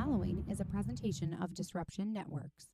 following is a presentation of Disruption Networks.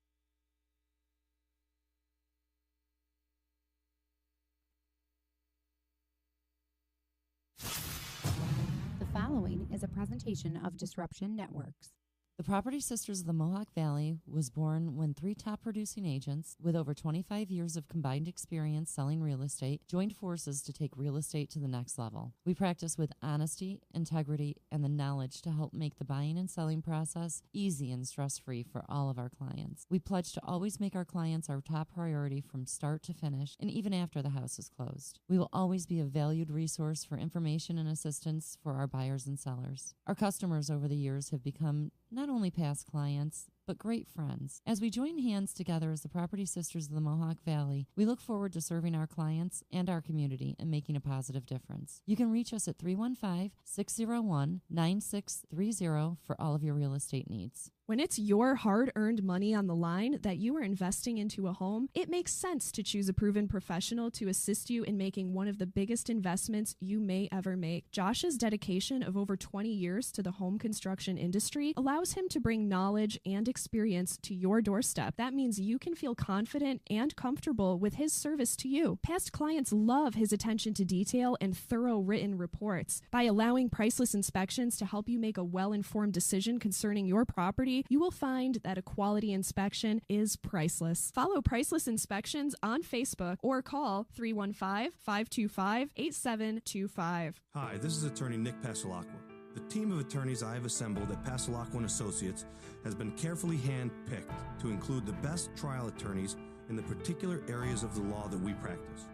The following is a presentation of Disruption Networks. The Property Sisters of the Mohawk Valley was born when 3 top producing agents with over 25 years of combined experience selling real estate joined forces to take real estate to the next level. We practice with honesty, integrity, and the knowledge to help make the buying and selling process easy and stress-free for all of our clients. We pledge to always make our clients our top priority from start to finish and even after the house is closed. We will always be a valued resource for information and assistance for our buyers and sellers. Our customers over the years have become not only past clients, but great friends. As we join hands together as the Property Sisters of the Mohawk Valley, we look forward to serving our clients and our community and making a positive difference. You can reach us at 315-601-9630 for all of your real estate needs. When it's your hard-earned money on the line that you are investing into a home, it makes sense to choose a proven professional to assist you in making one of the biggest investments you may ever make. Josh's dedication of over 20 years to the home construction industry allows him to bring knowledge and experience to your doorstep. That means you can feel confident and comfortable with his service to you. Past clients love his attention to detail and thorough written reports. By allowing Priceless Inspections to help you make a well-informed decision concerning your property, you will find that a quality inspection is priceless. Follow Priceless Inspections on Facebook or call 315-525-8725. Hi, this is attorney Nick Pasalacqua. The team of attorneys I have assembled at Pasalacqua & Associates has been carefully hand-picked to include the best trial attorneys in the particular areas of the law that we practice.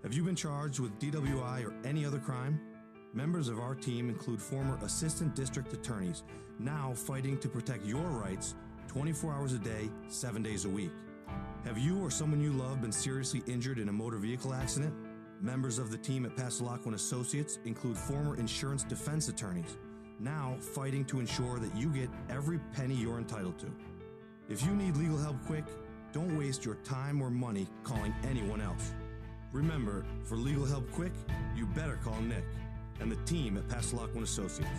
Have you been charged with DWI or any other crime? Members of our team include former assistant district attorneys now fighting to protect your rights 24 hours a day, 7 days a week. Have you or someone you love been seriously injured in a motor vehicle accident? Members of the team at Pasalacqua & Associates include former insurance defense attorneys now fighting to ensure that you get every penny you're entitled to. If you need legal help quick, don't waste your time or money calling anyone else. Remember, for legal help quick, you better call Nick and the team at Pasalacqua & Associates.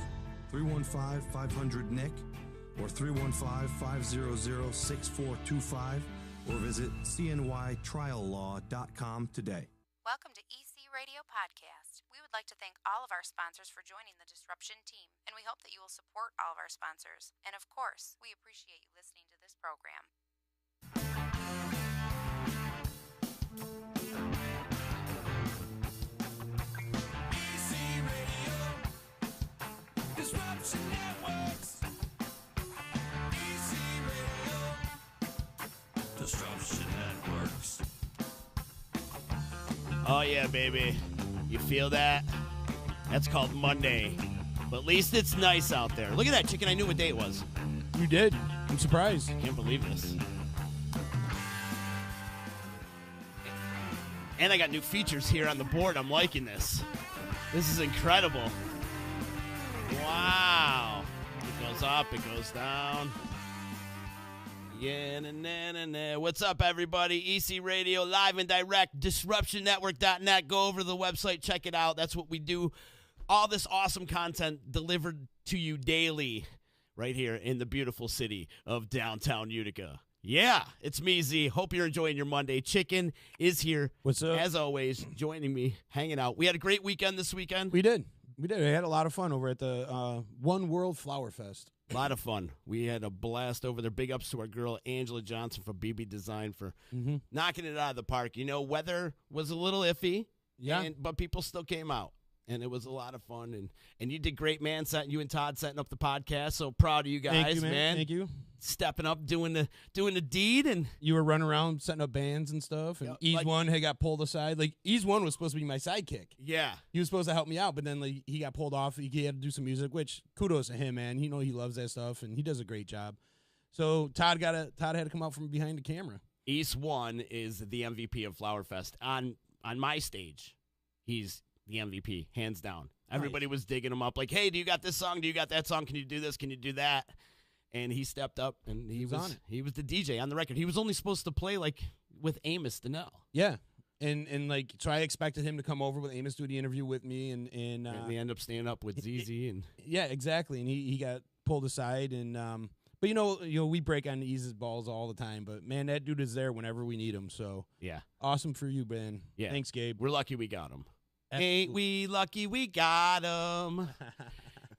315-500-NICK or 315-500-6425 or visit cnytriallaw.com today. Welcome to EC Radio Podcast. We would like to thank all of our sponsors for joining the Disruption team, and we hope that you will support all of our sponsors. And of course, we appreciate you listening to this program. Disruption Networks. EC Radio. Disruption Networks. Oh, yeah, baby. You feel that? That's called Monday. But at least it's nice out there. Look at that chicken. I knew what day it was. You did. I'm surprised. I can't believe this. And I got new features here on the board. I'm liking this. This is incredible. Wow. It goes up, it goes down. Yeah, na. What's up, everybody? EC Radio, live and direct, disruptionnetwork.net. Go over to the website, check it out. That's what we do. All this awesome content delivered to you daily right here in the beautiful city of downtown Utica. Yeah, it's me, Z. Hope you're enjoying your Monday. Chicken is here. What's up? As always, joining me, hanging out. We had a great weekend this weekend. We did. We had a lot of fun over at the One World Flower Fest. A lot of fun. We had a blast over there. Big ups to our girl, Angela Johnson from BB Design for knocking it out of the park. You know, weather was a little iffy, but people still came out. And it was a lot of fun. And you did great, man. You and Todd setting up the podcast. So proud of you guys, Thank you, man. Thank you. Stepping up, doing the deed. And you were running around setting up bands and stuff. And Ease One had got pulled aside. Like, Ease One was supposed to be my sidekick. Yeah. He was supposed to help me out, but then he got pulled off. He had to do some music, which kudos to him, man. He loves that stuff, and he does a great job. So Todd had to come out from behind the camera. East One is the MVP of Flower Fest. On my stage, he's the MVP, hands down. Everybody was digging him up like, hey, do you got this song? Do you got that song? Can you do this? Can you do that? And he stepped up, and he was on it. He was the DJ on the record. He was only supposed to play, like, with Amos Donnell. Yeah. And like, so I expected him to come over with Amos, do the interview with me, and they end up standing up with ZZ. And yeah, exactly. And he got pulled aside and but we break on Ease's balls all the time, but man, that dude is there whenever we need him. So Yeah. awesome for you, Ben. Yeah. Thanks, Gabe. We're lucky we got him. Absolutely. Ain't we lucky we got him?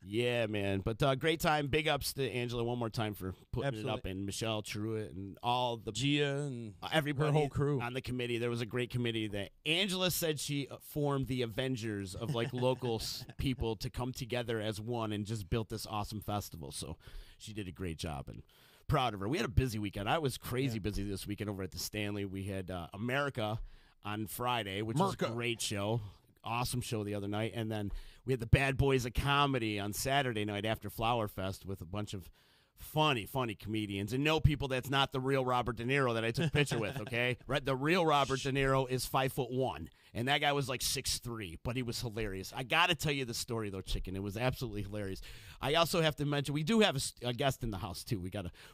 Yeah, man. But great time. Big ups to Angela one more time for putting it up, and Michelle Truitt and all the Gia and everybody, her whole crew on the committee. There was a great committee that Angela said she formed the Avengers of like local people to come together as one and just built this awesome festival. So she did a great job and proud of her. We had a busy weekend. I was crazy busy this weekend over at the Stanley. We had America on Friday, which was a great show. Awesome show the other night. And then we had the Bad Boys of Comedy on Saturday night after Flower Fest with a bunch of funny comedians. And no, people, that's not the real Robert De Niro that I took a picture with, okay? Right? The real Robert De Niro is 5'1", and that guy was like 6'3", but he was hilarious. I got to tell you the story, though, Chicken. It was absolutely hilarious. I also have to mention, we do have a guest in the house, too.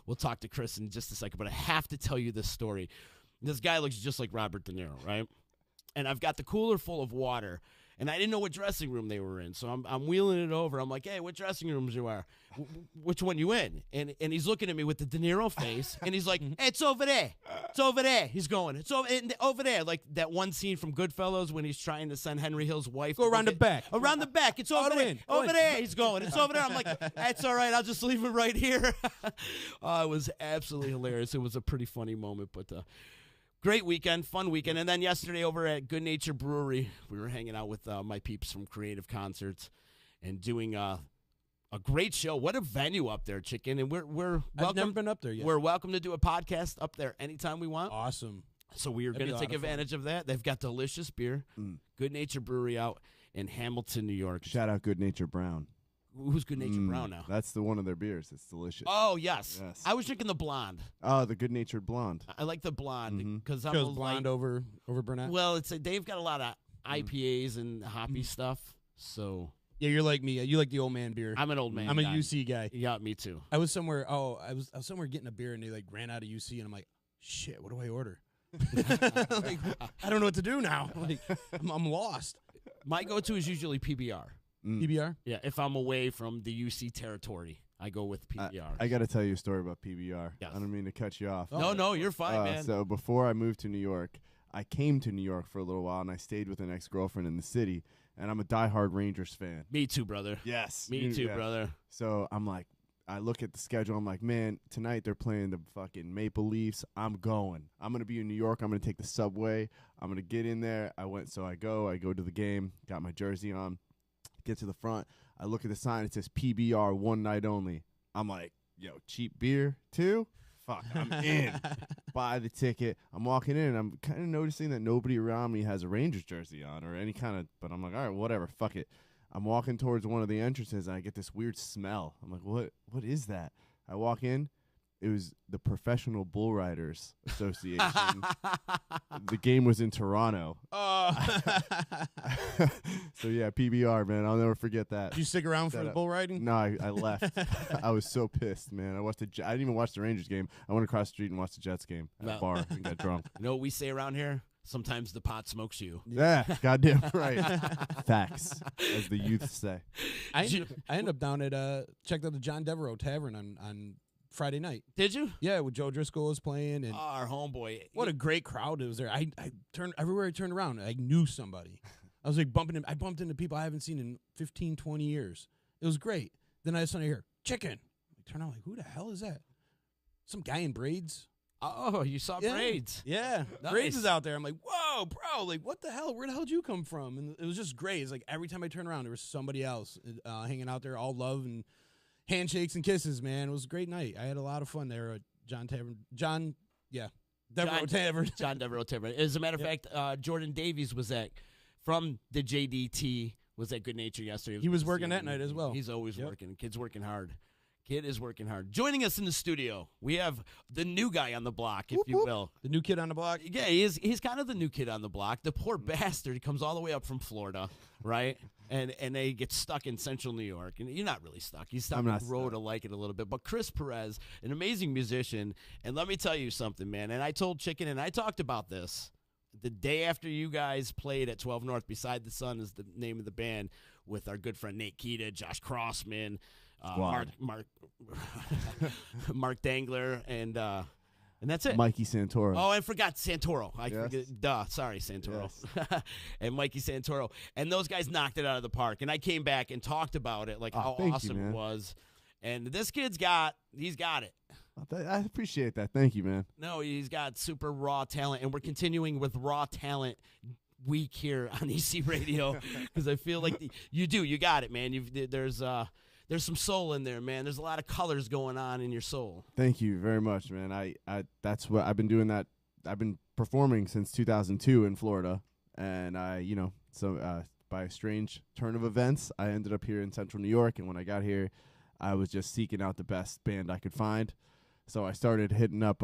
We'll talk to Chris in just a second, but I have to tell you this story. This guy looks just like Robert De Niro, right? And I've got the cooler full of water, and I didn't know what dressing room they were in. So I'm wheeling it over. I'm like, hey, what dressing rooms you are? Which one you in? And he's looking at me with the De Niro face, and he's like, hey, it's over there. It's over there. He's going, it's over there. Like that one scene from Goodfellas when he's trying to send Henry Hill's wife. Go around the back. Around the back. It's over there. Over there. He's going. It's over there. I'm like, that's all right. I'll just leave it right here. It was absolutely hilarious. It was a pretty funny moment, but great weekend, fun weekend. And then yesterday over at Good Nature Brewery, we were hanging out with my peeps from Creative Concerts and doing a great show. What a venue up there, Chicken. And we're welcome. I've never been up there yet. We're welcome to do a podcast up there anytime we want. Awesome. So we are going to take advantage of that. They've got delicious beer. Good Nature Brewery out in Hamilton, New York. Shout out Good Nature Brown. Who's Good Nature Brown now? That's the one of their beers. It's delicious. Oh, yes. I was drinking the blonde. Oh, the Good Natured Blonde. I like the blonde because I'm chose blonde over brunette. Well, they've got a lot of IPAs and hoppy stuff. So yeah, you're like me. You like the old man beer. I'm an old man. I'm a UC guy. Yeah, me too. I was somewhere. I was somewhere getting a beer, and they like ran out of UC, and I'm like, shit. What do I order? Like, I don't know what to do now. Like, I'm lost. My go-to is usually PBR. PBR? Yeah, if I'm away from the UC territory, I go with PBR. I got to tell you a story about PBR. Yes. I don't mean to cut you off. No, you're fine, man. So before I moved to New York, I came to New York for a little while, and I stayed with an ex-girlfriend in the city, and I'm a diehard Rangers fan. Me too, brother. Yes. Me too, brother. So I'm like, I look at the schedule. I'm like, man, tonight they're playing the fucking Maple Leafs. I'm going. I'm going to be in New York. I'm going to take the subway. I'm going to get in there. I go to the game, got my jersey on, get to the front. I look at the sign. It says PBR, one night only. I'm like, yo, cheap beer too? Fuck, I'm in. Buy the ticket. I'm walking in, and I'm kind of noticing that nobody around me has a Rangers jersey on or any kind of, but I'm like, all right, whatever, fuck it. I'm walking towards one of the entrances, and I get this weird smell. I'm like, what is that? I walk in. It was the Professional Bull Riders Association. The game was in Toronto. Oh. So, yeah, PBR, man. I'll never forget that. Did you stick around for the bull riding? No, I left. I was so pissed, man. I didn't even watch the Rangers game. I went across the street and watched the Jets game at a bar and got drunk. You know what we say around here? Sometimes the pot smokes you. Yeah, goddamn right. Facts, as the youth say. I ended up down at checked out the John Devereaux Tavern on Friday night. Did you? Yeah, with Joe Driscoll was playing, and our homeboy. What a great crowd it was there. I turned everywhere I turned around, I knew somebody. I was like I bumped into people I haven't seen in 15, 20 years. It was great. Then I suddenly hear chicken. I turn out like, who the hell is that? Some guy in braids. Oh, you saw Braids. Yeah. Nice. Braids is out there. I'm like, whoa, bro, like, what the hell? Where the hell did you come from? And it was just great. It's like every time I turned around, there was somebody else hanging out there, all love and handshakes and kisses, man. It was a great night. I had a lot of fun there at Devereaux Tavern. John Devereaux Tavern. As a matter of fact, Jordan Davies was from the JDT, was at Good Nature yesterday. He was working that night as well. He's always working. Kid's working hard. Kid is working hard. Joining us in the studio, we have the new guy on the block, if you will. The new kid on the block? Yeah, he's kind of the new kid on the block. The poor bastard, he comes all the way up from Florida, right? And they get stuck in central New York. And you're not really stuck. He's stuck on the road to like it a little bit. But Chris Perez, an amazing musician. And let me tell you something, man. And I told Chicken, and I talked about this the day after you guys played at 12 North. Beside the Sun is the name of the band, with our good friend Nate Keita, Josh Crossman, Mark Mark Dangler, and that's it. Mikey Santoro. Oh, I forgot Santoro. I Yes. forget. Duh. Sorry, Santoro. And Mikey Santoro. And those guys knocked it out of the park. And I came back and talked about it, like how thank you, awesome it man. was. And this kid's he's got it. I appreciate that. Thank you, man. No, he's got super raw talent. And we're continuing with Raw Talent Week here on EC Radio because I feel like you got it, man. There's some soul in there, man. There's a lot of colors going on in your soul. Thank you very much, man. I that's what I've been doing. That I've been performing since 2002 in Florida, and by a strange turn of events, I ended up here in Central New York. And when I got here, I was just seeking out the best band I could find. So I started hitting up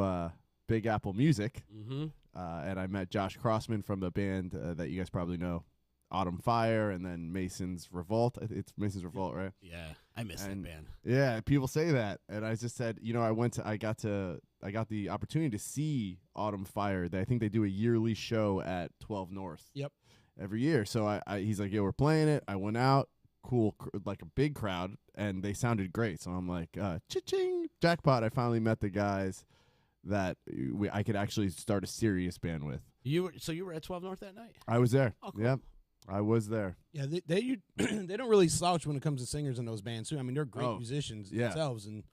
Big Apple Music, and I met Josh Crossman from the band that you guys probably know, Autumn Fire, and then Mason's Revolt. It's Mason's Revolt, right? Yeah, I miss that band. Yeah, people say that, and I just said, I got the opportunity to see Autumn Fire. I think they do a yearly show at 12 North. Yep. Every year. So he's like, "Yeah, we're playing it." I went out, cool, like a big crowd, and they sounded great. So I'm like, cha-ching, jackpot! I finally met the guys that I could actually start a serious band with. So you were at 12 North that night? I was there. Oh, cool. Yep. I was there. Yeah, they don't really slouch when it comes to singers in those bands too. I mean, they're great musicians themselves, and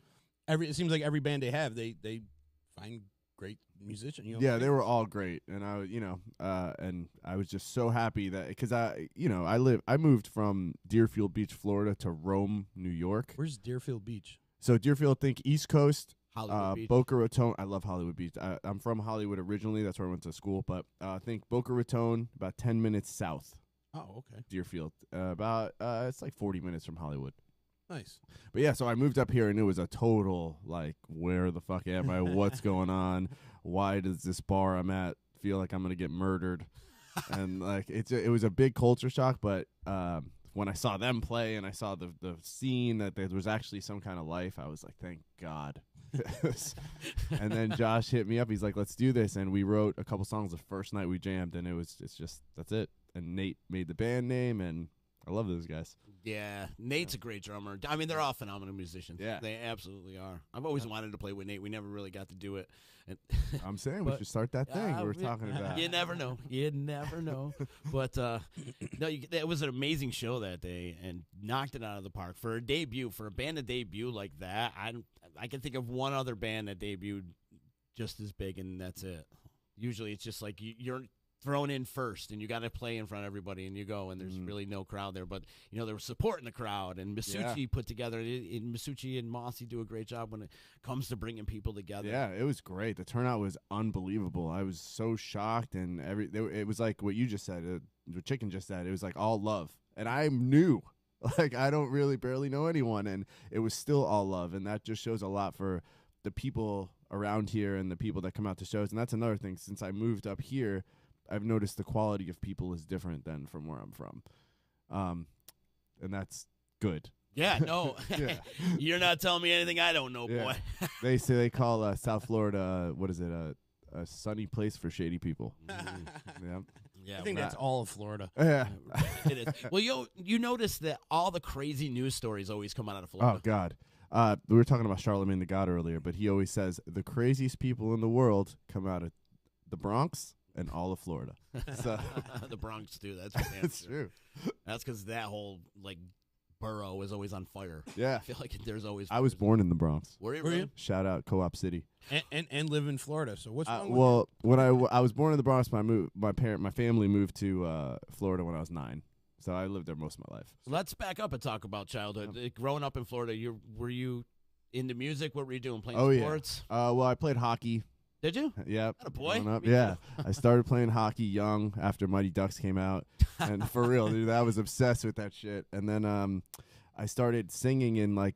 it seems like every band they have, they find great musicians. Yeah, they were all great, and I was just so happy that because I moved from Deerfield Beach, Florida, to Rome, New York. Where's Deerfield Beach? So Deerfield, think East Coast. Hollywood Beach. Boca Raton. I love Hollywood Beach. I'm from Hollywood originally. That's where I went to school. But I think Boca Raton, about 10 minutes south. Oh, okay. Deerfield. It's like 40 minutes from Hollywood. Nice. But yeah, so I moved up here, and it was a total, like, where the fuck am I? What's going on? Why does this bar I'm at feel like I'm going to get murdered? And, like, it was a big culture shock, but when I saw them play and I saw the scene that there was actually some kind of life, I was like, thank God. And then Josh hit me up. He's like, let's do this. And we wrote a couple songs the first night we jammed, and that's it. And Nate made the band name, and I love those guys. Yeah, Nate's a great drummer. I mean, they're all phenomenal musicians. Yeah. They absolutely are. I've always wanted to play with Nate. We never really got to do it. And I'm saying we should start that thing we were talking about. You never know. You never know. But no, it was an amazing show that day, and knocked it out of the park for a debut. For a band to debut like that, I can think of one other band that debuted just as big, and that's it. Usually, it's just like you're thrown in first, and you got to play in front of everybody, and you go, and there's really no crowd there. But there was support in the crowd, and Masucci put together. Masucci and Mossy do a great job when it comes to bringing people together. Yeah, it was great. The turnout was unbelievable. I was so shocked, and it was like what you just said. What Chicken just said. It was like all love, and I'm new. Like I don't really barely know anyone, and it was still all love, and that just shows a lot for the people around here and the people that come out to shows. And that's another thing. Since I moved up here, I've noticed the quality of people is different than from where I'm from, and that's good. Yeah, no, Yeah. You're not telling me anything I don't know, Yeah. boy. They say they call South Florida, what is it, a sunny place for shady people. Yeah. Yeah, I think that's all of Florida. Yeah. it is. Well, you notice that all the crazy news stories always come out of Florida. Oh God. We were talking about Charlemagne the God earlier, but he always says the craziest people in the world come out of the Bronx and all of Florida. So The Bronx too. That's for damn it's sure. true. That's because that whole borough is always on fire. Yeah. I feel like there's always. I was born in the Bronx. Were you? Were you? Really? Shout out Co-op City. And live in Florida. So what's wrong with Well, when I was born in the Bronx, my family moved to Florida when I was 9. So I lived there most of my life. Let's back up and talk about childhood. Growing up in Florida, were you into music? What were you doing? Playing sports? Yeah. Well, I played hockey. Did you? Yep. Atta boy. growing up. Me Yeah. too. I started playing hockey young after Mighty Ducks came out. And for real, dude, I was obsessed with that shit. And then I started singing in my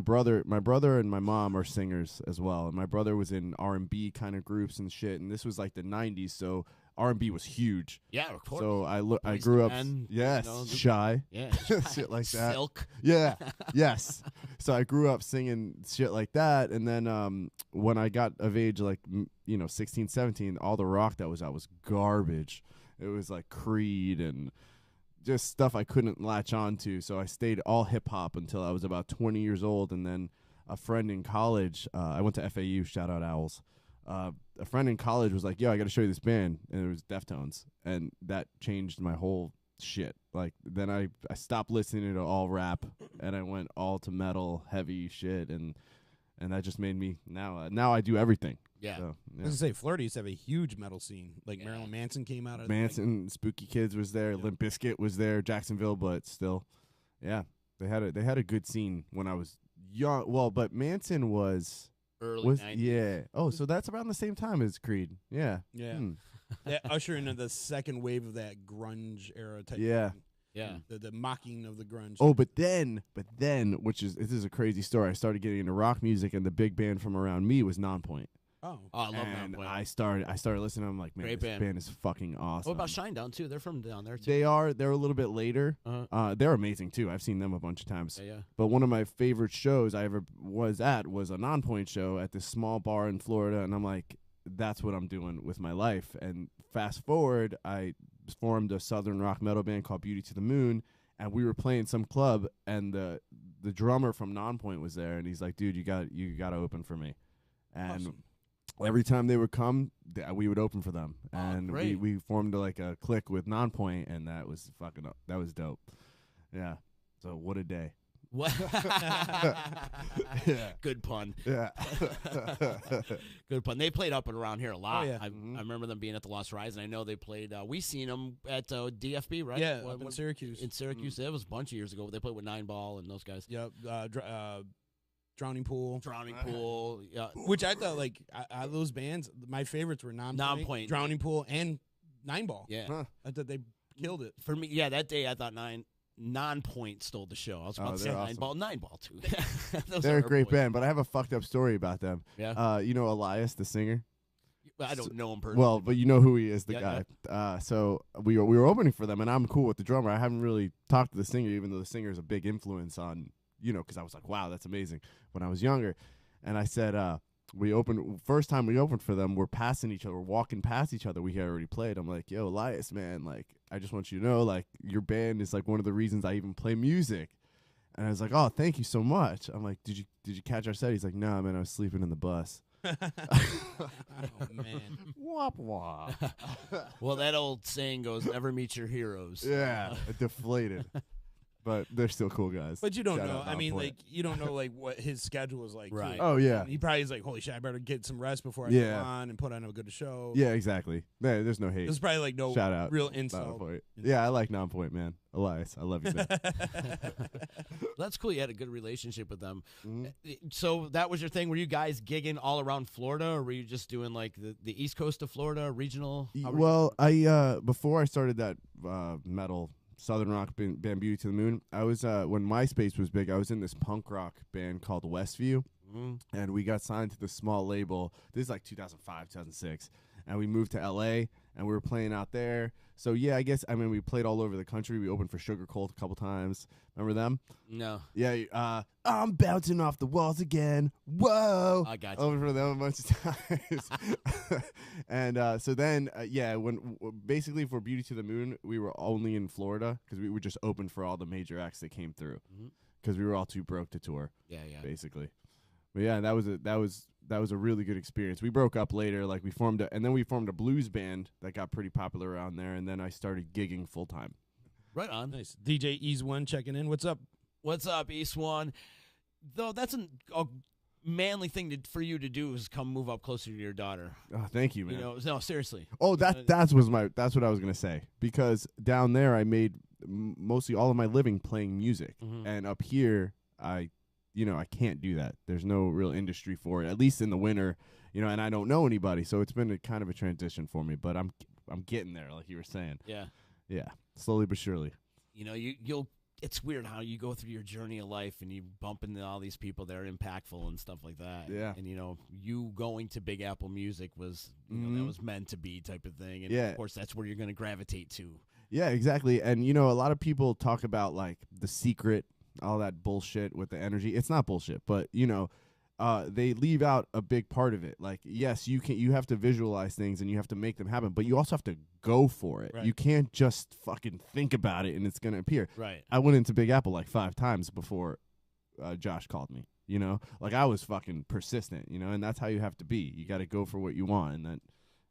brother and my mom are singers as well. And my brother was in R&B kind of groups and shit. And this was like the 90s, so R&B was huge. Yeah, of course. So I Boyz grew II up Men, yes, Shy. Yeah. Shit like that. Silk. Yeah. Yes. So I grew up singing shit like that, and then when I got of age, 16, 17, all the rock that was out was garbage. It was like Creed and just stuff I couldn't latch on to. So I stayed all hip hop until I was about 20 years old, and then a friend in college, I went to FAU, shout out Owls. A friend in college was like, yo, I got to show you this band, and it was Deftones, and that changed my whole shit. Like, then I stopped listening to all rap, and I went all to metal, heavy shit, and that just made me, now I do everything. Yeah. So, I was gonna say Florida used to have a huge metal scene. Like Marilyn Manson came out of Manson, Spooky Kids was there, Limp Bizkit was there, Jacksonville, but still, yeah, they had a good scene when I was young. Well, but Manson was Early 90s. yeah. Oh, so that's around the same time as Creed. Yeah. Yeah. Hmm. that usher into the second wave of that grunge era type. Yeah. thing. Yeah. The mocking of the grunge. Oh, but then, this is a crazy story. I started getting into rock music, and the big band from around me was Nonpoint. Oh. Oh, I love And Nonpoint. I started listening. I'm like, man, Great this band is fucking awesome. What about Shinedown too? They're from down there too. They're a little bit later. Uh-huh. They're amazing too. I've seen them a bunch of times. Yeah. But one of my favorite shows I ever was at was a Nonpoint show at this small bar in Florida, and I'm like, that's what I'm doing with my life. And fast forward, I formed a southern rock metal band called Beauty to the Moon, and we were playing some club, and the drummer from Nonpoint was there, and he's like, dude, you got to open for me. And Awesome. every time they would come, we would open for them, Oh, and great. we formed like a clique with Nonpoint, and that was dope. Yeah. So what a day. What? Yeah. Good pun. Yeah. Good pun. They played up and around here a lot. yeah. I remember them being at the Lost Horizon. I know they played. We seen them at DFB, right? Yeah, up in Syracuse. In Syracuse, that was a bunch of years ago. They played with Nine Ball and those guys. Yep. Drowning Pool. Drowning Pool. Yeah. Which I thought, like, out of those bands, my favorites were Nonpoint. Drowning Pool, and Nine Ball. Yeah. Huh. I thought they killed it. For me, yeah, that day I thought Non-Point stole the show. I was about to say they're Nine awesome. Ball too. Those They're are a our great boys. band, but I have a fucked up story about them. Yeah. You know Elias, the singer? I don't know him personally. Well, but you know who he is, the Yeah, guy. So we were opening for them, and I'm cool with the drummer. I haven't really talked to the singer, even though the singer is a big influence on, because I was like, wow, that's amazing when I was younger. And I said, first time we opened for them, we're passing each other, we're walking past each other. We had already played. I'm like, yo, Elias, man, like, I just want you to know, like, your band is like one of the reasons I even play music. And I was like, oh, thank you so much. I'm like, did you catch our set? He's like, nah, man, I was sleeping in the bus. Oh, man. Wop wop. Well, that old saying goes, "Never meet your heroes." Yeah, deflated. But they're still cool guys. But you don't Shout know. out I mean, Nonpoint. like, you don't know, like, what his schedule is like. too. Right. Oh, yeah. He probably is like, holy shit, I better get some rest before I Yeah. come on and put on a good show. Yeah, exactly. There's no hate. There's probably, like, no Shout out. real insult. Nonpoint. Yeah, I like Nonpoint, man. Elias, I love you, man. That's cool. You had a good relationship with them. Mhm. So that was your thing. Were you guys gigging all around Florida, or were you just doing like the East Coast of Florida, regional? How were you- Well, I before I started that metal Southern rock band Beauty to the Moon, I was when MySpace was big, I was in this punk rock band called Westview, and we got signed to the small label. This is like 2005, 2006, and we moved to LA, and we were playing out there. So yeah, I mean we played all over the country. We opened for Sugar Cult a couple times. Remember them? No. Yeah, I'm bouncing off the walls again. Whoa! I got you. Over for them a bunch of times. And so then, basically for Beauty to the Moon, we were only in Florida because we would just open for all the major acts that came through because we were all too broke to tour. Yeah. Basically. But yeah, that was a really good experience. We broke up later, like we formed a blues band that got pretty popular around there, and then I started gigging full time. Right on. Nice. DJ Ease One checking in. What's up? What's up, East One? Though that's a manly thing for you to do is come move up closer to your daughter. Oh, thank you, man. You know, no, seriously. Oh, that's what I was gonna say, because down there I made mostly all of my living playing music, and up here I can't do that. There's no real industry for it, at least in the winter, and I don't know anybody, so it's been a kind of a transition for me. But I'm getting there, like you were saying. Yeah, slowly but surely. You'll. It's weird how you go through your journey of life and you bump into all these people that are impactful and stuff like that. Yeah. And you going to Big Apple Music was that was meant to be type of thing. And Yeah. of course that's where you're going to gravitate to. Yeah, exactly. And a lot of people talk about like The Secret, all that bullshit with the energy. It's not bullshit, but they leave out a big part of it. Like, yes, you have to visualize things and you have to make them happen, but you also have to go for it. Right. You can't just fucking think about it and it's gonna appear. Right. I went into Big Apple like 5 times before Josh called me. You know, like I was fucking persistent. You know, and that's how you have to be. You got to go for what you want, and then,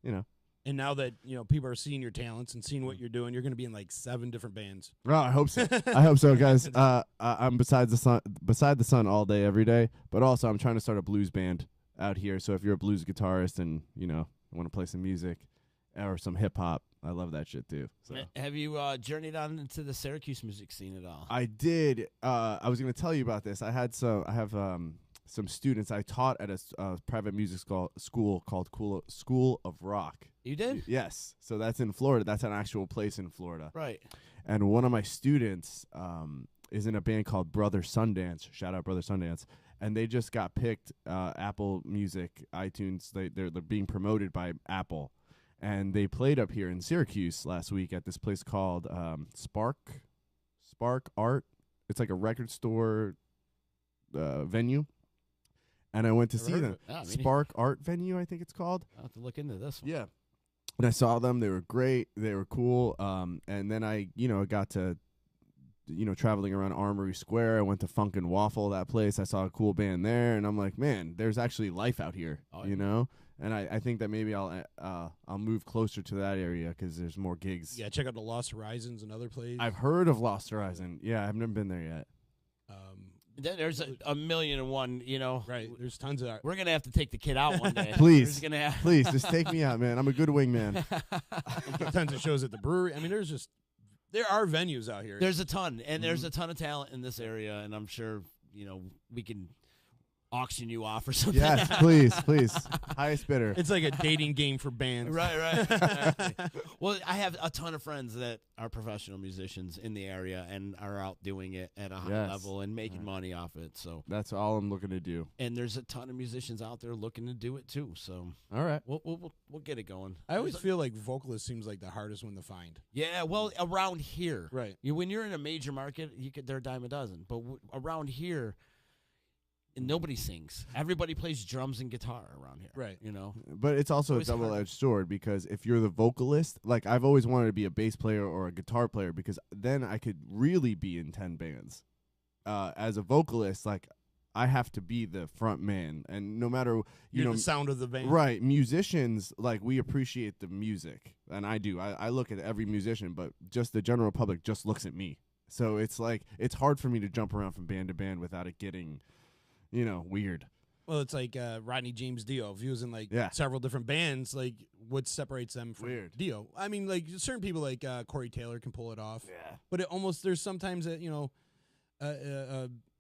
you know. And now that people are seeing your talents and seeing what you're doing, you're going to be in like 7 different bands. Well, I hope so. I hope so, guys. I'm beside the sun all day, every day. But also, I'm trying to start a blues band out here. So if you're a blues guitarist and want to play some music or some hip hop, I love that shit too. So. Have you journeyed on into the Syracuse music scene at all? I did. I was going to tell you about this. I have some students. I taught at a private music school called School of Rock. You did? Yes. So that's in Florida. That's an actual place in Florida. Right. And one of my students is in a band called Brother Sundance. Shout out Brother Sundance. And they just got picked, Apple Music, iTunes. They're being promoted by Apple. And they played up here in Syracuse last week at this place called Spark Art. It's like a record store venue. And I went to see them. Spark Art Venue, I think it's called. I'll have to look into this one. Yeah. And I saw them. They were great. They were cool. And then I, got to, traveling around Armory Square. I went to Funk and Waffle, that place. I saw a cool band there. And I'm like, man, there's actually life out here, you know? And I think that maybe I'll move closer to that area because there's more gigs. Yeah, check out the Lost Horizons, another place. I've heard of Lost Horizon. Yeah, I've never been there yet. There's a million and one, Right, there's tons of. We're going to have to take the kid out one day. Please, please, just take me out, man. I'm a good wingman. Tons of shows at the brewery. I mean, there are venues out here. There's a ton, and there's a ton of talent in this area, and I'm sure, we can auction you off or something. Yes, please. Highest bidder. It's like a dating game for bands. Right. Exactly. Well, I have a ton of friends that are professional musicians in the area and are out doing it at a high level and making money off it. So that's all I'm looking to do. And there's a ton of musicians out there looking to do it too. So all right, we'll get it going. I always feel like vocalist seems like the hardest one to find. Yeah, well, around here, right? When you're in a major market, they're a dime a dozen. But around here. And nobody sings. Everybody plays drums and guitar around here. Right. But it's also a double-edged sword because if you're the vocalist, like I've always wanted to be a bass player or a guitar player because then I could really be in 10 bands. As a vocalist, like I have to be the front man. And no matter, you're the sound of the band. Right. Musicians, like we appreciate the music. And I do. I look at every musician, but just the general public just looks at me. So it's like, it's hard for me to jump around from band to band without it getting... weird. Well, it's like Rodney James Dio. If he was in several different bands, like what separates them from Dio? I mean, like certain people like Corey Taylor can pull it off. Yeah. But there's sometimes that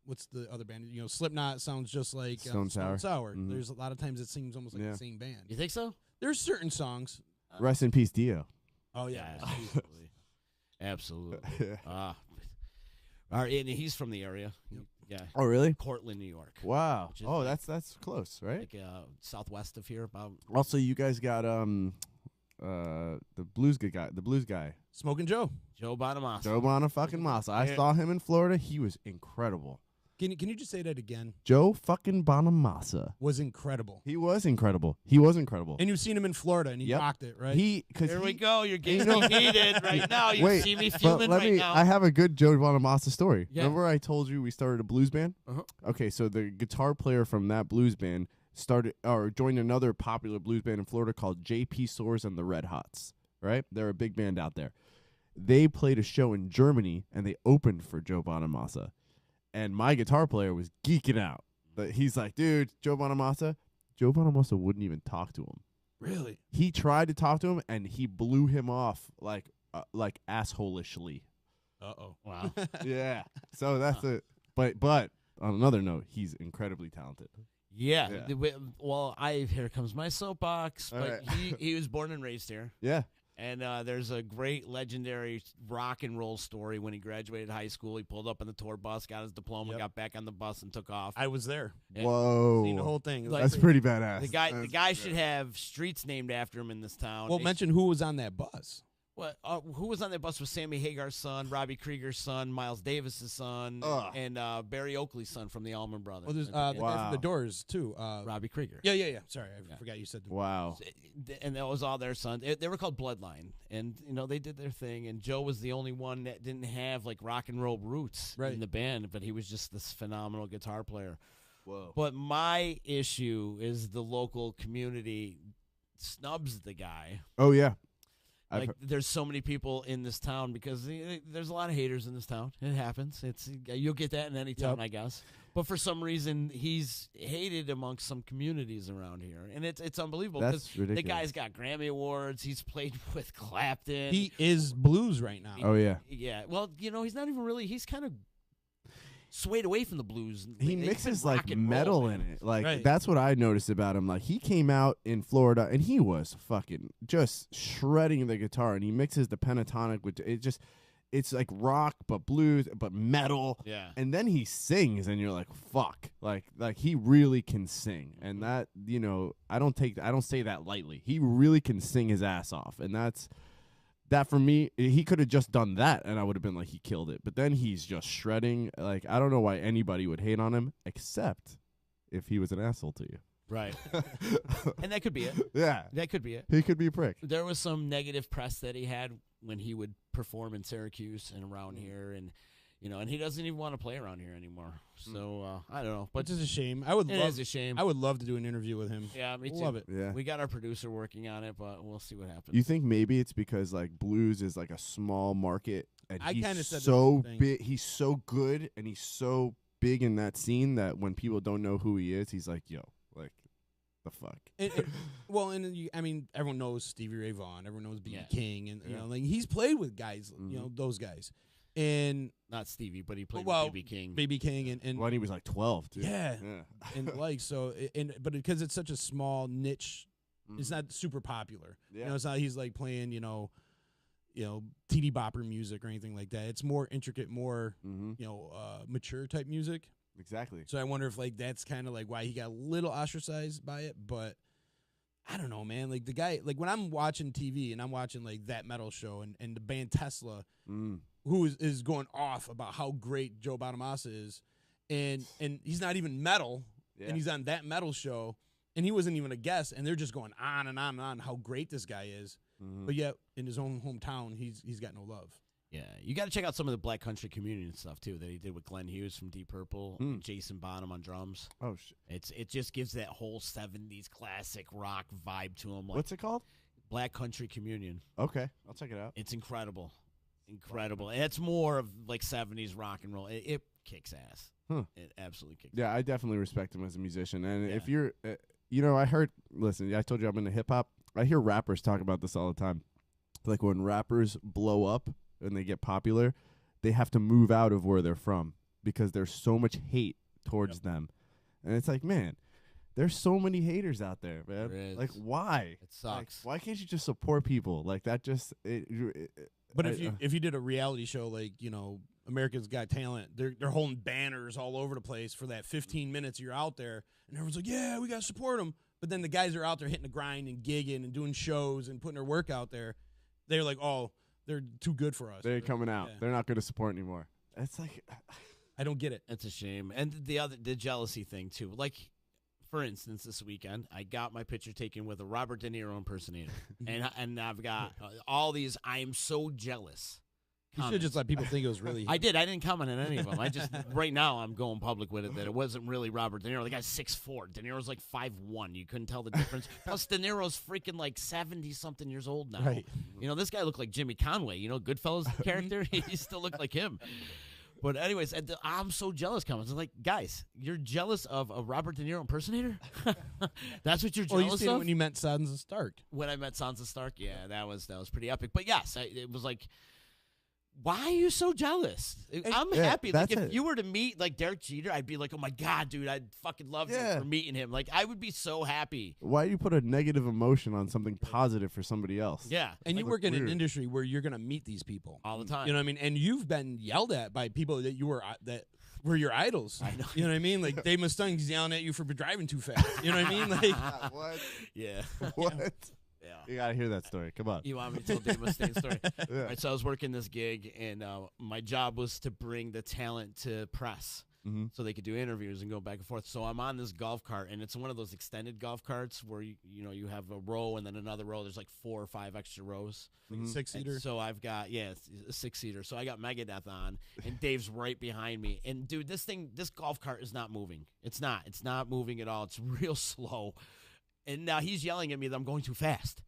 what's the other band? Slipknot sounds just like Stone Sour. Mm-hmm. There's a lot of times it seems almost like the same band. You think so? There's certain songs. Rest in peace, Dio. Oh yeah, absolutely. All right, and he's from the area. Yep. Yeah. Oh, really? Portland, New York. Wow. Oh, that's close, right? Like southwest of here, about. Also, you guys got the blues guy, Smoking Joe Bonamassa. Joe Bonamassa. I saw him in Florida. He was incredible. Can you just say that again? Joe fucking Bonamassa was incredible. He was incredible. And you've seen him in Florida, and he rocked it, right? Here we go. You're getting heated right now. You see me fuming right now. I have a good Joe Bonamassa story. Yeah. Remember I told you we started a blues band? Uh-huh. Okay, so the guitar player from that blues band joined another popular blues band in Florida called J.P. Soars and the Red Hots, right? They're a big band out there. They played a show in Germany, and they opened for Joe Bonamassa. And my guitar player was geeking out. But he's like, dude, Joe Bonamassa wouldn't even talk to him. Really? He tried to talk to him, and he blew him off like assholishly. Uh-oh. Wow. Yeah. So that's it. But on another note, he's incredibly talented. Yeah. Well, here comes my soapbox. All But right. he was born and raised here. Yeah. And there's a great legendary rock and roll story. When he graduated high school, he pulled up on the tour bus, got his diploma, got back on the bus, and took off. I was there. Whoa. Seen the whole thing. That's pretty badass. The guy should have streets named after him in this town. Well, mention who was on that bus. What? Who was on that bus with Sammy Hagar's son, Robbie Krieger's son, Miles Davis's son, and Barry Oakley's son from the Allman Brothers? Well, there's the guy from the Doors too. Robbie Krieger. Yeah. Sorry, I forgot you said. Wow. And that was all their sons. They were called Bloodline, and they did their thing. And Joe was the only one that didn't have like rock and roll roots in the band, but he was just this phenomenal guitar player. Whoa. But my issue is the local community snubs the guy. Oh yeah. Like there's so many people in this town because there's a lot of haters in this town. It happens. You'll get that in any town, I guess. But for some reason, he's hated amongst some communities around here, and it's unbelievable because the guy's got Grammy awards. He's played with Clapton. He is blues right now. Oh yeah. Yeah. Well, he's not even really. He's kind of swayed away from the blues. He mixes like metal in it. Like that's what I noticed about him. Like he came out in Florida and he was fucking just shredding the guitar, and he mixes the pentatonic with it's like rock but blues but metal. Yeah. And then he sings and you're like, fuck. Like he really can sing. And that, I don't say that lightly. He really can sing his ass off. And that for me, he could have just done that, and I would have been like, he killed it. But then he's just shredding. Like, I don't know why anybody would hate on him, except if he was an asshole to you. Right. And that could be it. Yeah. That could be it. He could be a prick. There was some negative press that he had when he would perform in Syracuse and around here, and and he doesn't even want to play around here anymore. So I don't know, but which is a shame. It is a shame. I would love to do an interview with him. Yeah, me too. Love it. Yeah. We got our producer working on it, but we'll see what happens. You think maybe it's because like blues is like a small market, and I kinda he's said the so same thing. big, he's so good, and he's so big in that scene that when people don't know who he is, he's like, yo, like, the fuck. Everyone knows Stevie Ray Vaughan. Everyone knows B.B. Yeah. King, and like he's played with guys, those guys, and not Stevie, but he played with B.B. King. B.B. King, and when he was like 12, too. Yeah. And like so, but because it's such a small niche, it's not super popular. Yeah. It's not he's like playing, teeny bopper music or anything like that. It's more intricate, more mature type music. Exactly. So I wonder if like that's kind of like why he got a little ostracized by it, but I don't know, man. Like the guy, like when I'm watching TV and I'm watching like That Metal Show and the band Tesla, who is going off about how great Joe Bonamassa is, and he's not even metal, and he's on That Metal Show, and he wasn't even a guest, and they're just going on and on and on how great this guy is, but yet in his own hometown he's got no love. Yeah, you got to check out some of the Black Country community and stuff too that he did with Glenn Hughes from Deep Purple, and Jason Bonham on drums. Oh shit! It just gives that whole '70s classic rock vibe to him. Like What's it called? Black Country Communion. Okay, I'll check it out. It's incredible, and it's more of like '70s rock and roll. It kicks ass. It absolutely kicks. Yeah, ass. I definitely respect him as a musician, and Yeah. if you're, I heard. Listen, I told you I'm into hip hop. I hear rappers talk about this all the time. Like when rappers blow up and they get popular, they have to move out of where they're from because there's so much hate towards them. And it's like, man, there's so many haters out there, man. There is. Like, why? It sucks. Like, why can't you just support people? Like that just But if you did a reality show like America's Got Talent, they're holding banners all over the place for that 15 minutes you're out there, and everyone's like, yeah, we gotta support them. But then the guys are out there hitting the grind and gigging and doing shows and putting their work out there. They're like, oh, they're too good for us. they're coming out. Yeah. They're not going to support anymore. It's like, I don't get it. It's a shame. And the jealousy thing too. Like, for instance, this weekend I got my picture taken with a Robert De Niro impersonator, and I've got all these. I am so jealous. You should just let people think it was really. I did. I didn't comment on any of them. I just right now I'm going public with it that it wasn't really Robert De Niro. The guy's 6'4". De Niro's like 5'1". You couldn't tell the difference. Plus De Niro's freaking like 70-something years old now. Right. This guy looked like Jimmy Conway. Goodfellas character. He still looked like him. But anyways, I'm so jealous. Comments like, guys, you're jealous of a Robert De Niro impersonator? That's what you're Well, jealous you of? when you met Sansa Stark. When I met Sansa Stark, yeah, that was pretty epic. But yes, it was like, why are you so jealous? I'm happy. Like if you were to meet like Derek Jeter, I'd be like, oh my god, dude, I'd fucking love you for meeting him. Like I would be so happy. why do you put a negative emotion on something positive for somebody else? Yeah, And you Like, work in an weird. industry where you're going to meet these people all the time. You know what I mean? And you've been yelled at by people that were your idols. I know. You know what I mean? Like Dave Mustang's yelling at you for driving too fast. You know what I mean? Like What? Yeah. What? You gotta hear that story. Come on. You want me to tell Dave Mustaine's story? Yeah. All right, so I was working this gig, and my job was to bring the talent to press so they could do interviews and go back and forth. So I'm on this golf cart, and it's one of those extended golf carts where you have a row and then another row. There's like 4 or 5 extra rows. Like a 6-seater. So I've got it's a 6-seater. So I got Megadeth on, and Dave's right behind me. And dude, this golf cart is not moving. It's not moving at all. It's real slow. And now he's yelling at me that I'm going too fast,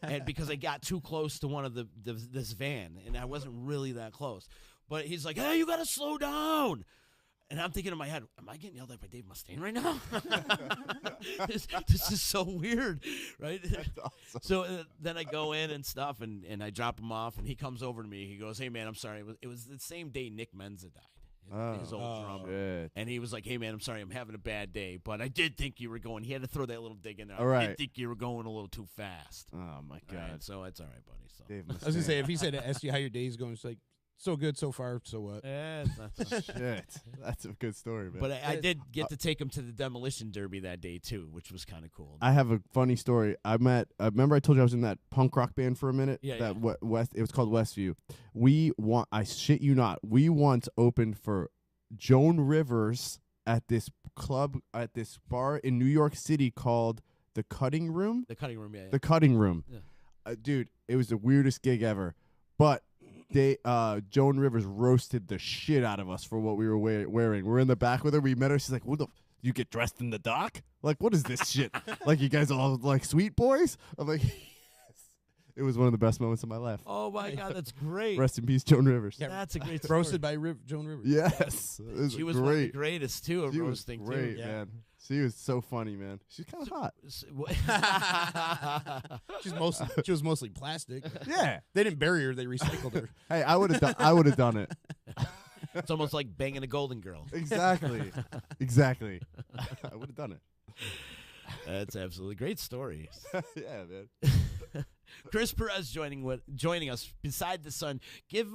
and because I got too close to one of this van, and I wasn't really that close. But he's like, "Hey, you got to slow down." And I'm thinking in my head, am I getting yelled at by Dave Mustaine right now? this is so weird, right? That's awesome. So then I go in and stuff, and I drop him off, and he comes over to me. He goes, "Hey, man, I'm sorry. It was the same day Nick Menza died, his old drummer." Shit. And he was like, "Hey, man, I'm sorry. I'm having a bad day, but I did think you were going." He had to throw that little dig in there. All I right. did think you were going a little too fast. Oh my All right, God. so it's all right, buddy. So. Dave I was gonna say, if he said, "Ask you how your day's going," it's like, "So good so far. So what?" Yeah, it's not so Shit. That's a good story, man. But I did get to take him to the demolition derby that day too, which was kind of cool. I have a funny story. I remember I told you I was in that punk rock band for a minute. Yeah, That it was called Westview. I shit you not. We once opened for Joan Rivers at this club, at this bar in New York City called The Cutting Room. The cutting room, yeah. The Cutting Room. Yeah. Dude, it was the weirdest gig ever. But Joan Rivers roasted the shit out of us for what we were wearing. We're in the back with her. We met her. She's like, "What the? You get dressed in the dock? Like, what is this shit? Like, you guys all like sweet boys?" I'm like, yes. It was one of the best moments of my life. Oh my God, that's great. Rest in peace, Joan Rivers. That's a great story. Roasted by Joan Rivers. Yes, it was She was one of the great. greatest too. At She was roasting great, too. man. She was so funny, man. She's kind of hot. She was mostly plastic. Yeah. They didn't bury her; they recycled her. Hey, I would have done it. It's almost like banging a golden girl. Exactly. I would have done it. That's absolutely great story. Yeah, man. Chris Perez joining us beside the sun. Give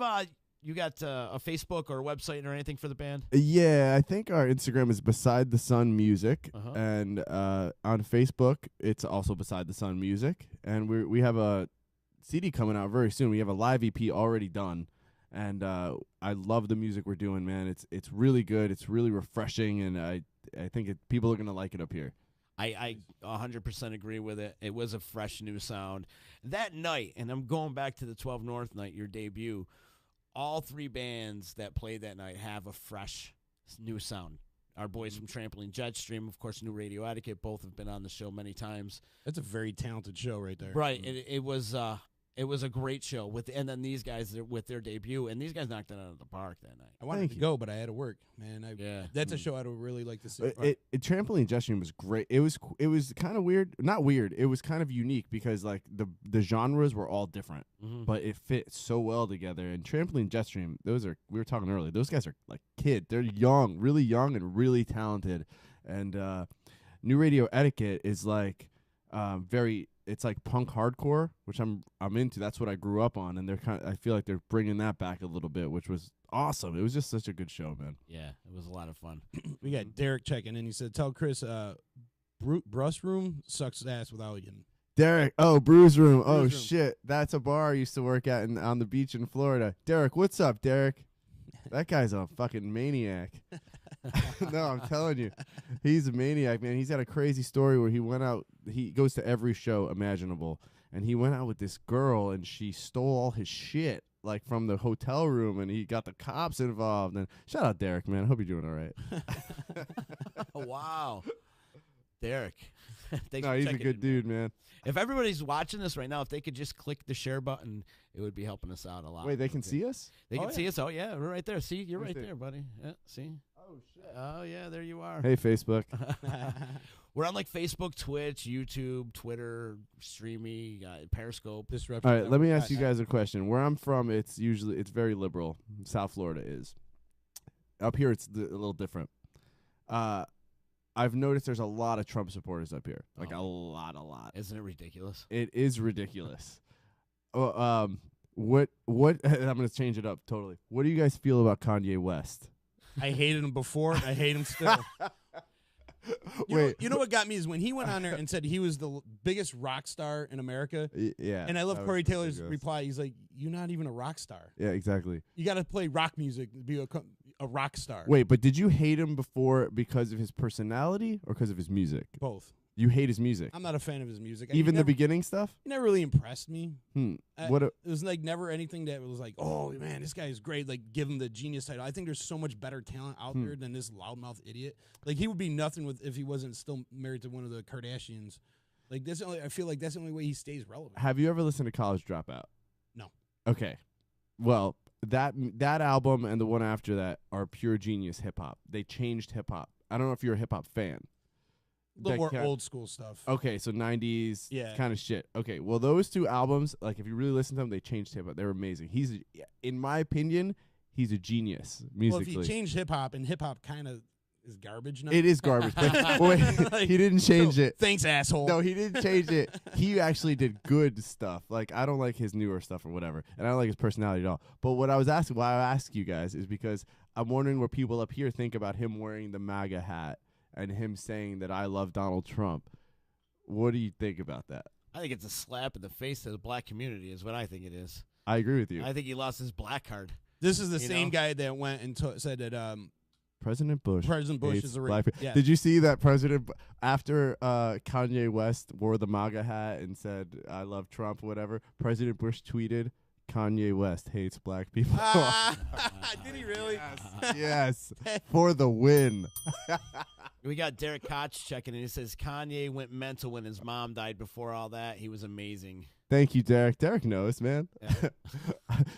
you got a Facebook or a website or anything for the band? Yeah, I think our Instagram is Beside the Sun Music, and on Facebook it's also Beside the Sun Music, and we have a CD coming out very soon. We have a live EP already done, and I love the music we're doing, man. It's really good. It's really refreshing, and I think people are gonna like it up here. I 100% agree with it. It was a fresh new sound. That night, and I'm going back to the 12 North night, your debut, all 3 bands that played that night have a fresh new sound. Our boys from Trampoline Jetstream, of course, New Radio Etiquette, both have been on the show many times. That's a very talented show right there. Right. It was a great show and then these guys with their debut, and these guys knocked it out of the park that night. I wanted to go, but I had to work, man. That's a show I'd really like to see. Trampoline Jetstream was great. It was kind of weird. Not weird. It was kind of unique because like the genres were all different, but it fit so well together. And Trampoline Jetstream, we were talking earlier. Those guys are like kids. They're young, and really talented. And New Radio Etiquette is like it's like punk hardcore, which I'm into. That's what I grew up on, and I feel like they're bringing that back a little bit, which was awesome. It was just such a good show, man. Yeah, it was a lot of fun. We got Derek checking in. He said, "Tell Chris, Bruce Room sucks ass without you." Derek, Brews Room. Oh Brews Room. shit, that's a bar I used to work at on the beach in Florida. Derek, what's up, Derek? That guy's a fucking maniac. No, I'm telling you, he's a maniac, man. He's got a crazy story where he went out. He goes to every show imaginable, and he went out with this girl, and she stole all his shit, like from the hotel room, and he got the cops involved. And shout out Derek, man. I hope you're doing all right. Wow, Derek. Thanks No, for he's a checking good in, dude, man. If everybody's watching this right now, if they could just click the share button, it would be helping us out a lot. Wait, they can see us? They can see us. Oh yeah, we're right there. See, you're Where's right it? there, buddy. Yeah, see. Oh shit. Oh yeah, there you are. Hey, Facebook. We're on like Facebook, Twitch, YouTube, Twitter, Streamy, Periscope. Disruption. All right, let me Network. ask you guys a question. Where I'm from, it's very liberal. South Florida is. Up here, it's a little different. I've noticed there's a lot of Trump supporters up here, like a lot. Isn't it ridiculous? It is ridiculous. What? I'm gonna change it up totally. What do you guys feel about Kanye West? I hated him before, and I hate him still. You know what got me is when he went on there and said he was the biggest rock star in America. Yeah. And I love that Corey was Taylor's ridiculous. reply. He's like, "You're not even a rock star. Yeah, exactly. You got to play rock music to be a rock star." Wait, but did you hate him before because of his personality or because of his music? Both. You hate his music, I'm not a fan of his music. even he the never, beginning stuff. he never really impressed me. What? It was like never anything that was like, oh man, this guy is great. Like give him the genius title. I think there's so much better talent out there than this loudmouth idiot. Like he would be nothing if he wasn't still married to one of the Kardashians. Like I feel like that's the only way he stays relevant. Have you ever listened to College Dropout? No. Okay. Well, that album and the one after that are pure genius hip hop. They changed hip hop. I don't know if you're a hip hop fan. A little more That old school stuff. Okay, so 90s Yeah. kind of shit. Okay, well, those two albums, like, if you really listen to them, they changed hip hop. They're amazing. In my opinion, he's a genius musically. Well, if you change hip hop, and hip hop kind of is garbage now. It is garbage. But wait, Like, he didn't change it. Thanks, asshole. No, he didn't change it. He actually did good stuff. Like, I don't like his newer stuff or whatever, and I don't like his personality at all. But why I ask you guys is because I'm wondering what people up here think about him wearing the MAGA hat and him saying that I love Donald Trump. What do you think about that? I think it's a slap in the face to the black community is what I think it is. I agree with you. I think he lost his black card. This is the You same know? guy that went and said that President Bush hates is a black rape. people. Yeah. Did you see that after Kanye West wore the MAGA hat and said, I love Trump, whatever, President Bush tweeted, Kanye West hates black people. Did he really? Yes, for the win. We got Derek Koch checking in. He says Kanye went mental when his mom died. Before all that, he was amazing. Thank you, Derek. Derek knows, man. Yeah.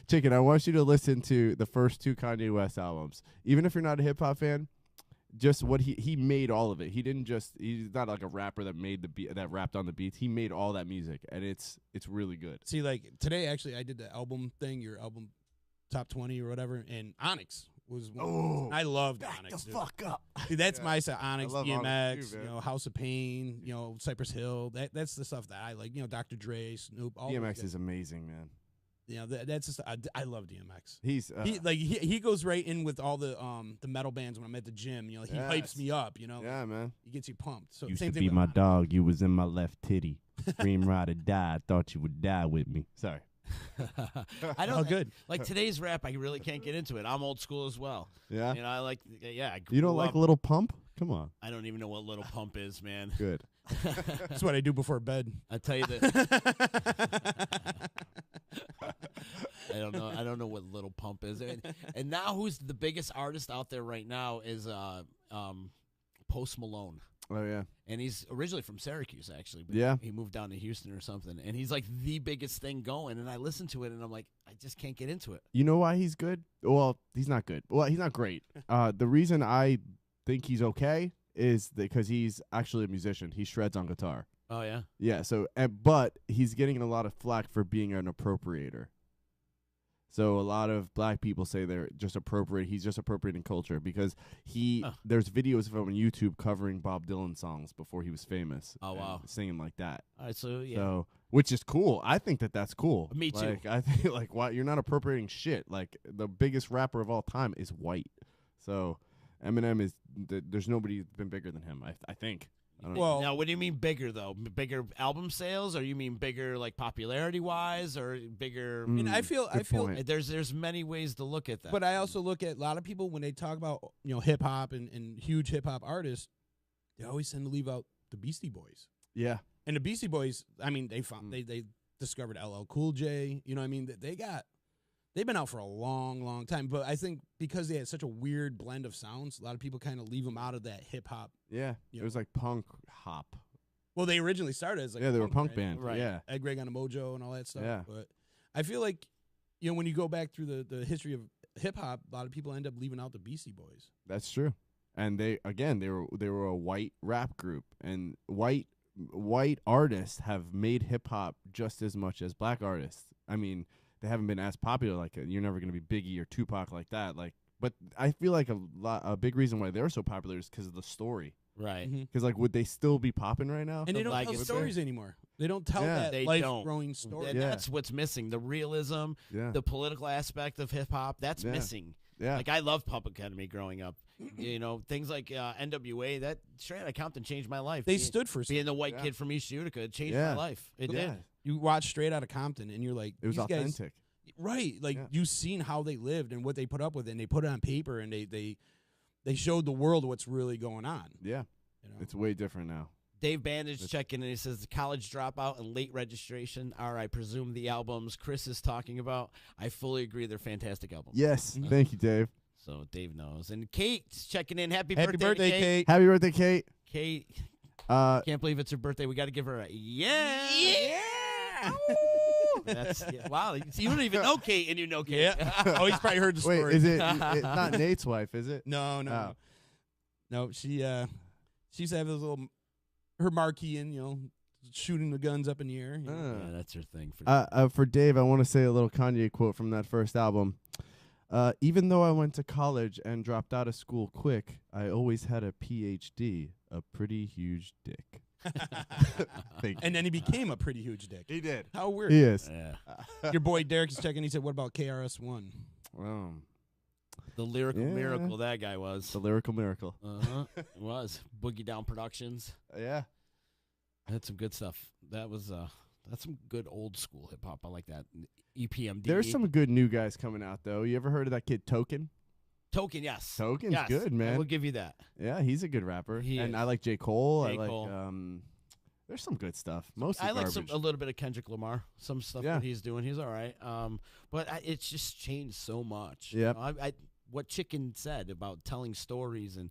Chicken, I want you to listen to the first two Kanye West albums. Even if you're not a hip-hop fan, just what he made all of it. He's not like a rapper that made the beat, that rapped on the beats. He made all that music, and it's really good. See, like today, actually, I did the album thing, your album top 20 or whatever, and Onyx was one. Oh, I loved back Onyx. the dude. fuck up. Dude, that's my side. Onyx, I love DMX, Onyx too, man. House of Pain, Cypress Hill. That's the stuff that I like. Dr. Dre, Snoop. All those DMX guys. is amazing, man. That's just I love DMX. He's He goes right in with all the metal bands when I'm at the gym. He Yes. hypes me up. yeah, man. He gets you pumped. So Used same to thing be with my Onyx. dog. You was in my left titty. Scream, ride, or die. I thought you would die with me. Sorry. I don't Oh, good. like today's rap. I really can't get into it. I'm old school as well. Yeah. I like. Yeah, I You don't grew like up- Little Pump? Come on. I don't even know what Little Pump is, man. Good. That's what I do before bed. I tell you that. I don't know what Little Pump is. And now, who's the biggest artist out there right now is Post Malone. Oh, yeah. And he's originally from Syracuse, actually. But Yeah. he moved down to Houston or something. And he's like the biggest thing going. And I listen to it, and I'm like, I just can't get into it. You know why he's good? Well, he's not good. Well, he's not great. The reason I think he's okay is because he's actually a musician. He shreds on guitar. Oh, yeah? Yeah, but he's getting a lot of flack for being an appropriator. So a lot of black people say he's just appropriating culture because there's videos of him on YouTube covering Bob Dylan songs before he was famous. Oh, and wow. singing like that. All right, so, yeah. So, which is cool. I think that's cool. Me too. Like, I think, like, why you're not appropriating shit. Like, the biggest rapper of all time is white. So, Eminem is, there's nobody been bigger than him, I think. I don't know. Well, Now, what do you mean bigger, though? Bigger album sales, or you mean bigger, like, popularity-wise, or bigger? I mean, I feel point. There's many ways to look at that. But I also look at a lot of people when they talk about hip hop and huge hip hop artists, they always tend to leave out the Beastie Boys. Yeah. And the Beastie Boys, I mean, they discovered LL Cool J. You know what I mean? They've been out for a long, long time. But I think because they had such a weird blend of sounds, a lot of people kind of leave them out of that hip hop. Yeah. It was like punk hop. Well, they originally started as like Yeah, they were a punk right? band. Right. Yeah. Ed Greg on the Mojo and all that stuff. Yeah. But I feel like, when you go back through the history of hip hop, a lot of people end up leaving out the Beastie Boys. That's true. And they were a white rap group, and white artists have made hip hop just as much as black artists. I mean, they haven't been as popular. Like, you're never going to be Biggie or Tupac like that. Like, but I feel like a big reason why they're so popular is because of the story. right. Because like, would they still be popping right now? And they don't Like tell it's- stories anymore. They don't tell Yeah. that They life-growing story. And Yeah. that's what's missing. The realism, Yeah. the political aspect of hip hop, that's Yeah. missing. Yeah. Like, I loved Public Enemy growing up. You know, things like NWA. That straight outta Compton changed my life. They stood for being the white kid from East Utica. It changed my life. It did. You watch Straight Outta Compton, and you're like, It was these guys- authentic. right? Like you've seen how they lived and what they put up with, and they put it on paper, and they showed the world what's really going on. Yeah. You know? It's way different now. Dave Bandage checking in. He says the college dropout and late registration are, I presume, the albums Chris is talking about. I fully agree. They're fantastic albums. Yes. Thank you, Dave. So Dave knows. And Kate's checking in. Happy Happy birthday, birthday, Kate. Happy birthday, Kate. Kate, Uh, can't believe it's her birthday. We got to give her a yeah. That's wow. You don't even know Kate, and you know Kate. Yeah. Oh, he's probably heard the wait, story. is it not Nate's wife, is it? No. Oh. No, she used to have this little her marquee in, shooting the guns up in the air. Yeah, that's her thing. For Dave, I want to say a little Kanye quote from that first album. Even though I went to college and dropped out of school quick, I always had a PhD, a pretty huge dick. Thank you. And then he became a pretty huge dick. He did. How weird. He is. Yeah. Your boy Derek is checking. He said, what about KRS-One? The lyrical Yeah. miracle that guy was. The lyrical miracle. It was Boogie Down Productions. Yeah. Had some good stuff. That was that's some good old school hip hop. I like that. EPMD. There's some good new guys coming out, though. You ever heard of that kid Token? Token, yes. Token's Yes, good, man. I will give you that. Yeah, he's a good rapper. He and is. I like J. Cole. J. I like Cole. there's some good stuff. Mostly I like garbage. a little bit of Kendrick Lamar. Some stuff Yeah. that he's doing. He's all right. But it's just changed so much. Yep. You know, what Chicken said about telling stories and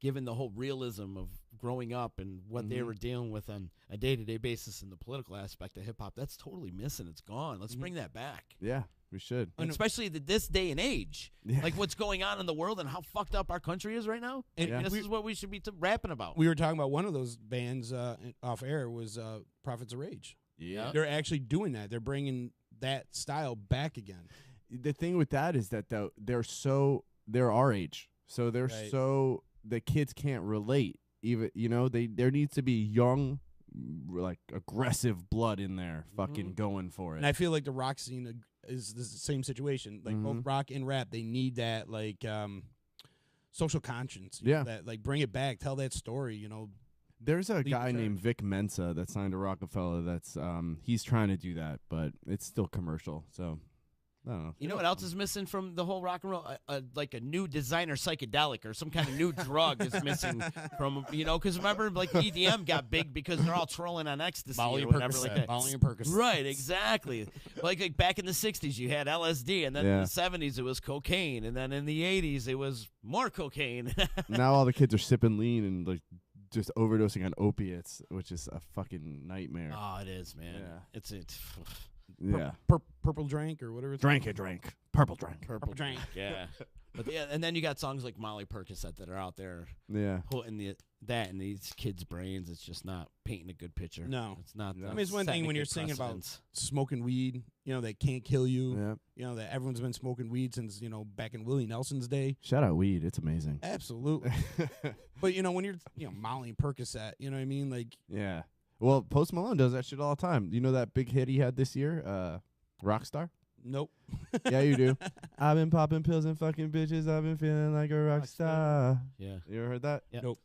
giving the whole realism of growing up and what they Mhm. were dealing with on a day-to-day basis in the political aspect of hip-hop, that's totally missing. It's gone. Let's bring that back. Yeah, we should. And especially this day and age. Yeah. Like what's going on in the world and how fucked up our country is right now. And Yeah. This is what we should be rapping about. we were talking about one of those bands off air was Prophets of Rage. Yeah. They're actually doing that. They're bringing that style back again. The thing with that is that they're our age, so they're Right. so the kids can't relate. Even there needs to be young, like aggressive blood in there, fucking going for it. And I feel like the rock scene is the same situation. Like both rock and rap, they need that like social conscience. you know, Yeah. that like bring it back, tell that story. There's a Lead guy the named charge. Vic Mensa that signed to Rockefeller. That's he's trying to do that, but it's still commercial. So I don't know. You know what else is missing from the whole rock and roll? Like a new designer psychedelic or some kind of new drug is missing from, because remember, like EDM got big because they're all trolling on ecstasy Molly or whatever like Percocet. that. Molly and Percocet. Right, exactly. like back in the 60s, you had LSD, and then in Yeah. the 70s, it was cocaine, and then in the 80s, it was more cocaine. Now all the kids are sipping lean and like just overdosing on opiates, which is a fucking nightmare. Oh, it is, man. Yeah. It's Yeah. Purple Drank or whatever. It's Drink called. a drink. Purple drink. purple drink. Yeah. But yeah, and then you got songs like Molly Percocet that are out there Yeah. putting that in these kids' brains. It's just not painting a good picture. No. It's not. No. I mean, it's one setting thing a when good you're singing about precedence. smoking weed, that can't kill you. Yeah. That everyone's been smoking weed since, back in Willie Nelson's day. Shout out weed. It's amazing. Absolutely. But, when you're, Molly and Percocet, you know what I mean? Like, Yeah. Well, Post Malone does that shit all the time. You know that big hit he had this year, Rockstar? nope. Yeah, you do. I've been popping pills and fucking bitches. I've been feeling like a rock star. Yeah. You ever heard that? Yeah. Nope.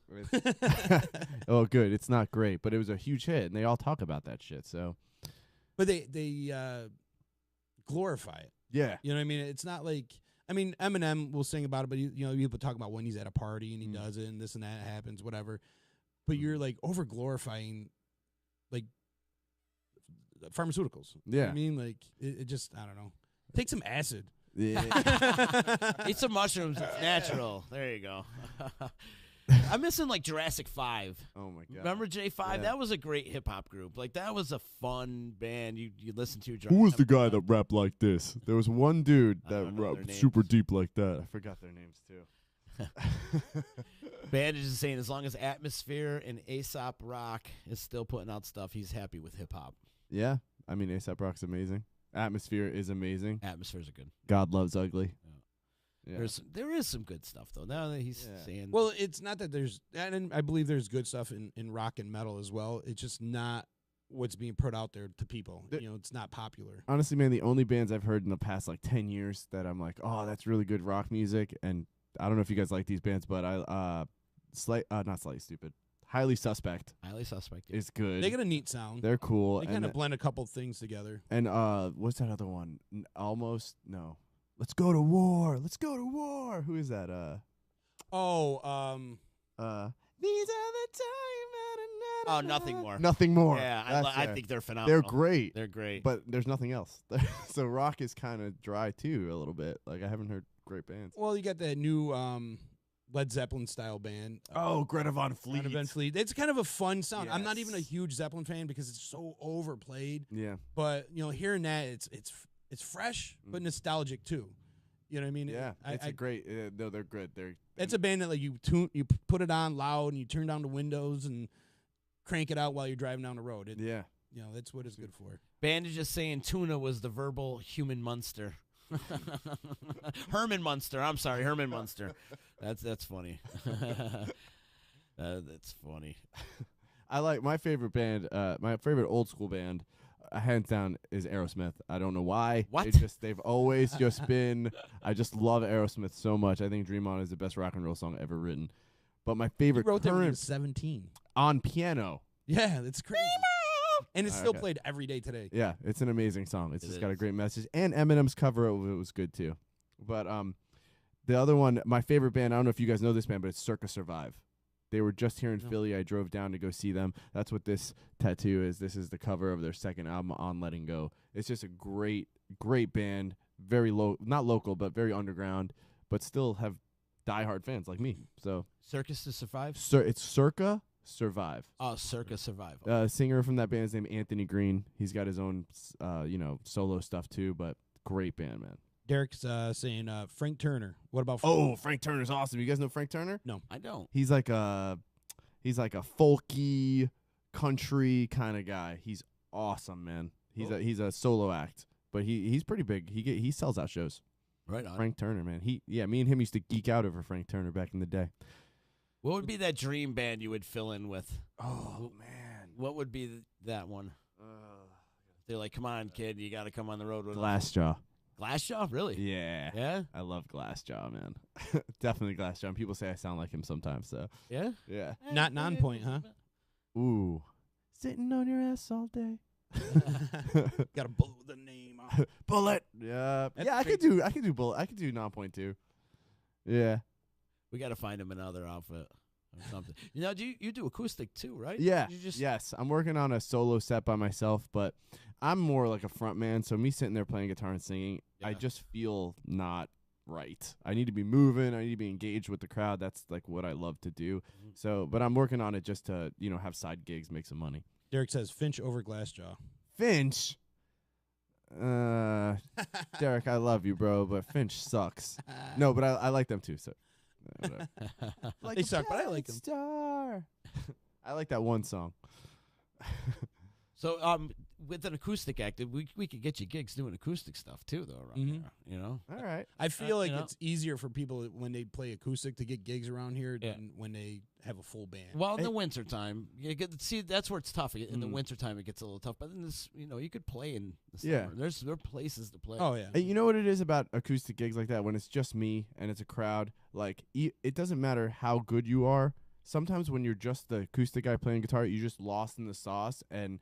Oh, good. It's not great, but it was a huge hit, and they all talk about that shit. So But they glorify it. yeah, You know what I mean? It's not like, Eminem will sing about it, but people talk about when he's at a party and he does it and this and that happens, whatever. But you're like over glorifying like pharmaceuticals. You know what Yeah. I mean, like it just, I don't know. Take some acid. yeah. Eat some mushrooms. It's natural. There you go. I'm missing like Jurassic 5. Oh my god. Remember J5? Yeah. That was a great hip hop group. Like that was a fun band. You listen to. Who was the guy that rapped like this? There was one dude I that don't know their rapped super names. deep like that. I forgot their names too. Bandage is saying as long as Atmosphere and Aesop Rock is still putting out stuff, he's happy with hip hop. Yeah, I mean A$AP Rock's amazing. Atmosphere is amazing. Atmospheres are good. God loves ugly. Yeah. There is some good stuff though. Now that he's Yeah. saying, Well, it's not that and I believe there's good stuff in rock and metal as well. It's just not what's being put out there to people. It's not popular. Honestly, man, the only bands I've heard in the past like 10 years that I'm like, oh, that's really good rock music, and I don't know if you guys like these bands, but not Slightly Stupid. Highly Suspect Highly Suspect. Yeah. is good. They got a neat sound. They're cool. They and kind of blend a couple things together. and what's that other one? Almost no. Let's go to war. Let's go to war. Who is that? These are the time. Oh, Nothing More. Nothing more. Yeah, I think they're phenomenal. they're great. They're great. But there's nothing else. So rock is kind of dry too a little bit. Like I haven't heard great bands. Well, you got that new Led Zeppelin style band. Oh, Greta Van Fleet. Greta Van Fleet. It's kind of a fun sound. I'm not even a Yes. huge Zeppelin fan because it's so overplayed. Yeah. But hearing that, it's fresh but nostalgic too. You know what I mean? Yeah. It's a great. No, they're good. It's a band that like you put it on loud and you turn down the windows and crank it out while you're driving down the road. Yeah. That's what it's good for. Bandage is saying tuna was the verbal human monster. Herman Munster. I'm sorry, Herman Munster. That's funny. That's funny. I like my favorite band. My favorite old school band, hands down, is Aerosmith. I don't know why. What? They've always just been. I just love Aerosmith so much. I think "Dream On" is the best rock and roll song ever written. But my favorite He wrote that when he current was 17. on piano. Yeah, that's crazy. And it's still Okay. played every day today. Yeah, it's an amazing song. It's It just got a is. great message. And Eminem's cover of it was good too. But the other one, my favorite band, I don't know if you guys know this band, but it's Circa Survive. They were just here in Philly. I drove down to go see them. That's what this tattoo is. This is the cover of their second album, On Letting Go. It's just a great, great band. Very not local, but very underground, but still have diehard fans like me. So Circus to Survive? it's Circa Survive. Oh, Circa Survive. Singer from that band is named Anthony Green. He's got his own, solo stuff too, but great band, man. Derek's saying Frank Turner. What about Oh, Frank Turner's awesome. You guys know Frank Turner? No. I don't. He's like a folky country kind of guy. He's awesome, man. He's a solo act, but he's pretty big. He sells out shows. Right on. Frank Turner, man. Me and him used to geek out over Frank Turner back in the day. What would be that dream band you would fill in with? Oh man, What would be that one? They're like, come on, kid, you got to come on the road with us." Glassjaw. Glassjaw? Really? Yeah. Yeah? I love Glassjaw, man. Definitely Glassjaw. And people say I sound like him sometimes, so Yeah? yeah. Not non-point, huh? Ooh, sitting on your ass all day. Got to blow the name out. Bullet. Yeah. That's Yeah, I could do bullet. I could do non-point too. Yeah. We got to find him another outfit or something. You do acoustic too, right? Yeah. You just, Yes. I'm working on a solo set by myself, but I'm more like a front man. So me sitting there playing guitar and singing, I Yeah. just feel not right. I need to be moving. I need to be engaged with the crowd. That's like what I love to do. Mhm. So, but I'm working on it just to, have side gigs, make some money. Derek says Finch over Glassjaw. Finch. Derek, I love you, bro, but Finch sucks. No, but I like them too. So whatever. Like They a suck, but I like bright 'em. Star. I like that one song. So, with an acoustic act, we could get you gigs doing acoustic stuff too, though, around Mhm. there, All right. I feel like you know. it's easier for people when they play acoustic to get gigs around here Yeah. than when they have a full band. Well, in the wintertime, see, that's where it's tough. In the Mm. wintertime, it gets a little tough. But in this, you could play in the Yeah. summer. There are places to play. Oh, yeah. Hey, you know what it is about acoustic gigs like that? When it's just me and it's a crowd, like it doesn't matter how good you are. Sometimes when you're just the acoustic guy playing guitar, you're just lost in the sauce and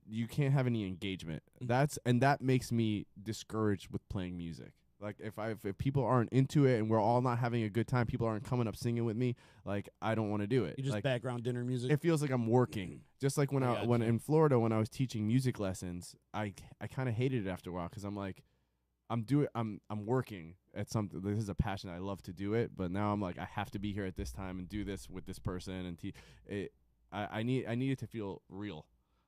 you can't have any engagement. That makes me discouraged with playing music. Like if people aren't into it and we're all not having a good time, people aren't coming up singing with me, like I don't want to do it. You just like, background dinner music. it feels like I'm working. Just like when I when gotcha. in Florida when I was teaching music lessons, I kind of hated it after a while because I'm like, I'm working at something. This is a passion. I love to do it, but now I'm like I have to be here at this time and do this with this person and I need it to feel real.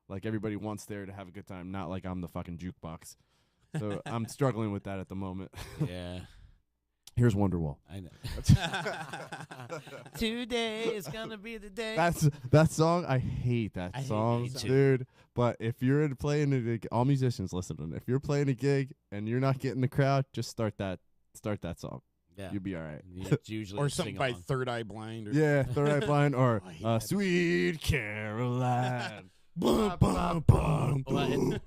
Like everybody wants there to have a good time, not like I'm the fucking jukebox. So I'm struggling with that at the moment. Yeah, Here's Wonderwall. I know. Today is gonna be the day. That song. I hate that I hate song, that song. dude. But if you're playing a gig, all musicians listening. If you're playing a gig and you're not getting the crowd, just start that song. Yeah, You'll be all right. It's usually or a something by sing-along. Third Eye Blind. Or Yeah, Third Eye Blind or I hate that. Sweet Caroline. Bum, bum, bum, Well, boom.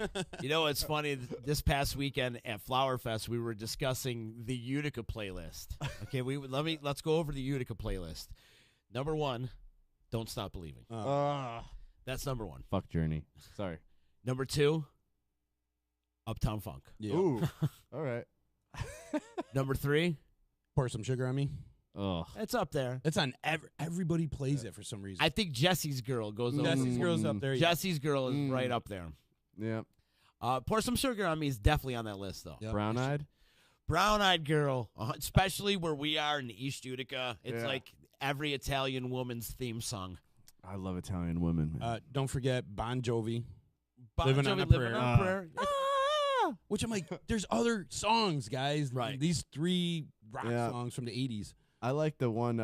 You know, it's funny. This past weekend at Flower Fest, we were discussing the Utica playlist. Okay, let's go over the Utica playlist. Number 1, Don't Stop Believing. That's number 1. Fuck Journey. Sorry. Number 2, Uptown Funk. Yeah. Ooh. All right. Number 3, Pour Some Sugar on Me. Oh. it's up there. It's on everybody plays it for some reason. I think Jesse's Girl goes over. Jesse's Girl's up there. Yeah. Jesse's Girl is right up there. Yeah. Pour Some Sugar on Me is definitely on that list, though. Yep. Brown Eyed. Brown-Eyed Girl, especially where we are in East Utica. It's Yeah. like every Italian woman's theme song. I love Italian women. Man. Don't forget Bon Jovi. Bon Living on Jovi, a Living Prayer. on a Prayer. Which I'm like, there's other songs, guys. Right. These 3 rock Yeah. songs from the 80s. I like the one.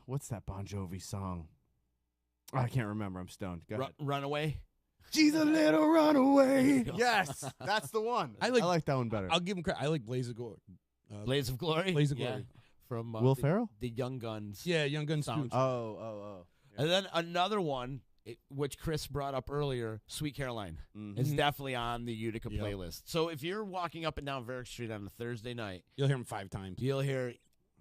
What's that Bon Jovi song? Oh, I can't remember. I'm stoned. Go ahead. Runaway. She's a little runaway. Yes, that's the one. I I like- like that one better. I'll give him credit. I like Blaze of Glory. Blaze of Glory. Blaze of Yeah. Glory. From Will the, Ferrell? The Young Guns. Yeah, Young Guns Sounds- too. Oh. And then another one, which Chris brought up earlier, Sweet Caroline. Mhm. It's definitely on the Utica Yep. playlist. So if you're walking up and down Varick Street on a Thursday night, You'll hear him 5 times. you'll hear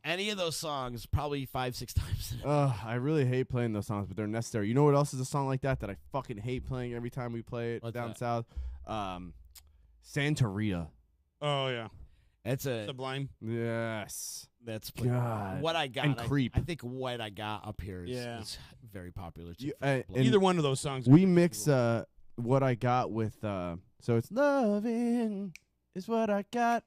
any of those songs probably 5-6 times. I really hate playing those songs, but they're necessary. You know what else is a song like that I fucking hate playing every time we play it What's down that? south? Santeria. Oh, yeah. It's a Sublime. Yes. that's God. what I got. And Creep. I think what I got up here is, Yeah. is very popular too. You- for people. and Either one of those songs. we mix what I got with so it's loving is what I got.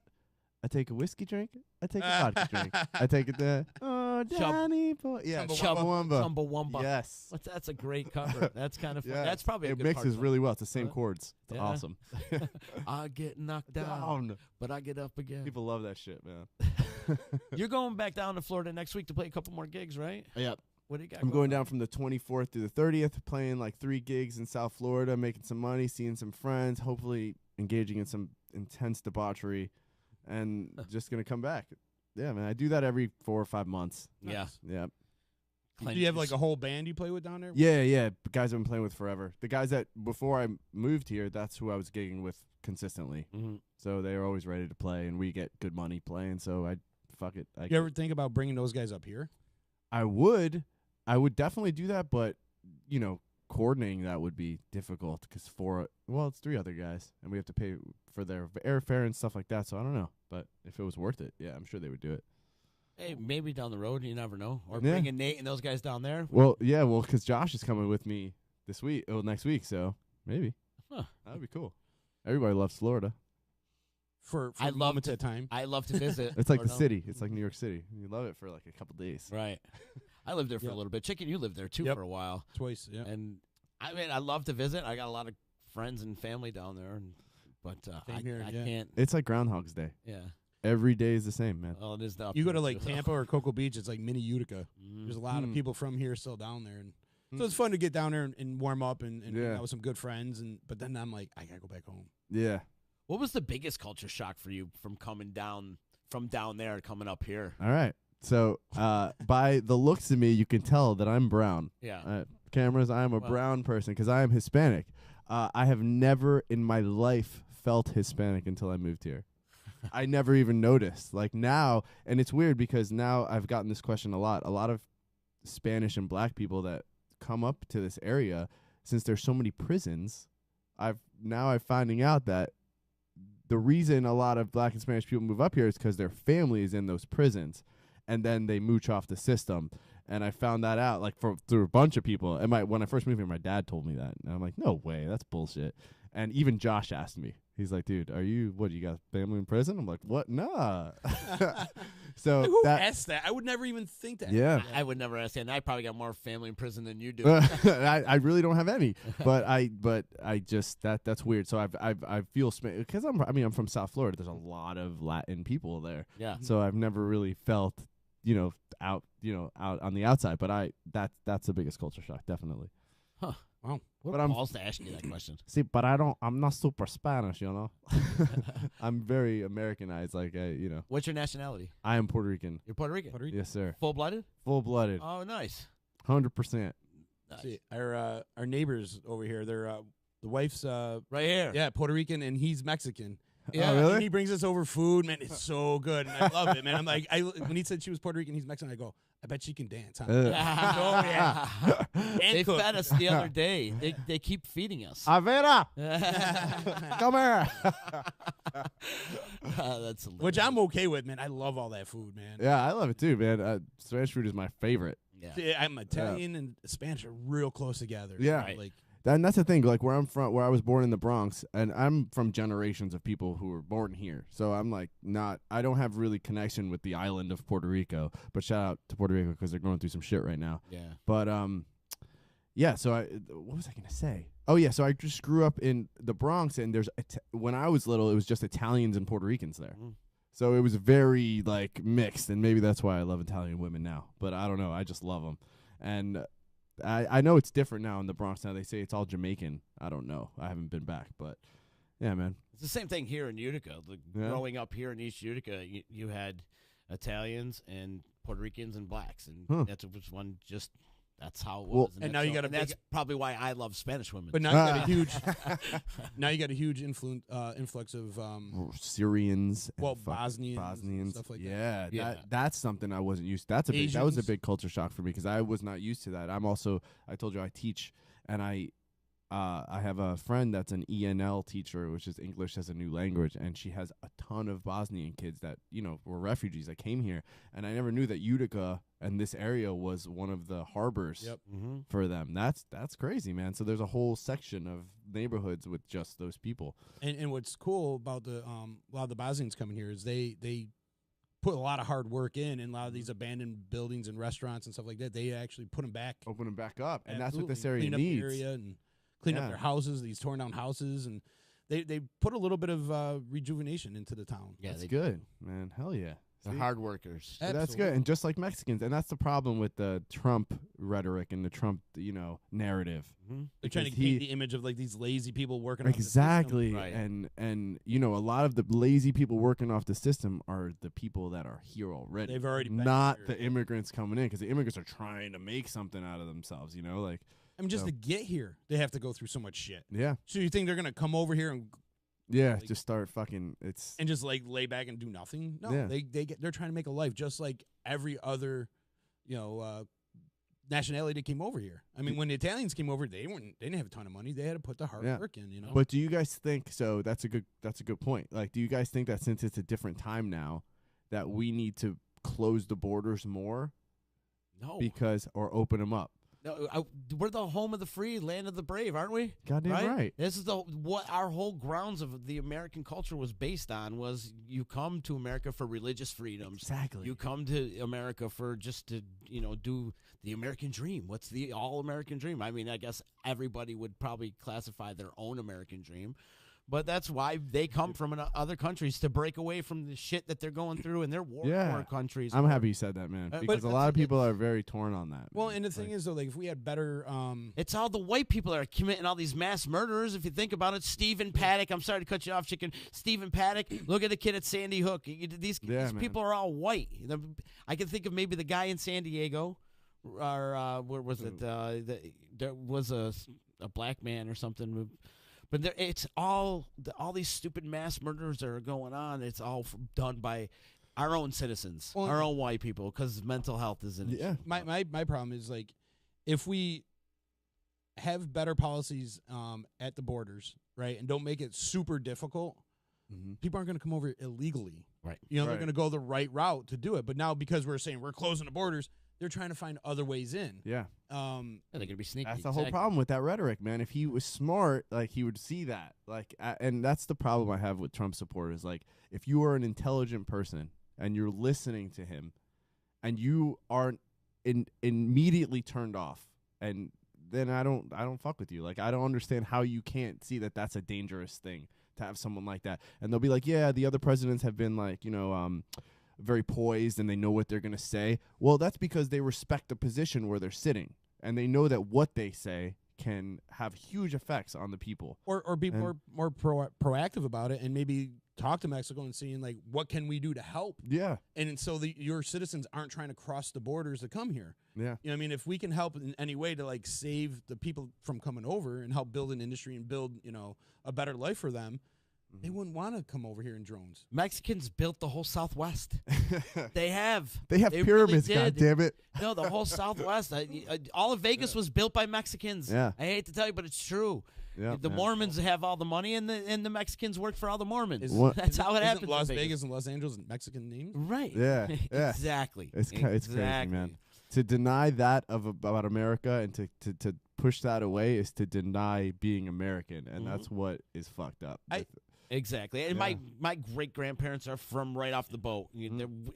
I take a whiskey drink. I take a vodka drink. I take it there. Oh, Danny boy. Yeah, Chumbawamba. Chumbawamba. Yes. That's a great cover. That's kind of fun. Yes. That's probably a it good mixes part really well. It's the same Huh? chords. It's Yeah. awesome. I get knocked down, but I get up again. People love that shit, man. You're going back down to Florida next week to play a couple more gigs, right? Yep. What do you got? I'm going down from the 24th through the 30th, playing like 3 gigs in South Florida, making some money, seeing some friends, hopefully engaging in some intense debauchery, and just gonna come back. Yeah, man. I do that every 4 or 5 months. Yeah. Yeah. Do you have like a whole band you play with down there? Yeah. Guys I've been playing with forever. The guys that before I moved here, that's who I was gigging with consistently. Mm-hmm. So they were always ready to play, and we get good money playing. So I fuck it. You ever think about bringing those guys up here? I would definitely do that, but coordinating that would be difficult because it's 3 other guys, and we have to pay for their airfare and stuff like that. So I don't know, but if it was worth it, yeah, I'm sure they would do it. Hey, maybe down the road, you never know. Or Yeah. bringing Nate and those guys down there. Well, because Josh is coming with me next week, so maybe Huh. that would be cool. Everybody loves Florida. For I a love moment at a time. I love to visit. It's like the Florida. city. It's like New York City. You love it for like a couple days. Right. I lived there for a Yep. little bit. Chicken, you lived there too Yep. for a while. Twice, yeah. And I mean, I love to visit. I got a lot of friends and family down there, but Same here, I yeah. can't. It's like Groundhog's Day. Yeah. Every day is the same, man. Well, it is the You go to uphill like too. Tampa or Cocoa Beach, it's like mini Utica. Mhm. There's a lot of Mm. people from here still down there, and Mm. so it's fun to get down there and warm up and hang Yeah. out with some good friends. But then I'm like, I gotta go back home. Yeah. What was the biggest culture shock for you from coming down there to coming up here? All right. So by the looks of me, you can tell that I'm brown. Yeah. Cameras, I am a Well- brown person because I am Hispanic. I have never in my life felt Hispanic until I moved here. I never even noticed. Like now, and it's weird because now I've gotten this question a lot. A lot of Spanish and black people that come up to this area, since there's so many prisons, I'm finding out that the reason a lot of black and Spanish people move up here is because their family is in those prisons, and then they mooch off the system. And I found that out through a bunch of people. And when I first moved here, my dad told me that, and I'm like, no way, that's bullshit. And even Josh asked me. He's like, dude, you got family in prison? I'm like, what? Nah. So Who that, asked that? I would never even think that. yeah. I would never ask that. And I probably got more family in prison than you do. I really don't have any, but I just that's weird. So I feel because I'm from South Florida. There's a lot of Latin people there, Yeah. so I've never really felt out on the outside. But that's the biggest culture shock, definitely. Huh. Wow. What But I'm- balls to ask you that question? See, but I'm not super Spanish, I'm very Americanized, What's your nationality? I am Puerto Rican. You're Puerto Rican. Puerto Rican? Yes, sir. Full-blooded? Full blooded, Oh, nice. 100%. Nice. See, our neighbors over here, they're the wife's Right here. yeah, Puerto Rican, and he's Mexican. Yeah. Oh, really? And he brings us over food, man. It's so good, and I love it, man. I'm like, when he said she was Puerto Rican, he's Mexican. I go, I bet she can dance. Huh? Ugh. Oh yeah, They cook. fed us the other day. They keep feeding us. Avera, come here. That's hilarious. which I'm okay with, man. I love all that food, man. Yeah, I love it too, man. Spanish food is my favorite. Yeah. See, I'm Italian and Spanish are real close together. Yeah. Right. Like And that's the thing, like where I'm from, where I was born in the Bronx, and I'm from generations of people who were born here. So I'm like I don't have really connection with the island of Puerto Rico, but shout out to Puerto Rico because they're going through some shit right now. Yeah. But yeah. So what was I gonna say? Oh yeah. So I just grew up in the Bronx, and when I was little, it was just Italians and Puerto Ricans there. Mm. So it was very like mixed, and maybe that's why I love Italian women now. But I don't know, I just love them, and I know it's different now in the Bronx. Now they say it's all Jamaican. I don't know. I haven't been back, but yeah, man. It's the same thing here in Utica. Yeah. Growing up here in East Utica, you had Italians and Puerto Ricans and blacks, and Huh. that's was one just. That's how it was. Well, and now you got a and that's big- probably why I love Spanish women. But now you got a huge, now you got a huge influx of Syrians, and well, fucking Bosnians and stuff like that. yeah, Yeah. that's something I wasn't used to. That was a Asians. big culture shock for me because I was not used to that. I told you I teach, and I have a friend that's an ENL teacher, which is English as a new language, and she has a ton of Bosnian kids that were refugees that came here, and I never knew that Utica and this area was one of the harbors Yep. Mm-hmm. for them. That's crazy, man. So there's a whole section of neighborhoods with just those people. And what's cool about a lot of the Bosnians coming here is they put a lot of hard work in, and a lot of these abandoned buildings and restaurants and stuff like that. They actually put them back, Open them back up, and that's what this Absolutely. area Clean needs. up the area and clean up Yeah. their houses, these torn down houses, and they put a little bit of rejuvenation into the town. Yeah, That's they good, man. Hell yeah. They're See? hard workers. That's good. Absolutely. And just like Mexicans, and that's the problem with the Trump rhetoric and the Trump, narrative. Mm-hmm. They're trying to Because paint the image of like these lazy people working off Exactly. Right. And a lot of the lazy people working off the system are the people that are here already. They've already been not here. the immigrants coming in, because the immigrants are trying to make something out of themselves, like I mean, just So- to get here, they have to go through so much shit. yeah. So you think they're gonna come over here and Yeah, Like- just start fucking it's just like lay back and do nothing? No, Yeah. they're trying to make a life just like every other, nationality that came over here. I mean, when the Italians came over, they didn't have a ton of money. They had to put the hard Yeah. work in. But do you guys think so? That's a good point. Like, do you guys think that since it's a different time now, that we need to close the borders more No. or open them up? No, we're the home of the free, land of the brave, aren't we? Goddamn right. This is what our whole grounds of the American culture was based on. Was you come to America for religious freedoms. Exactly. You come to America for just to do the American dream. What's the all American dream? I mean, I guess everybody would probably classify their own American dream. But that's why they come from other countries, to break away from the shit that they're going through in their war countries. I'm happy you said that, man, But because a lot of people are very torn on that. Well, man. and the thing is, though, like if we had better, It's all the white people that are committing all these mass murders. If you think about it, Stephen Paddock. I'm sorry to cut you off, chicken. Stephen Paddock. Look at the kid at Sandy Hook. These man. people are all white. I can think of maybe the guy in San Diego, or where was it? There was a black man or something. But it's all these stupid mass murders that are going on. It's all done by our own citizens, Well, our own white people, because mental health is an issue. yeah, my problem is like if we have better policies at the borders, right, and don't make it super difficult, people aren't going to come over illegally. Right. They're Right. going to go the right route to do it. But now because we're saying we're closing the borders, they're trying to find other ways in. yeah. Yeah, they're gonna be sneaky. That's the whole exactly. problem with that rhetoric, man. If he was smart, like he would see that. Like, and that's the problem I have with Trump supporters. Like, if you are an intelligent person and you're listening to him, and you aren't immediately turned off, and then I don't fuck with you. Like, I don't understand how you can't see that that's a dangerous thing to have someone like that. And they'll be like, yeah, the other presidents have been like, very poised and they know what they're going to say. Well, that's because they respect the position where they're sitting, and they know that what they say can have huge effects on the people. Or be And- more proactive about it and maybe talk to Mexico and seeing like what can we do to help. Yeah. And so your citizens aren't trying to cross the borders to come here. Yeah. You know what I mean? If we can help in any way to like save the people from coming over and help build an industry and build, a better life for them, they wouldn't want to come over here in drones. Mexicans built the whole Southwest. They have. They have really pyramids, did. goddammit. No, the whole Southwest. All of Vegas was built by Mexicans. Yeah. I hate to tell you, but it's true. Yeah, The Mormons have all the money, and the Mexicans work for all the Mormons. What- That's how it Isn't happens. Las in Vegas and Los Angeles Mexican names? Right. Yeah, yeah. Exactly. It's crazy, man. To deny that about America and to push that away is to deny being American, and that's what is fucked up. Exactly. And my great-grandparents are from right off the boat.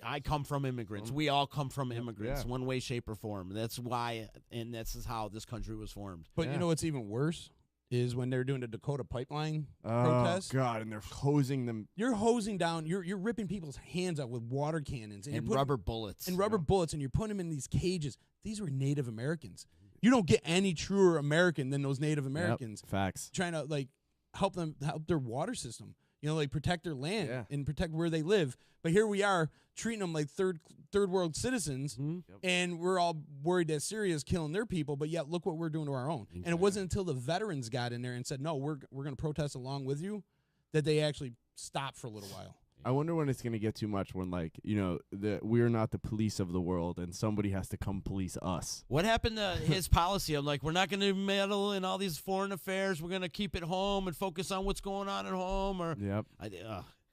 I come from immigrants. We all come from immigrants, one way, shape, or form. That's why, and this is how this country was formed. But you know what's even worse is when they're doing the Dakota pipeline Oh protest. God! And they're hosing them. You're hosing down. You're ripping people's hands out with water cannons And you're putting, rubber bullets. and rubber bullets, and you're putting them in these cages. These were Native Americans. You don't get any truer American than those Native Americans. Yep, facts. Trying to like help their water system. Like protect their land and protect where they live. But here we are treating them like third world citizens, and we're all worried that Syria is killing their people. But yet, look what we're doing to our own. And it wasn't until the veterans got in there and said, "No, we're going to protest along with you," that they actually stopped for a little while. I wonder when it's going to get too much when, like, we're not the police of the world and somebody has to come police us. What happened to his policy? I'm like, we're not going to meddle in all these foreign affairs. We're going to keep it home and focus on what's going on at home. Or Yep.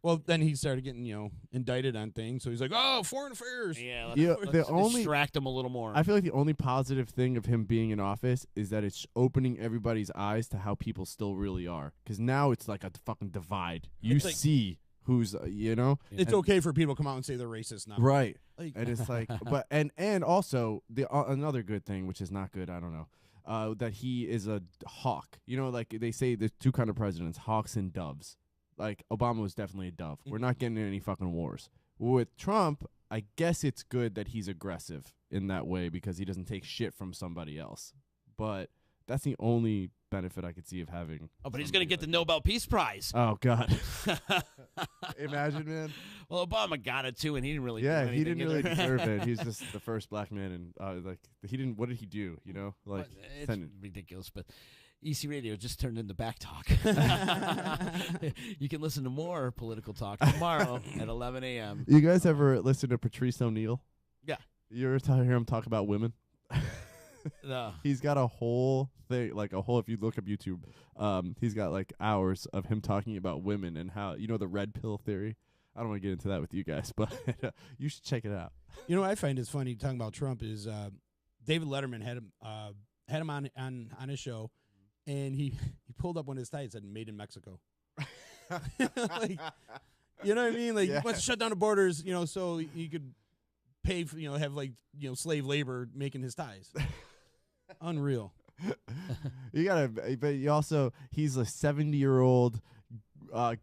Well, then he started getting, indicted on things. So he's like, "Oh, foreign affairs." Yeah, let's distract him a little more. I feel like the only positive thing of him being in office is that it's opening everybody's eyes to how people still really are. Because now it's like a fucking divide. You It's like- see who's, It's okay for people to come out and say they're racist now. Right. Like- And it's like, but and also the another good thing, which is not good, I don't know, that he is a hawk. Like they say there's two kind of presidents, hawks and doves. Like Obama was definitely a dove. We're not getting in any fucking wars. With Trump, I guess it's good that he's aggressive in that way because he doesn't take shit from somebody else. But that's the only benefit I could see of having. Oh, but he's going to get the Nobel Peace Prize. Oh God! Imagine, man. Well, Obama got it too, and he didn't really. Yeah, do he didn't anything really either. deserve it. He's just the first black man, and he didn't. What did he do? Like It's send- ridiculous, but EC Radio just turned into back talk. You can listen to more political talk tomorrow at 11 a.m. You guys ever listen to Patrice O'Neill? Yeah. You ever hear him talk about women? No. He's got a whole thing, if you look up YouTube, he's got like hours of him talking about women and how, the red pill theory. I don't want to get into that with you guys, but you should check it out. What I find is funny talking about Trump is David Letterman had him on his show, and he pulled up one of his ties that said "Made in Mexico." Like, you know what I mean? Like, he wants to shut down the borders, so he could pay for, have slave labor making his ties. Unreal. But he's a 70-year-old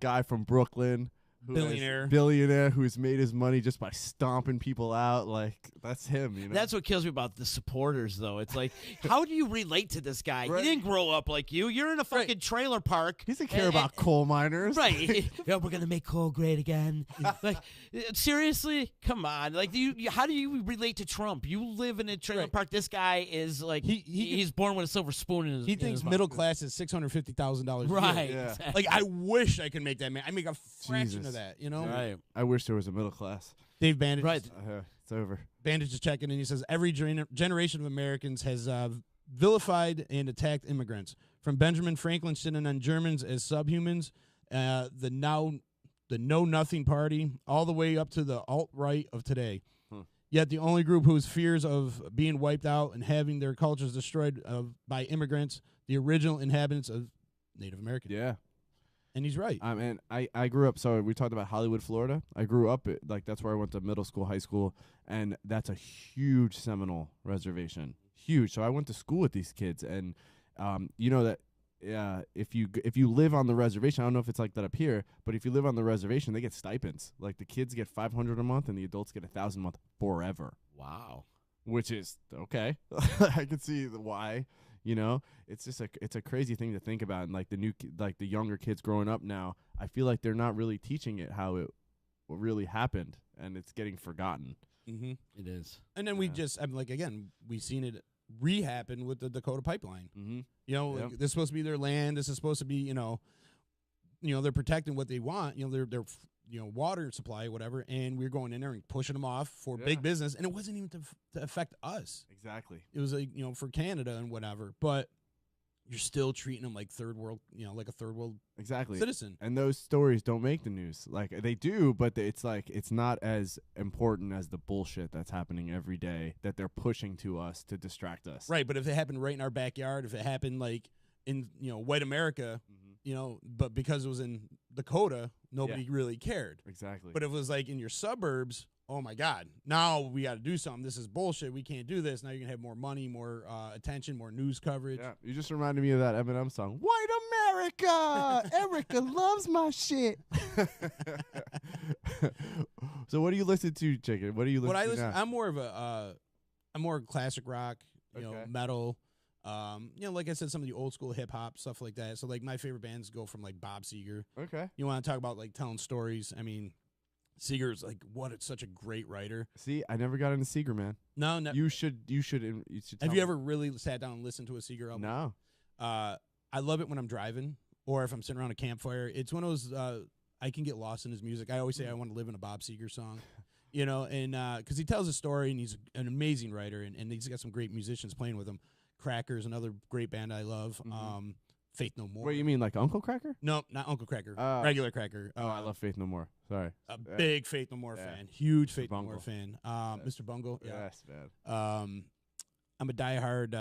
guy from Brooklyn. Billionaire who's made his money just by stomping people out. Like, that's him, That's what kills me about the supporters, though. It's like, how do you relate to this guy? Right. He didn't grow up like you. You're in a fucking trailer park. He doesn't care about coal miners. Right. Yeah, we're going to make coal great again. Like, seriously? Come on. Like, how do you relate to Trump? You live in a trailer park. This guy is like, he's born with a silver spoon in his He thinks middle class is $650,000 Right. Yeah. Exactly. Like, I wish I could make that, man. I make a fraction Jesus. of that, Right. I wish there was a middle class. Dave Bandage. Right. It's over. Bandage is checking in. He says every generation of Americans has vilified and attacked immigrants. From Benjamin Franklin sitting on Germans as subhumans, the Know Nothing Party, all the way up to the alt-right of today. Yet the only group whose fears of being wiped out and having their cultures destroyed by immigrants, the original inhabitants of Native American. Yeah. And he's right. And I grew up, so we talked about Hollywood, Florida. I grew up, that's where I went to middle school, high school, and that's a huge Seminole reservation. Huge. So I went to school with these kids, and that if you live on the reservation, I don't know if it's like that up here, but if you live on the reservation, they get stipends. Like, the kids get $500 a month, and the adults get $1,000 a month forever. Wow. Which is okay. I can see why. You know, it's just it's a crazy thing to think about. And like like the younger kids growing up now, I feel like they're not really teaching it how it what really happened, and it's getting forgotten. Mm-hmm. It is. And then we just, I'm like, again, we seen it re-happen with the Dakota pipeline. Mm-hmm. You know, like, this is supposed to be their land. This is supposed to be, you know, they're protecting what they want. You know, their water supply, whatever. And we're going in there and pushing them off for big business, and it wasn't even to affect us. Exactly. It was like, for Canada and whatever. But you're still treating them like third world, like a third world citizen. And those stories don't make the news. Like they do, but it's like it's not as important as the bullshit that's happening every day that they're pushing to us to distract us. Right, but if it happened right in our backyard, if it happened like in white America, but because it was in Dakota, nobody really cared. Exactly. But if it was like in your suburbs, oh my God, now we got to do something. This is bullshit. We can't do this. Now you're gonna have more money, more attention, more news coverage. Yeah, you just reminded me of that Eminem song, "White America." Erica loves my shit. So what do you listen to, Chicken? What do you listen to now? I'm more of I'm more classic rock, metal. Like I said, some of the old school hip hop stuff like that. So like my favorite bands go from like Bob Seger. Okay. You want to talk about like telling stories? I mean, Seeger's like it's such a great writer. See, I never got into Seeger, man. No. You should. Have you ever really sat down and listened to a Seeger album? No. I love it when I'm driving or if I'm sitting around a campfire. It's one of those I can get lost in his music. I always say I want to live in a Bob Seger song, and because he tells a story and he's an amazing writer and he's got some great musicians playing with him. Crackers, another great band I love. Faith No More. Wait, you mean like Uncle Cracker? No, not Uncle Cracker. Regular Cracker. I love Faith No More. Sorry. A big Faith No More fan. Huge Faith No More fan. Mr. Bungle. Yeah. Yes, man. I'm a diehard.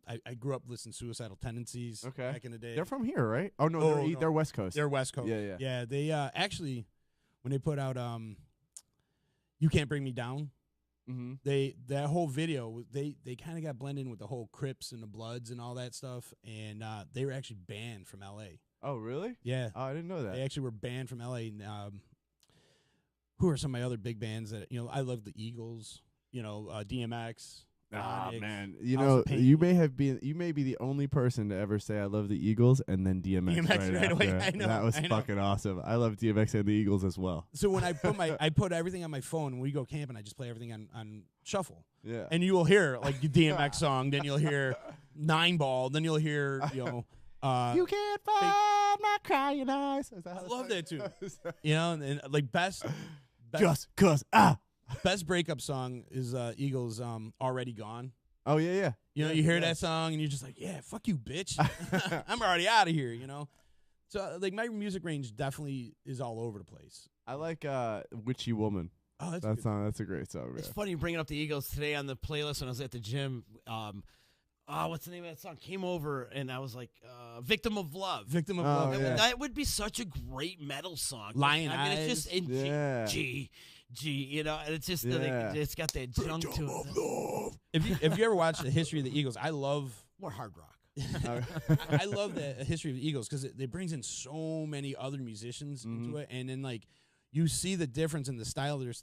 I grew up listening to Suicidal Tendencies back in the day. They're from here, right? Oh, no, they're West Coast. They're West Coast. Yeah. Yeah, they actually, when they put out You Can't Bring Me Down, that whole video, they kind of got blended in with the whole Crips and the Bloods and all that stuff, and they were actually banned from L.A. Oh, really? Yeah. Oh, I didn't know that. They actually were banned from L.A. And, who are some of my other big bands that, I love the Eagles, DMX. Man, you may be the only person to ever say I love the Eagles and then DMX right away. After. I know, that was fucking awesome. I love DMX and the Eagles as well. So when I put everything on my phone when we go camping, I just play everything on shuffle. Yeah, and you will hear like the DMX song, then you'll hear 9 Ball, then you'll hear you can't find my crying eyes. I love that too. And like best just cause best breakup song is Eagles Already Gone. Oh yeah. You hear that song and you're just like, yeah, fuck you, bitch. I'm already out of here, So like my music range definitely is all over the place. I like Witchy Woman. Oh, that's that's a great song. It's funny you bringing up the Eagles today on the playlist when I was at the gym. What's the name of that song? Came over and I was like, "Victim of Love." Victim of Love. Yeah. That would be such a great metal song. Lion I mean, it's just in Eyes. G, and it's just it's got that junk to it. If you ever watch the history of the Eagles, I love More hard rock. I love the history of the Eagles because it brings in so many other musicians into it, and then like you see the difference in the style of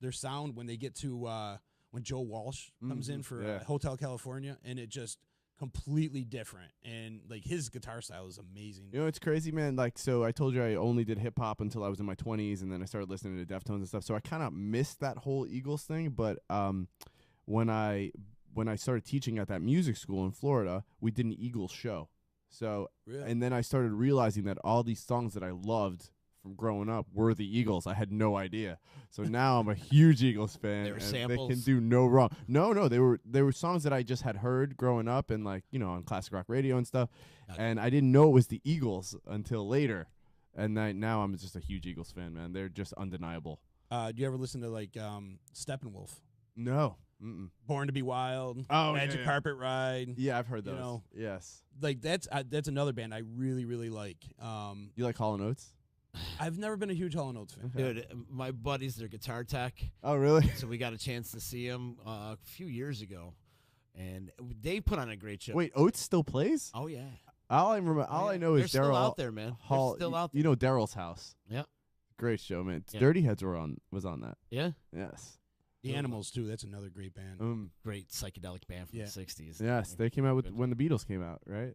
their sound when they get to when Joe Walsh comes in for Hotel California, and it just completely different, and like his guitar style is amazing. It's crazy, man. Like, so I told you I only did hip hop until I was in my 20s, and then I started listening to Deftones and stuff. So I kind of missed that whole Eagles thing. But when I started teaching at that music school in Florida, we did an Eagles show. So and then I started realizing that all these songs that I loved from growing up were the Eagles. I had no idea. So now I'm a huge Eagles fan. They were and samples. They can do no wrong. No, they were songs that I just had heard growing up and like, on classic rock radio and stuff. And I didn't know it was the Eagles until later. And now I'm just a huge Eagles fan, man. They're just undeniable. Do you ever listen to like Steppenwolf? No. Born to Be Wild. Oh, Magic Carpet Ride. Yeah, I've heard those. Yes. Like that's another band I really, really like. You like Hall & Oates? I've never been a huge Hall & Oates fan. Dude, my buddy's their guitar tech. Oh, really? So we got a chance to see him a few years ago, and they put on a great show. Wait, Oates still plays? Oh yeah. All I know is They're Daryl still out there, man. Hall. They're still out there. You know Daryl's House. Yep. Great show, man. Yeah. Dirty Heads was on that. Yeah. Yes. The Animals too. That's another great band. Great psychedelic band from Yeah. the 60s. Yes, they came out with when the Beatles came out, right?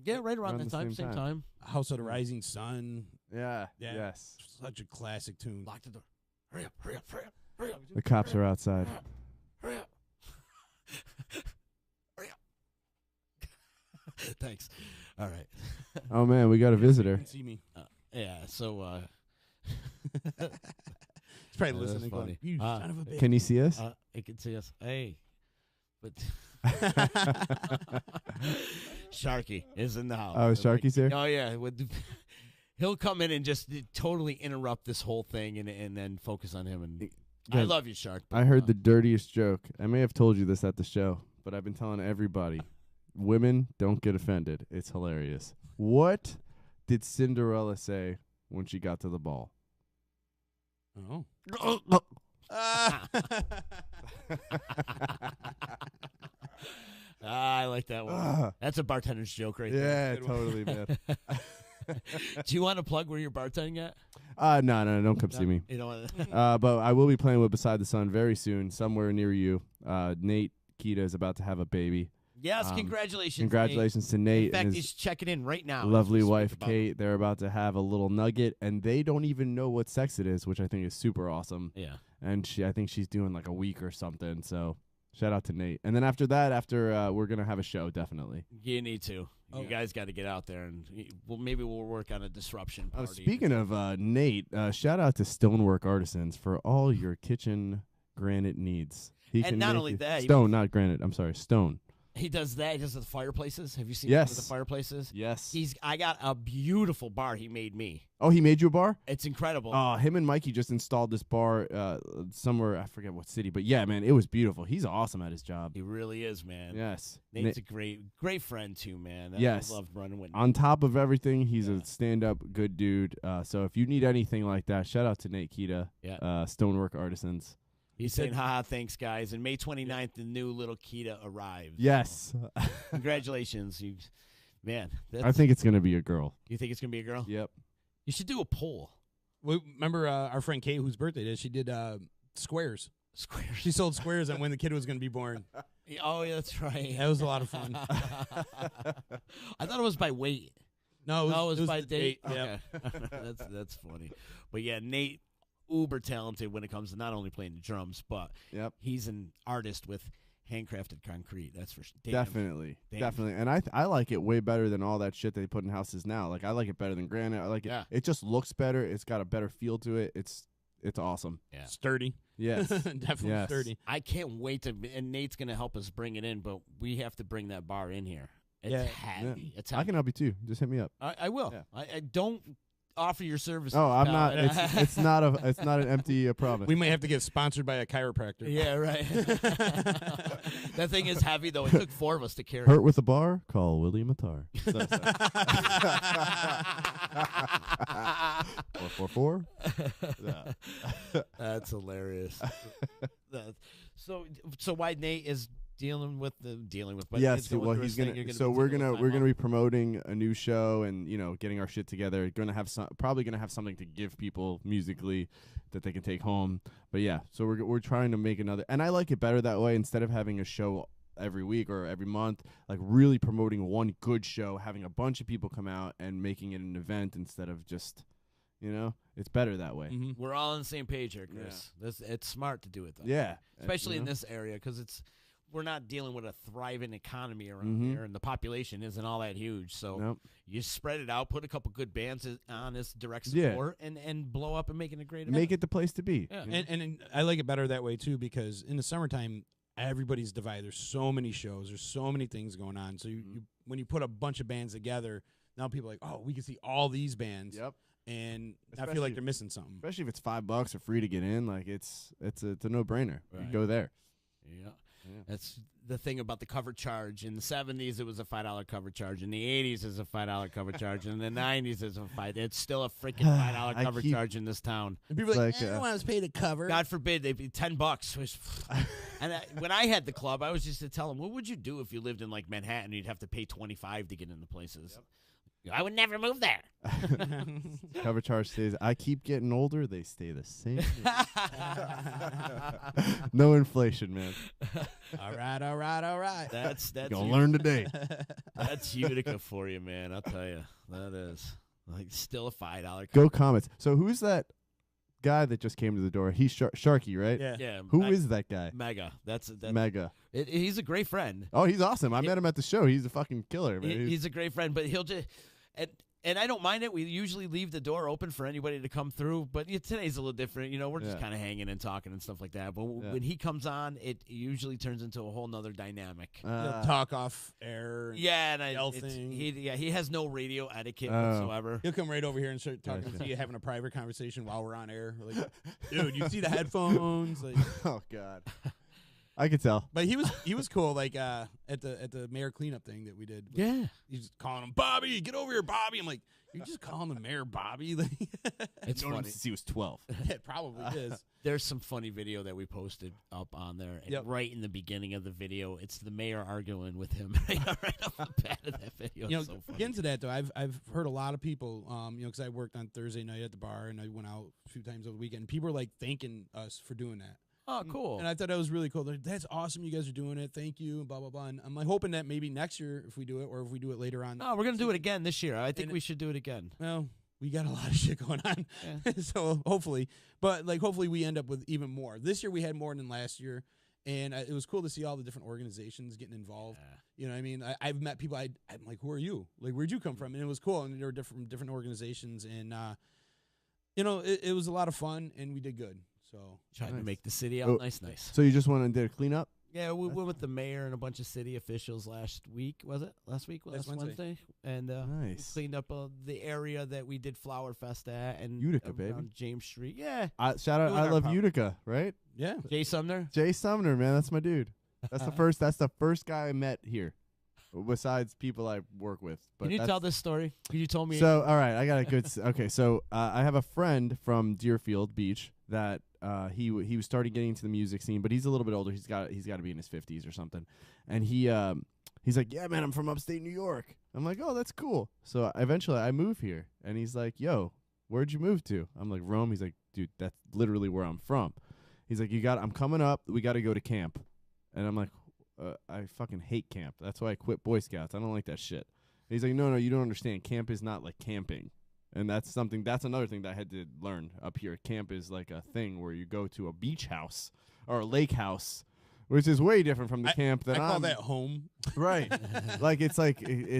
Yeah, right around Around that the time, same same time. time. House of the Rising Sun. Yeah. Yeah. Yes. Such a classic tune. Lock the door. Hurry up, hurry up, hurry up, hurry up. The cops are outside. Hurry up. Hurry up. Thanks. All right. Oh man, we got a You visitor. can see me. Yeah, so He's probably that's listening. funny. Going, you son of a bitch. Can you see us? it can see us. Hey. But Sharky is in the house. Oh, Sharky's here? Oh yeah. He'll come in and just totally interrupt this whole thing and then focus on him. And I Guys, love you, Shark. I heard the dirtiest joke. I may have told you this at the show, but I've been telling everybody. Women, don't get offended. It's hilarious. What did Cinderella say when she got to the ball? Oh. I like that one. That's a bartender's joke right there. Yeah, totally, man. Do you want to plug where you're bartending at? No, don't come see me. You know, But I will be playing with Beside the Sun very soon, somewhere near you. Nate Kita is about to have a baby. yes, congratulations. Congratulations to Nate. Nate In fact, and he's his checking in right now. lovely as we speak wife about Kate. They're about to have a little nugget, and they don't even know what sex it is, which I think is super awesome. it. Yeah. And I think she's doing like a week or something. So shout out to Nate. And then after that, we're gonna have a show definitely. You need to. You guys got to get out there, and maybe we'll work on a disruption party. Speaking of Nate, shout out to Stonework Artisans for all your kitchen granite needs. He And not only that, stone, not granite. I'm sorry, stone. he does that. He does the fireplaces. Have you seen Yes. him with the fireplaces? Yes. I got a beautiful bar he made me. Oh, he made you a bar? It's incredible. Him and Mikey just installed this bar somewhere, I forget what city, but yeah, man, it was beautiful. He's awesome at his job. He really is, man. Yes. Nate's a great friend too, man. Yes. I love running with. On top of everything, he's a stand-up good dude. So if you need anything like that, shout out to Nate Kita, Yeah. Stonework Artisans. He's saying, haha, thanks, guys. And May 29th, the new little Kita arrives. Yes. Congratulations. Man. I think it's going to be a girl. You think it's going to be a girl? Yep. You should do a poll. Remember our friend Kate, whose birthday it is? She did squares. Squares. She sold squares on when the kid was going to be born. Oh, yeah, that's right. That was a lot of fun. I thought it was by weight. No, it was by the date. Yeah. Okay. That's funny. But yeah, Nate, uber talented when it comes to not only playing the drums, but he's an artist with handcrafted concrete. That's for Definitely. damn. Definitely. And I like it way better than all that shit they put in houses now. Like, I like it better than granite. I like it. Yeah. It just looks better. It's got a better feel to it. It's awesome. Yeah. Sturdy. Yes. Definitely Yes. sturdy. I can't wait to, and Nate's going to help us bring it in, but we have to bring that bar in here. It's Yeah. heavy. Yeah. It's I heavy. can help you too. Just hit me up. I will. Yeah. I don't offer your services. Oh, I'm pal. not. It's not an empty promise. We might have to get sponsored by a chiropractor. Yeah, right. That thing is heavy, though. It took 4 of us to carry it. Hurt with a bar? Call William Attar. 444. That's hilarious. So why Nate is dealing with. But Yes, it's going well, through he's his thing, gonna. you're So be we're taking a gonna little we're time gonna be off? promoting a new show and getting our shit together. Gonna have probably gonna have something to give people musically that they can take home. But yeah, so we're trying to make another, and I like it better that way instead of having a show every week or every month. Like really promoting one good show, having a bunch of people come out and making it an event instead of just. It's better that way. Mm-hmm. We're all on the same page here, Chris. It's smart to do it that way. Yeah, Especially in this area because we're not dealing with a thriving economy around Mhm. here, and the population isn't all that huge. So Nope. you spread it out, put a couple good bands on this direct Yeah. support, and blow up and make it a great event. Make it the place to be. Yeah. And I like it better that way too because in the summertime everybody's divided. There's so many shows. There's so many things going on. So you when you put a bunch of bands together, now people are like, oh, we can see all these bands. Yep. And I Especially- feel like they're missing something. Especially if it's $5 or free to get in, like it's a no-brainer. Right. You go there. Yeah. Yeah. That's the thing about the cover charge. In the 70s, it was a $5 cover charge. In the 80s, it's a $5 cover charge. In the 90s, it's it's still a freaking $5 I cover keep- charge in this town. And people are like, like, I don't want to pay the cover. God forbid they'd be $10. And when I had the club, I was just to tell them, what would you do if you lived in like Manhattan? You'd have to pay $25 to get into places. I would never move there. Cover charge stays. I keep getting older. They stay the same. No inflation, man. All right. That's Gonna learn today. That's Utica for you, man. I'll tell you. That is like still a $5. Go Comets. So who's that guy that just came to the door? He's Sharky, right? Yeah. Yeah. Who is that guy? Mega? That's Mega. He's a great friend. Oh, he's awesome. I met him at the show. He's a fucking killer, man. He's a great friend, but he'll just and I don't mind it. We usually leave the door open for anybody to come through, but today's a little different. We're just kind of hanging and talking and stuff like that. But when he comes on, it usually turns into a whole nother dynamic. He'll talk off air. Yeah, and yell things. he has no radio etiquette whatsoever. He'll come right over here and start talking to you, having a private conversation while we're on air. Like, dude, you see the headphones? Like, Oh God. I could tell. but he was cool. Like at the mayor cleanup thing that we did. Yeah. He's just calling him Bobby. Get over here, Bobby. I'm like, you're just calling the mayor Bobby. Like, It's Known him funny. since he was 12. it probably is. There's some funny video that we posted up on there. And right in the beginning of the video, it's the mayor arguing with him right off the bat of that video. It's so funny. Getting to that though, I've heard a lot of people, because I worked on Thursday night at the bar and I went out a few times over the weekend. People were like thanking us for doing that. Oh, cool. And I thought that was really cool. They're like, that's awesome. You guys are doing it. Thank you. And blah, blah, blah. And I'm like hoping that maybe next year if we do it or if we do it later on. No, we're going to do it again this year. I think we should do it again. Well, we got a lot of shit going on. Yeah. So hopefully. But like hopefully we end up with even more. This year we had more than last year. And it was cool to see all the different organizations getting involved. Yeah. You know what I mean? I've met people. I'm like, who are you? Like, where'd you come from? And it was cool. And there were different organizations. And, it was a lot of fun. And we did good. So trying to make the city out nice. So you just went and did a cleanup? Yeah, we went with the mayor and a bunch of city officials last week. Was it last week? Last Wednesday. And nice. Cleaned up the area that we did Flower Fest at and Utica, baby. James Street. Yeah. Shout out! I love Utica, right? Yeah. Jay Sumner. Jay Sumner, man, that's my dude. That's the first. That's the first guy I met here, besides people I work with. But Can you tell this story? You told me. So all right, I got a good. Okay, so I have a friend from Deerfield Beach that he was starting getting into the music scene, but he's a little bit older. He's got to be in his 50s or something, and he's like, yeah, man, I'm from upstate New York. I'm like, oh, that's cool. So eventually I move here, and he's like, yo, where'd you move to? I'm like, Rome. He's like, dude, that's literally where I'm from. He's like, I'm coming up. We got to go to camp, and I'm like, I fucking hate camp. That's why I quit Boy Scouts. I don't like that shit. And he's like, no, you don't understand. Camp is not like camping. And that's another thing that I had to learn up here. Camp is like a thing where you go to a beach house or a lake house, which is way different from the camp that I call that home. Right. it's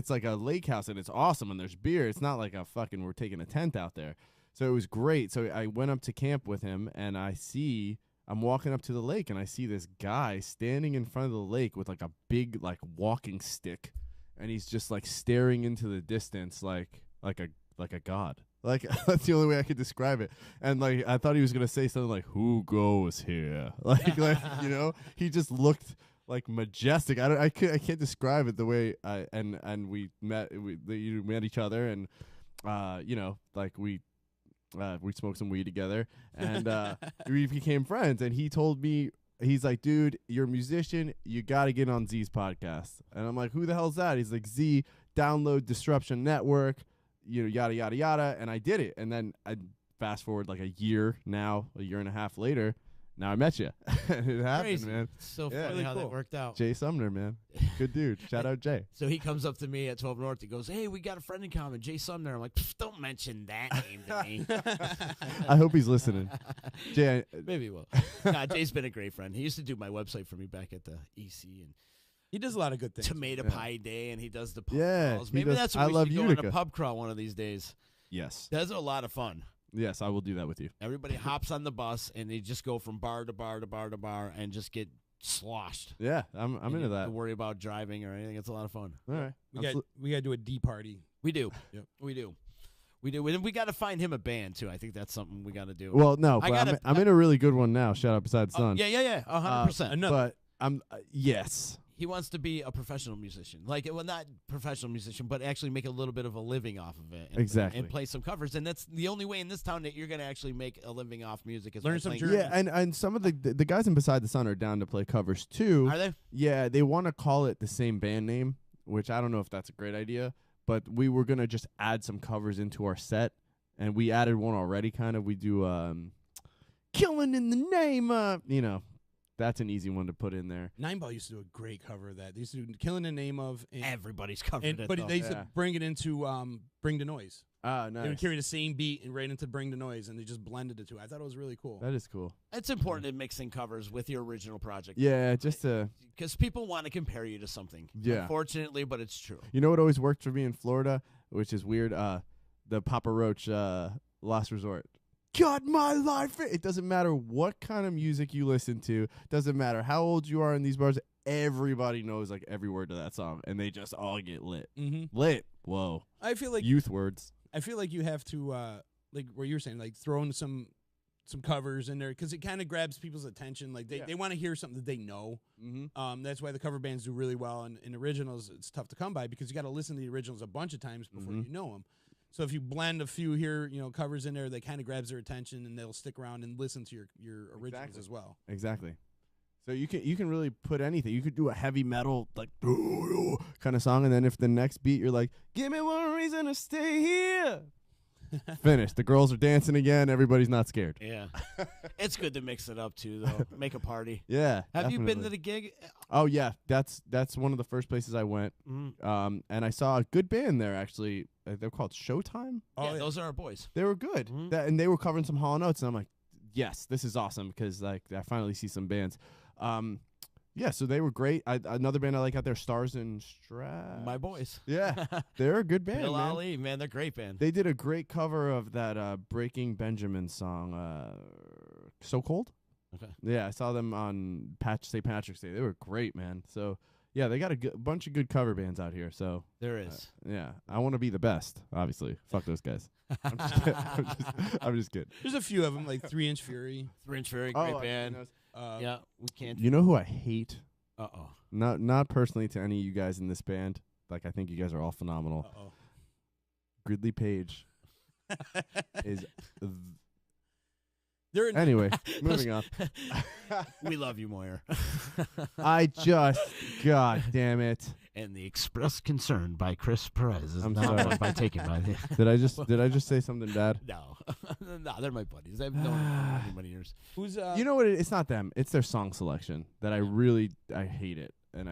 like a lake house and it's awesome and there's beer. It's not like we're taking a tent out there. So it was great. So I went up to camp with him and I'm walking up to the lake and I see this guy standing in front of the lake with like a big like walking stick, and he's just like staring into the distance like a god. Like that's the only way I could describe it. And like I thought he was gonna say something like, "Who goes here?" Like he just looked like majestic. I can't describe it the way we met each other and we smoked some weed together and we became friends. And he told me, he's like, dude, you're a musician. You got to get on Z's podcast. And I'm like, who the hell's that? He's like, Z, download Disruption Network, yada, yada, yada. And I did it. And then I fast forward like a year and a half later. Now I met you. It happened, Crazy. man. It's so funny really how cool. that worked out. Jay Sumner, man. Good dude. Shout out Jay. So he comes up to me at 12 North. He goes, hey, we got a friend in common, Jay Sumner. I'm like, don't mention that name to me. I hope he's listening. Jay, Maybe he will. Nah, Jay's been a great friend. He used to do my website for me back at the EC and He does a lot of good things. Tomato Pie Day, and he does the pub Yeah, crawls. he Maybe does- that's I what we love should go on Utica. a pub crawl one of these days. yes. That's a lot of fun. Yes, I will do that with you. Everybody hops on the bus, and they just go from bar to bar to bar to bar and just get sloshed. Yeah, I'm And into you don't that. have to worry about driving or anything. It's a lot of fun. All right. We got to do a D party. We do. Yep. We do. And we got to find him a band, too. I think that's something we got to do. Well, no, I but gotta- I'm in a really good one now. Shout out Beside Sun. Yeah, 100%. But I'm yes. He wants to be a professional musician. Well, not professional musician, but actually make a little bit of a living off of it. Exactly. And play some covers. And that's the only way in this town that you're going to actually make a living off music. Is Learn by some playing- German. Yeah, and some of the guys in Beside the Sun are down to play covers too. Are they? Yeah, they want to call it the same band name, which I don't know if that's a great idea. but we were gonna just add some covers into our set, and we added one already. Kind of, we do "Killing in the Name of," that's an easy one to put in there. Nine Ball used to do a great cover of that. They used to do "Killing the Name of," and, Everybody's covered it. but though. they used to bring it into "Bring the Noise." Ah, They would nice. carry the same beat and right into "Bring the Noise," and they just blended the two. I thought it was really cool. That is cool. It's important in mixing covers with your original project. Yeah, just Because people want to compare you to something. Yeah. Unfortunately, but it's true. you know what always worked for me in Florida, which is weird. The Papa Roach "Last Resort." Got my life. It doesn't matter what kind of music you listen to. Doesn't matter how old you are in these bars. Everybody knows like every word to that song, and they just all get lit. Mm-hmm. Lit. Whoa. I feel like Youth words. I feel like you have to like what you were saying, like throw in some covers in there because it kind of grabs people's attention. Like they want to hear something that they know. Mm-hmm. That's why the cover bands do really well. And in originals, it's tough to come by because you got to listen to the originals a bunch of times before you know them. So if you blend a few here, covers in there, that kind of grabs their attention and they'll stick around and listen to your originals as well. Exactly. So you can really put anything. You could do a heavy metal like kind of song, and then if the next beat you're like, give me one reason to stay here. Finished. The girls are dancing again. Everybody's not scared. Yeah. It's good to mix it up, too, though. Make a party. Yeah. Have you been definitely. to the gig? Oh yeah, that's one of the first places I went. Mhm. And I saw a good band there actually. They're called Showtime. Yeah, those are our boys. They were good. Mhm. And they were covering some Hall & Oates, and I'm like, yes, this is awesome because like I finally see some bands. Yeah, so they were great. Another band I like out there, Stars and Straps. My boys. Yeah, they're a good band, Bill man. Ali, man, they're a great band. They did a great cover of that Breaking Benjamin song, So Cold. Okay. Yeah, I saw them on St. Patrick's Day. They were great, man. So, yeah, they got a bunch of good cover bands out here. So, There is. yeah, I want to be the best, obviously. Fuck those guys. I'm just kidding. I'm just kidding. There's a few of them, like 3 Inch Fury. 3 Inch Fury, great I've band. seen those. Yeah, we can't. You know who I hate? Uh-oh. Not personally to any of you guys in this band. Like, I think you guys are all phenomenal. Uh-oh. Gridley Page is... They're in Anyway, moving on. We love you, Moyer. God damn it. And the expressed concern by Chris Perez is I'm not sorry. one by taken by the... Did I just say something bad? No. No, they're my buddies. I've known them for many, many years. Who's You know what? It's not them. It's their song selection that I hate it, and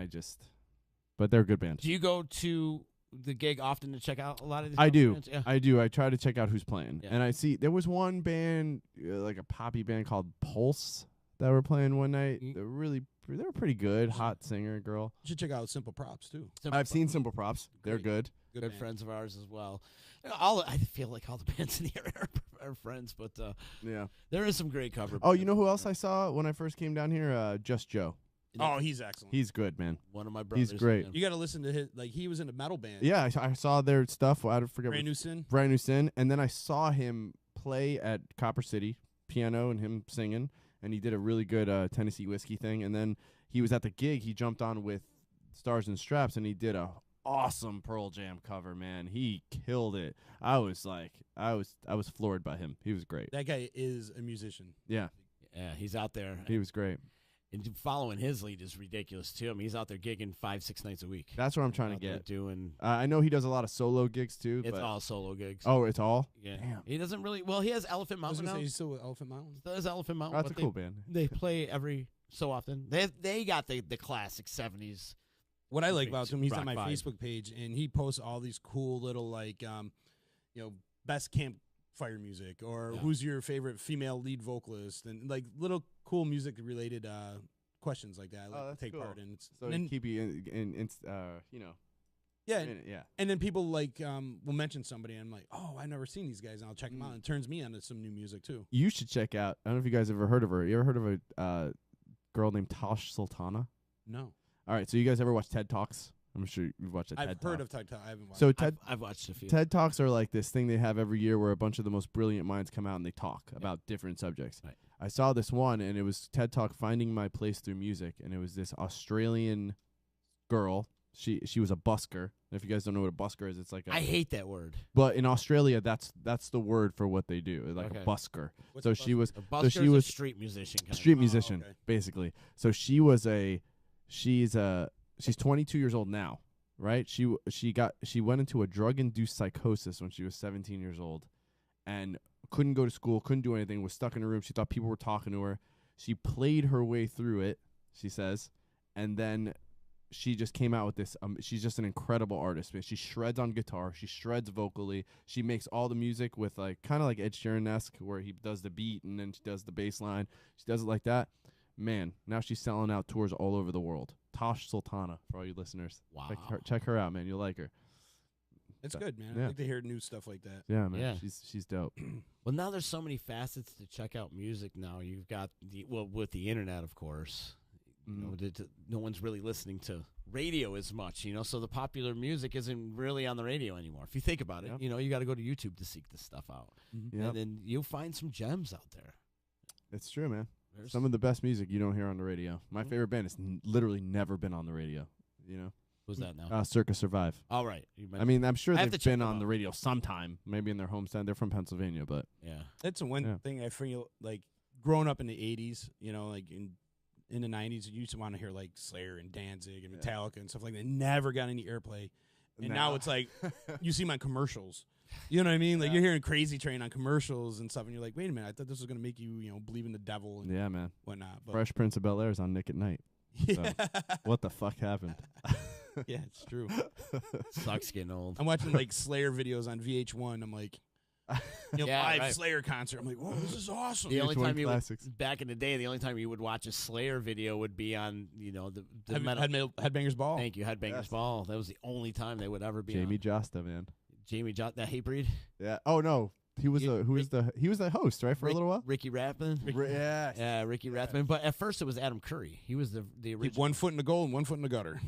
but they're a good band. Do you go to the gig often to check out a lot of these I do. bands? Yeah. I do. I try to check out who's playing, Yeah. and I see there was one band, like a poppy band called Pulse, that were playing one night. Mm. They were pretty good. Hot singer girl. You should check out Simple Props too. Simple I've seen Simple Props. They're Great. good. good band. friends of ours as well. I feel like all the bands in the area are friends, but Yeah. there is some great cover. Oh, you know who else I saw when I first came down here? Just Joe. Oh, he's excellent. He's good, man. One of my brothers. great. man. You got to listen to his. Like he was in a metal band. Yeah, I saw their stuff. I forget. Brand New Sin. Brand New Sin, and then I saw him play at Copper City, piano and him singing, and he did a really good Tennessee whiskey thing. And then he was at the gig. He jumped on with Stars and Straps, and he did a awesome Pearl Jam cover. Man, he killed it. I was floored by him. He was great. That guy is a musician. Yeah, Yeah, he's out there. he was great. And following his lead is ridiculous too. I mean, he's out there gigging 5-6 nights a week. That's what I'm trying to Out there get. doing. I know he does a lot of solo gigs too. It's but all solo gigs. oh, it's all. yeah. damn. He doesn't really. Well, he has Elephant I was Mountain gonna now. say he's still with Elephant Mountain. Still has Elephant Mountain. That's a but cool band. They play every so often. They got the classic 70s. What I like Big about him, he's on rock my vibe. Facebook page, and he posts all these cool little like, best campfire music, or Yeah. who's your favorite female lead vocalist, and like little cool music related questions like that. I like that's to take cool. part in. So and then, keep you in yeah, in it, yeah. and then people like will mention somebody, and I'm like, oh, I've never seen these guys, and I'll check them out, and it turns me on to some new music too. You should check out. I don't know if you guys ever heard of her. You ever heard of a girl named Tosh Sultana? No, All right, so you guys ever watch TED Talks? I'm sure you've watched a TED I've Talk. heard of TikTok. I haven't watched. So it. I've watched a few. TED Talks are like this thing they have every year where a bunch of the most brilliant minds come out and they talk about different subjects. Right. I saw this one, and it was TED Talk Finding My Place Through Music, and it was this Australian girl. She was a busker. If you guys don't know what a busker is, it's like I hate that word. but in Australia, that's the word for what they do. It's like Okay. a busker. What's So a she busker? was A busker she is was a street musician. Kind street of. musician okay. basically. So she's 22 years old now, right? She went into a drug-induced psychosis when she was 17 years old, and couldn't go to school, couldn't do anything, was stuck in her room. She thought people were talking to her. She played her way through it, she says, and then she just came out with this. She's just an incredible artist, man. She shreds on guitar. She shreds vocally. She makes all the music with kind of like Ed Sheeran-esque, where he does the beat and then she does the bass line. She does it like that. Man, now she's selling out tours all over the world. Tosh Sultana, for all you listeners. Wow. Check her out, man. You'll like her. It's good, man. Yeah. I like to hear new stuff like that. Yeah, man. Yeah. She's dope. Well, now there's so many facets to check out music now. You've got with the internet, of course. No one's really listening to radio as much, so the popular music isn't really on the radio anymore. If you think about it, you got to go to YouTube to seek this stuff out. And then you'll find some gems out there. It's true, man. Some of the best music you don't hear on the radio. My favorite band has literally never been on the radio, Who's that now? Circa Survive. All right. I mean, I'm sure I have they've to check been them on out. the radio sometime, maybe in their hometown. They're from Pennsylvania, but Yeah. That's the one thing I feel like growing up in the 80s, like in the 90s, you used to want to hear like Slayer and Danzig and Metallica and stuff like that. Never got any airplay. And now it's like you see them on commercials. You know what I mean? Like you're hearing Crazy Train on commercials and stuff, and you're like, wait a minute, I thought this was going to make you, believe in the devil and yeah, man. whatnot. But Fresh Prince of Bel-Air is on Nick at Night. yeah. So, what the fuck happened? Yeah, it's true. Sucks getting old. I'm watching like Slayer videos on VH1. I'm like, Yeah, live right. Slayer concert. I'm like, whoa, this is awesome. The only VH1 time you would, classics. back in the day, the only time you would watch a Slayer video would be on, the Headbangers Ball. Thank you, Headbangers Yes. Ball. That was the only time they would ever be Jamie on. Josta, man. Jamie Jost, that Hatebreed. Yeah. Oh no, he was he was the host, right, for a little while. Ricky Rathman. Yeah. Yeah, Ricky Rathman. But at first it was Adam Curry. He was the Keep original. 1 foot in the goal and 1 foot in the gutter.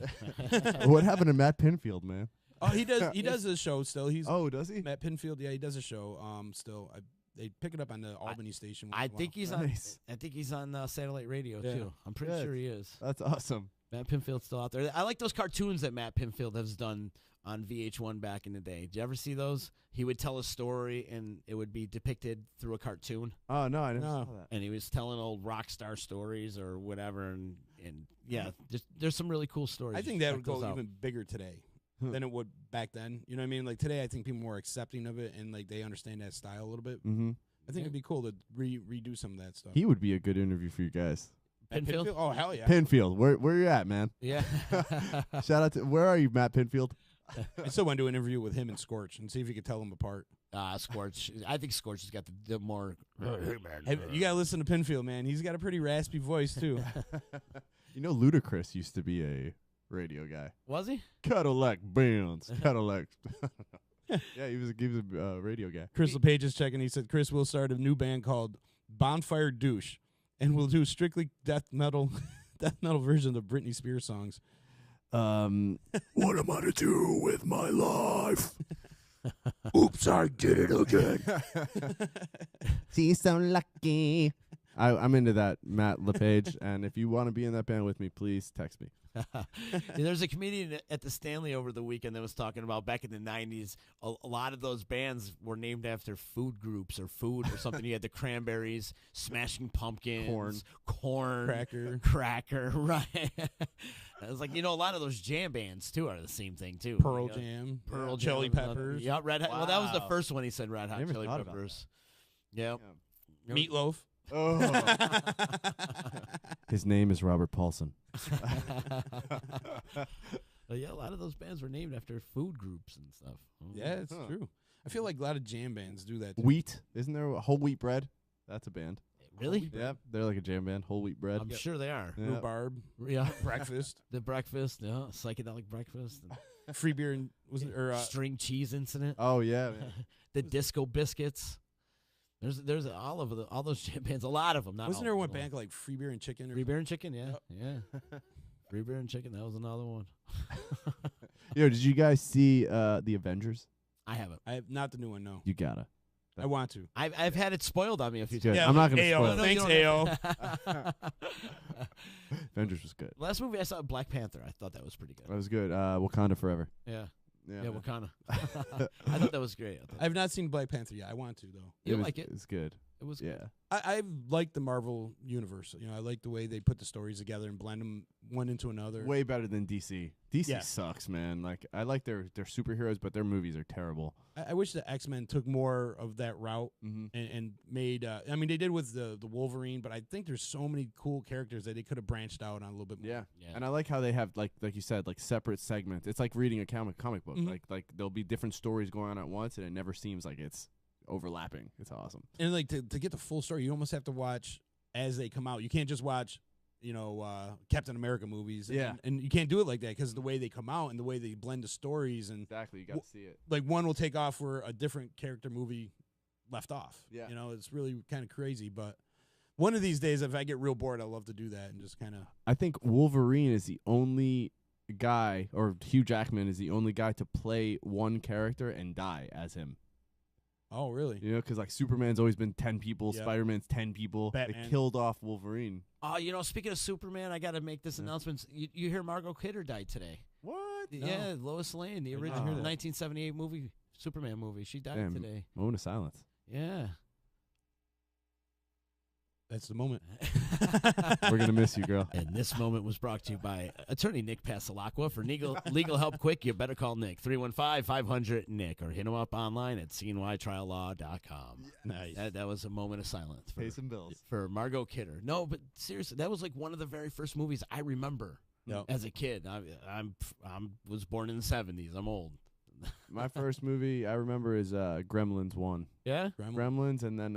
What happened to Matt Pinfield, man? Oh, he does his show still. He's Does he? Matt Pinfield. Yeah, he does a show. Still, they pick it up on the Albany station. I think he's on. Nice. I think he's on satellite radio Yeah. too. I'm pretty Good. sure he is. That's awesome. Matt Pinfield's still out there. I like those cartoons that Matt Pinfield has done on VH1 back in the day. Did you ever see those? He would tell a story and it would be depicted through a cartoon. Oh no, I never No. saw that. And he was telling old rock star stories or whatever. And yeah, there's some really cool stories. I think that Check would go those out. even bigger today Huh. than it would back then. You know what I mean? Like today, I think people are more accepting of it and like they understand that style a little bit. Mm-hmm. I think it'd be cool to redo some of that stuff. He would be a good interview for you guys. Matt Pinfield? Oh hell yeah! Pinfield, where you at, man? Yeah. Shout out to where are you, Matt Pinfield? I still want to do an interview with him and Scorch and see if you could tell them apart. Scorch. I think Scorch has got the more. Hey, man. Hey, you gotta listen to Pinfield, man. He's got a pretty raspy voice too. You know, Ludacris used to be a radio guy. Was he? Cadillac bands, Cadillac. Yeah, he was a radio guy. Chris LePage is checking. He said Chris will start a new band called Bonfire Douche, and we'll do strictly death metal version of Britney Spears songs. What am I to do with my life? Oops, I did it again. She's so lucky. I'm into that, Matt LePage, and if you want to be in that band with me, please text me. There's a comedian at the Stanley over the weekend that was talking about back in the 90s, a lot of those bands were named after food groups or food or something. You had the Cranberries, Smashing Pumpkins, Corn, Cracker, right. I was like, a lot of those jam bands, too, are the same thing, too. Pearl Jam, Pearl Chili Jam, Peppers. Yeah, Red Hot. Well, that was the Wow. first one he said, Red Hot Never Chili thought about Peppers. Yeah. Meatloaf. Oh. His name is Robert Paulson. Yeah, a lot of those bands were named after food groups and stuff. Yeah, it's true. I feel like a lot of jam bands do that. Too. Wheat, isn't there a Whole Wheat Bread? That's a band. Really? Yeah, they're like a jam band. Whole Wheat Bread. I'm sure they are. Yeah. Rhubarb, Yeah. breakfast, The breakfast, yeah, psychedelic breakfast, free beer, and was it or string cheese incident, Oh yeah, man. the disco biscuits. There's all those jam bands, a lot of them. Not wasn't all there of one them. band like Free Beer and Chicken? Or Free Beer and Chicken? Yeah, Yep. yeah. Free Beer and Chicken. That was another one. Yo, did you guys see the Avengers? I haven't. I have not the new one. No, You gotta. I want to. I've had it spoiled on me a few It's good. times. Yeah, I'm not gonna Ayo, spoil it. thanks, Ayo. Avengers was good. Last movie I saw, Black Panther. I thought that was pretty good. That was good. Wakanda Forever. Yeah, Yeah, yeah, man. Wakanda. I thought that was great. I have not seen Black Panther yet. I want to though. You was, like it? It's good. It was Yeah. I like the Marvel universe. You know, I like the way they put the stories together and blend them one into another. Way better than DC. DC Yeah. sucks, man. Like, I like their superheroes, but their movies are terrible. I wish the X-Men took more of that route Mm-hmm. and made. I mean, they did with the Wolverine, but I think there's so many cool characters that they could have branched out on a little bit more. Yeah. Yeah. And I like how they have like you said, like separate segments. It's like reading a comic book. Mhm. Like there'll be different stories going on at once, and it never seems like it's overlapping. It's awesome. And like to get the full story, you almost have to watch as they come out. You can't just watch, you know, Captain America movies. Yeah. And you can't do it like that because the way they come out and the way they blend the stories and Exactly. You got to see it. like one will take off where a different character movie left off. Yeah. You know, it's really kind of crazy. But one of these days, if I get real bored, I'd love to do that and just kind of. I think Wolverine is the only guy, or Hugh Jackman is the only guy to play one character and die as him. Oh, really? You know, because like Superman's always been 10 people, Yep. Spider-Man's 10 people. Batman. They killed off Wolverine. Oh, you know, speaking of Superman, I got to make this announcement. You hear Margot Kidder died today? What? Yeah, Lois Lane, the I did original hear that. 1978 movie, Superman movie. She died Damn. today. Moment of silence. Yeah. That's the moment. We're gonna miss you, girl. And this moment was brought to you by attorney Nick Pasalacqua. For legal help quick, you better call Nick. 315-500-NICK or hit him up online at cnytriallaw.com. Nice. That was a moment of silence Pay some bills. for Margot Kidder. No, but seriously, that was like one of the very first movies I remember Yep. as a kid. I was born in the 70s. I'm old. My first movie I remember is Gremlins 1. Yeah? Gremlins, and then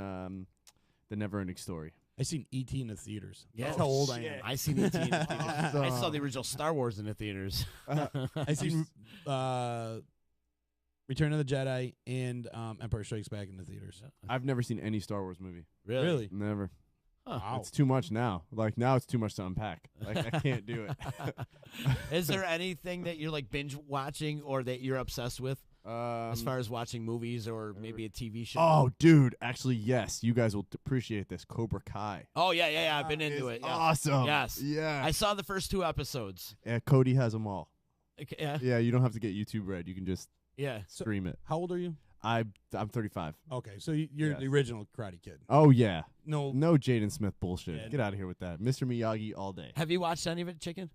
The Neverending Story. I seen E.T. in the theaters. Yeah. That's how old I am. I seen E.T. in the theaters. I saw the original Star Wars in the theaters. I seen Return of the Jedi and Empire Strikes Back in the theaters. I've never seen any Star Wars movie. Really? Never. Huh. Wow. It's too much now. Like, now it's too much to unpack. Like, I can't do it. Is there anything that you're like binge watching or that you're obsessed with as far as watching movies or maybe a TV show? Oh, dude. Actually, yes. You guys will appreciate this. Cobra Kai. Oh, yeah. I've been into It's it. Yeah. awesome. Yes. Yeah. I saw the first 2 episodes. Cody has them all. Okay, yeah. Yeah, you don't have to get YouTube Red. You can just Yeah. stream it. How old are you? I'm 35. Okay, so you're Yes. the original Karate Kid. Oh, yeah. No, No Jaden Smith bullshit. Yeah, Get out of here with that. Mr. Miyagi all day. Have you watched any of it, Chicken?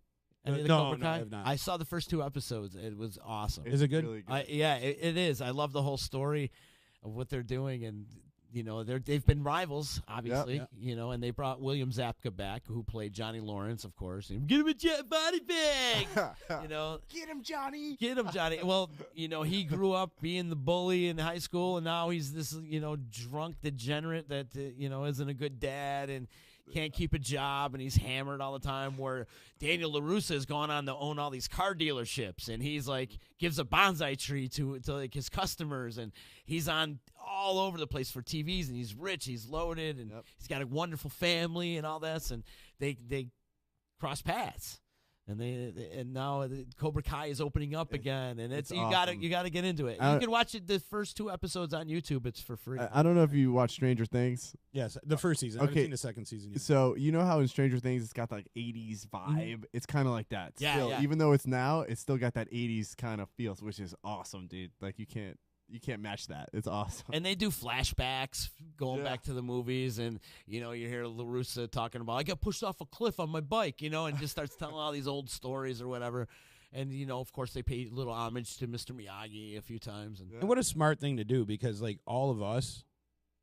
Any of the no, Cobra no, Kai? I have not. I saw the first 2 episodes. It was awesome. Is it good? Really good. Yeah, it is. I love the whole story of what they're doing, and you know they've been rivals, obviously. Yep. You know, and they brought William Zabka back, who played Johnny Lawrence, of course. And get him a jet body bag. You know, Get him, Johnny. get him, Johnny. Well, you know, he grew up being the bully in high school, and now he's this drunk degenerate that isn't a good dad and can't keep a job, and he's hammered all the time. Where Daniel LaRussa has gone on to own all these car dealerships, and he's like gives a bonsai tree to like his customers, and he's on all over the place for TVs, and he's rich, he's loaded, and he's got a wonderful family and all this, and they cross paths. And now the Cobra Kai is opening up again, and it's you awesome. gotta get into it. You can watch the first 2 episodes on YouTube. It's for free. I don't know if you watch Stranger Things. Yes, the first season. I haven't Okay. seen the second season yet. So you know how in Stranger Things it's got like 80s vibe? It's kind of like that. Yeah, Still, yeah. even though it's now, it's still got that 80s kind of feel, which is awesome, dude. Like you can't match that. It's awesome. And they do flashbacks going Yeah. back to the movies, and you hear LaRussa talking about I got pushed off a cliff on my bike, and just starts telling all these old stories or whatever. And of course, they pay a little homage to Mr. Miyagi a few times. And And what a smart thing to do, because like all of us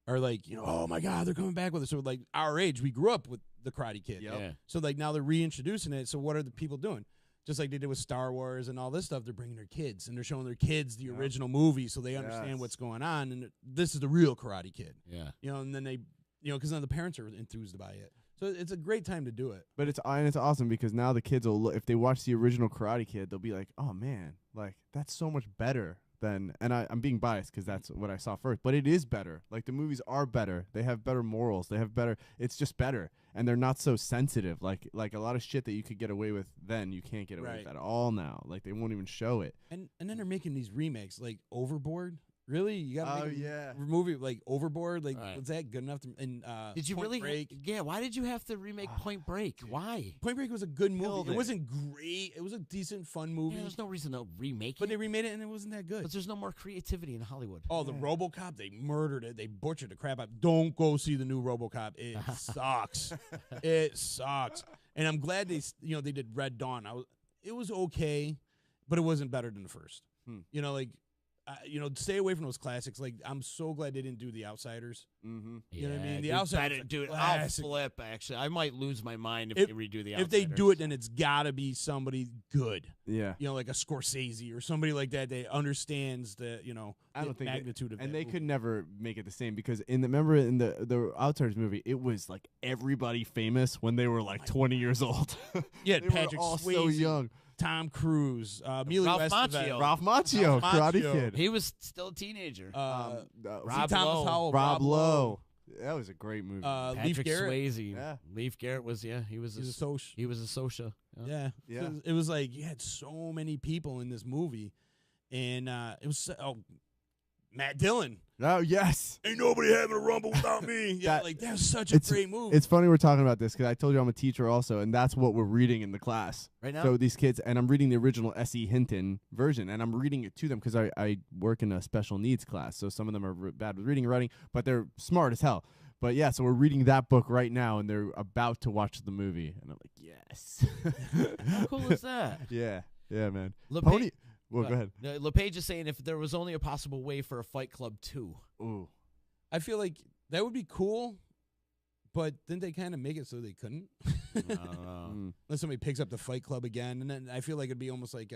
are like, oh my God, they're coming back with it. So like our age, we grew up with the Karate Kid. Yep. yeah, So like now they're reintroducing it. So what are the people doing? Just like they did with Star Wars and all this stuff, they're bringing their kids and they're showing their kids the original movie, so they understand Yes. what's going on. And this is the real Karate Kid, yeah. And then they, because now the parents are enthused by it. So it's a great time to do it. But it's awesome because now the kids will if they watch the original Karate Kid, they'll be like, "Oh man, like that's so much better than." And I'm being biased because that's what I saw first, but it is better. Like the movies are better. They have better morals. They have better. It's just better, and they're not so sensitive. Like a lot of shit that you could get away with then, you can't get away with Right. at all now. Like they won't even show it. And then they're making these remakes, like Overboard. Really? You got to yeah. remove it like Overboard? Like, Right. was that good enough to? And Did you Point really? Break? Yeah. Why did you have to remake Point Break? Why? Point Break was a good Killed movie. It it. wasn't great. It was a decent, fun movie. Yeah, there's no reason to remake but it. they remade it and it wasn't that good. But there's no more creativity in Hollywood. Oh, the RoboCop, they murdered it. They butchered the crap out. Don't go see the new RoboCop. It sucks. It sucks. And I'm glad they did Red Dawn. It was okay, but it wasn't better than the first. You know, like, stay away from those classics. Like, I'm so glad they didn't do The Outsiders. Mm-hmm. You know what I mean? The dude, Outsiders, dude, I'll classic. flip. Actually, I might lose my mind if they redo the. If they Outsiders. do it, then it's got to be somebody good. Yeah. You know, like a Scorsese or somebody like that that understands the I don't the think magnitude of it. And they could never make it the same because remember in the Outsiders movie, it was like everybody famous when they were like 20 years old. Yeah, they Patrick were all Swayze, so young. Tom Cruise, Emilio Ralph Estevez, Macchio. Ralph Macchio, Ralph Karate Macchio. Kid. He was still a teenager. Rob Rob Thomas Lowe. Howell, Rob Lowe. That was a great movie. Leif Patrick Garrett. Swayze. Yeah. Leif Garrett was He's a Soch. he was a Socha. Yeah. Yeah. So it was like you had so many people in this movie, and it was Matt Dillon. Oh, yes. Ain't nobody having a rumble without me. Yeah, that was such a great movie. It's funny we're talking about this because I told you I'm a teacher also, and that's what we're reading in the class. Right now? So these kids, and I'm reading the original S.E. Hinton version, and I'm reading it to them because I work in a special needs class. So some of them are bad with reading and writing, but they're smart as hell. But yeah, so we're reading that book right now, and they're about to watch the movie, and I'm like, yes. How cool is that? Yeah, man. LePage- Pony. Well, go ahead. LePage is saying if there was only a possible way for a Fight Club 2. Ooh. I feel like that would be cool, but didn't they kind of make it so they couldn't? I don't know. Unless somebody picks up the Fight Club again, and then I feel like it'd be almost like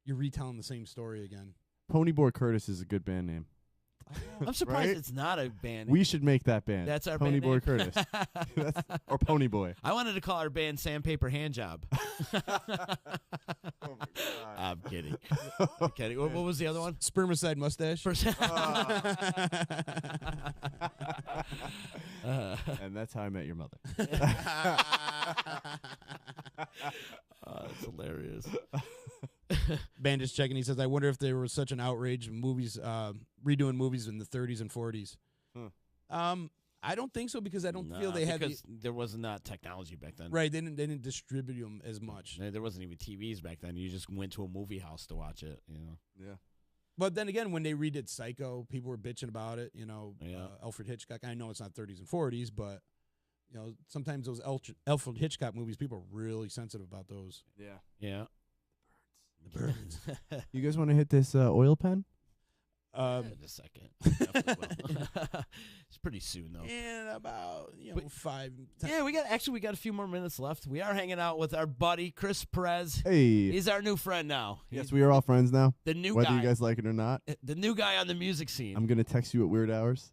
you're retelling the same story again. Ponyboy Curtis is a good band name. I'm surprised Right? it's not a band. We should make that band. That's our Ponyboy band name? Curtis. Or Ponyboy. I wanted to call our band Sandpaper Handjob. Oh my God. I'm kidding. I'm kidding. What was the other one? Spermicide mustache. And that's how I met your mother. That's hilarious. Bandit's checking. He says, "I wonder if there was such an outrage in movies, redoing movies in the 30s and 40s." I don't think so because I don't feel they had because there was not technology back then. right. They didn't distribute them as much. There wasn't even TVs back then. You just went to a movie house to watch it. You know. Yeah. But then again, when they redid Psycho, people were bitching about it. You know, Yeah. Alfred Hitchcock. I know it's not 30s and 40s, but you know, sometimes those Alfred Hitchcock movies, people are really sensitive about those. Yeah. Yeah. The birds. You guys want to hit this oil pen? In a second. Definitely will. It's pretty soon though. In about 5. 10. Yeah, we got a few more minutes left. We are hanging out with our buddy Chris Perez. Hey. He's our new friend now. Yes, He's we are all friends now. the new Whether guy. you guys like it or not. The new guy on the music scene. I'm going to text you at weird hours.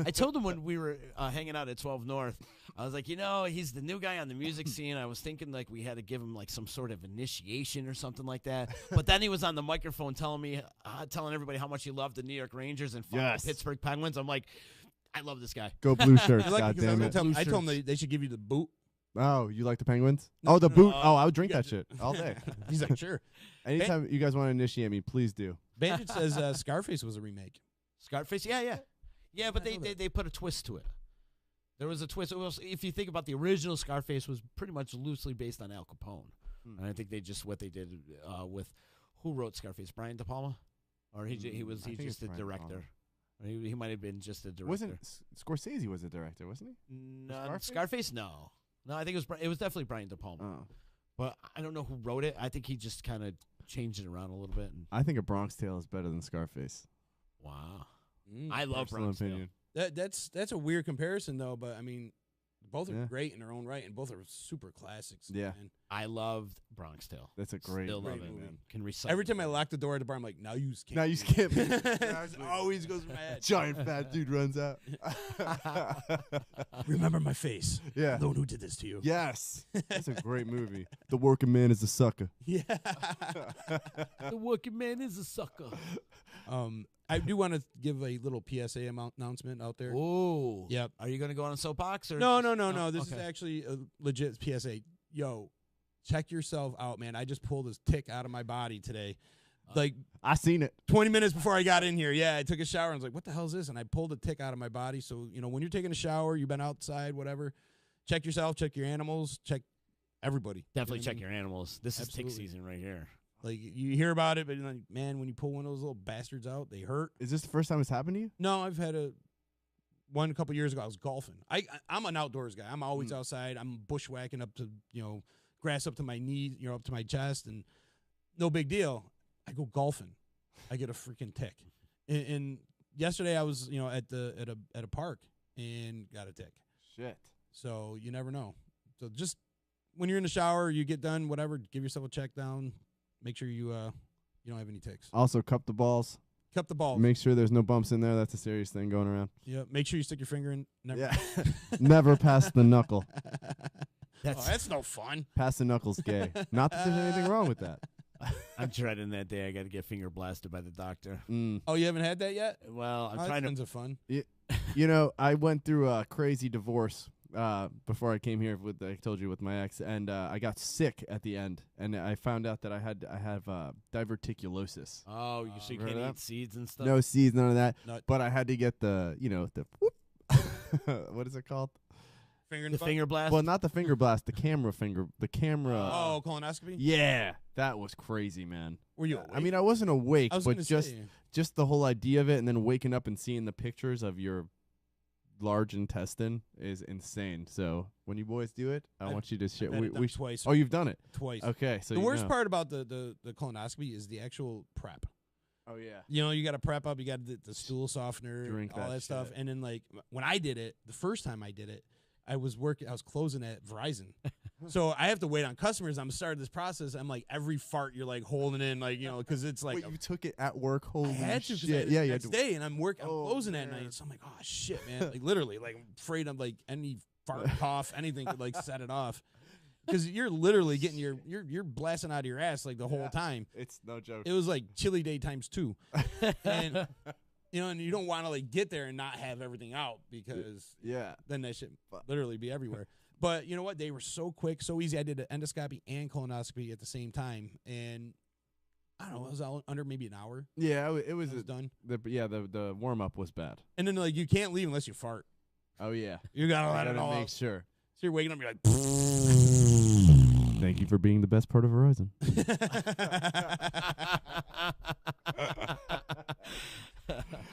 I told him when we were hanging out at 12 North, I was like, he's the new guy on the music scene. I was thinking like we had to give him like some sort of initiation or something like that. But then he was on the microphone telling everybody how much he loved the New York Rangers and Yes. the Pittsburgh Penguins. I'm like, I love this guy. Go blue shirts, I like God because I damn was it. gonna tell him, I Blue told him shirts. they should give you the boot. Oh, you like the Penguins? No, the no, boot? no, Oh, I would drink you that got shit all day. He's like, sure. Anytime you guys want to initiate me, please do. Bandit says Scarface was a remake. Scarface, yeah, but they put a twist to it. There was a twist. It was, if you think about the original Scarface, was pretty much loosely based on Al Capone, and I think what they did with who wrote Scarface, Brian De Palma, or he was I think just it's a Brian De director. Or he might have been just a director. Wasn't Scorsese was a director, wasn't he? No, Scarface? No, I think it was definitely Brian De Palma. Oh. But I don't know who wrote it. I think he just kind of changed it around a little bit. And, I think A Bronx Tale is better than Scarface. wow, I love Personal Bronx Tale. opinion. That's a weird comparison though, but I mean, both are Yeah. great in their own right, and both are super classics. Yeah. man. I loved Bronx Tale. That's a great, Still great love it, movie. man. Can recite Every it. time I lock the door at the bar, I'm like, now you can't. Now you can't. It always goes in my head. Giant fat dude runs out. Remember my face. Yeah. The one who did this to you. Yes. That's a great movie. The Working Man is a sucker. Yeah. The working man is a sucker. I do want to give a little PSA announcement out there. Oh, Yep. Are you going to go on a soapbox or No. Oh, This is okay. actually a legit PSA. Yo, check yourself out, man. I just pulled this tick out of my body today. Like I seen it. 20 minutes before I got in here. Yeah, I took a shower and I was like, what the hell is this? And I pulled a tick out of my body. So, when you're taking a shower, you've been outside, whatever, check yourself, check your animals, check everybody. Definitely You know what I check mean? your animals. This is tick Absolutely. season right here. Like, you hear about it, but like, man, when you pull one of those little bastards out, they hurt. Is this the first time it's happened to you? No, I've had one a couple years ago. I was golfing. I'm an outdoors guy. I'm always outside. I'm bushwhacking up to, grass up to my knees, up to my chest, and no big deal. I go golfing. I get a freaking tick. And yesterday I was, at a park and got a tick. Shit. So you never know. So just when you're in the shower, you get done, whatever, give yourself a check down. Make sure you don't have any ticks. Also, cup the balls. Cup the balls. Make sure there's no bumps in there. That's a serious thing going around. Yeah. Make sure you stick your finger in. Never. Yeah. Never pass the knuckle. That's no fun. Pass the knuckle's gay. Not that there's anything wrong with that. I'm dreading that day. I got to get finger blasted by the doctor. Oh, you haven't had that yet? Well, I'm Oh, trying that's to. fun. I went through a crazy divorce before I came here. I told you with my ex, and I got sick at the end, and I found out that I have diverticulosis. Oh, you so you Heard can't of that? eat seeds and stuff. No seeds, none of that. Nut. But I had to get the whoop. What is it called? Finger in The butt? finger blast. Well, not the finger blast, the camera. Oh, colonoscopy? Yeah, that was crazy, man. Were you I mean, I wasn't awake, I was but gonna just say. just the whole idea of it, and then waking up and seeing the pictures of your large intestine is insane. So when you boys do it, I want you to share. I've had it done twice. Oh, you've done it Twice. Okay, so The you worst know. part about the colonoscopy is the actual prep. Oh yeah. You got to prep up. You got the stool softener, Drink all that that stuff. shit. And then when I did it, the first time I did it, I was closing at Verizon. So I have to wait on customers. I'm starting this process. I'm like, every fart you're like holding in, because it's like, Wait, you took it at work? I Holy had to, 'cause shit! I- Yeah, you had next to. day, and I'm Oh, closing at man. night. So I'm like, oh shit, man! Like literally, like I'm afraid of like any fart, cough, anything could like set it off. Because you're literally getting you're blasting out of your ass like the whole time. It's no joke. It was like chili day times 2, and and you don't want to like get there and not have everything out because Yeah. then that should literally be everywhere. But you know what? They were so quick, so easy. I did an endoscopy and colonoscopy at the same time, and I don't know, it was all under maybe an hour. Yeah, it was It was done. the warm up was bad. And then like you can't leave unless you fart. Oh yeah. You gotta I let it gotta all make out. So sure. you're waking up, you're like, Thank you for being the best part of Verizon.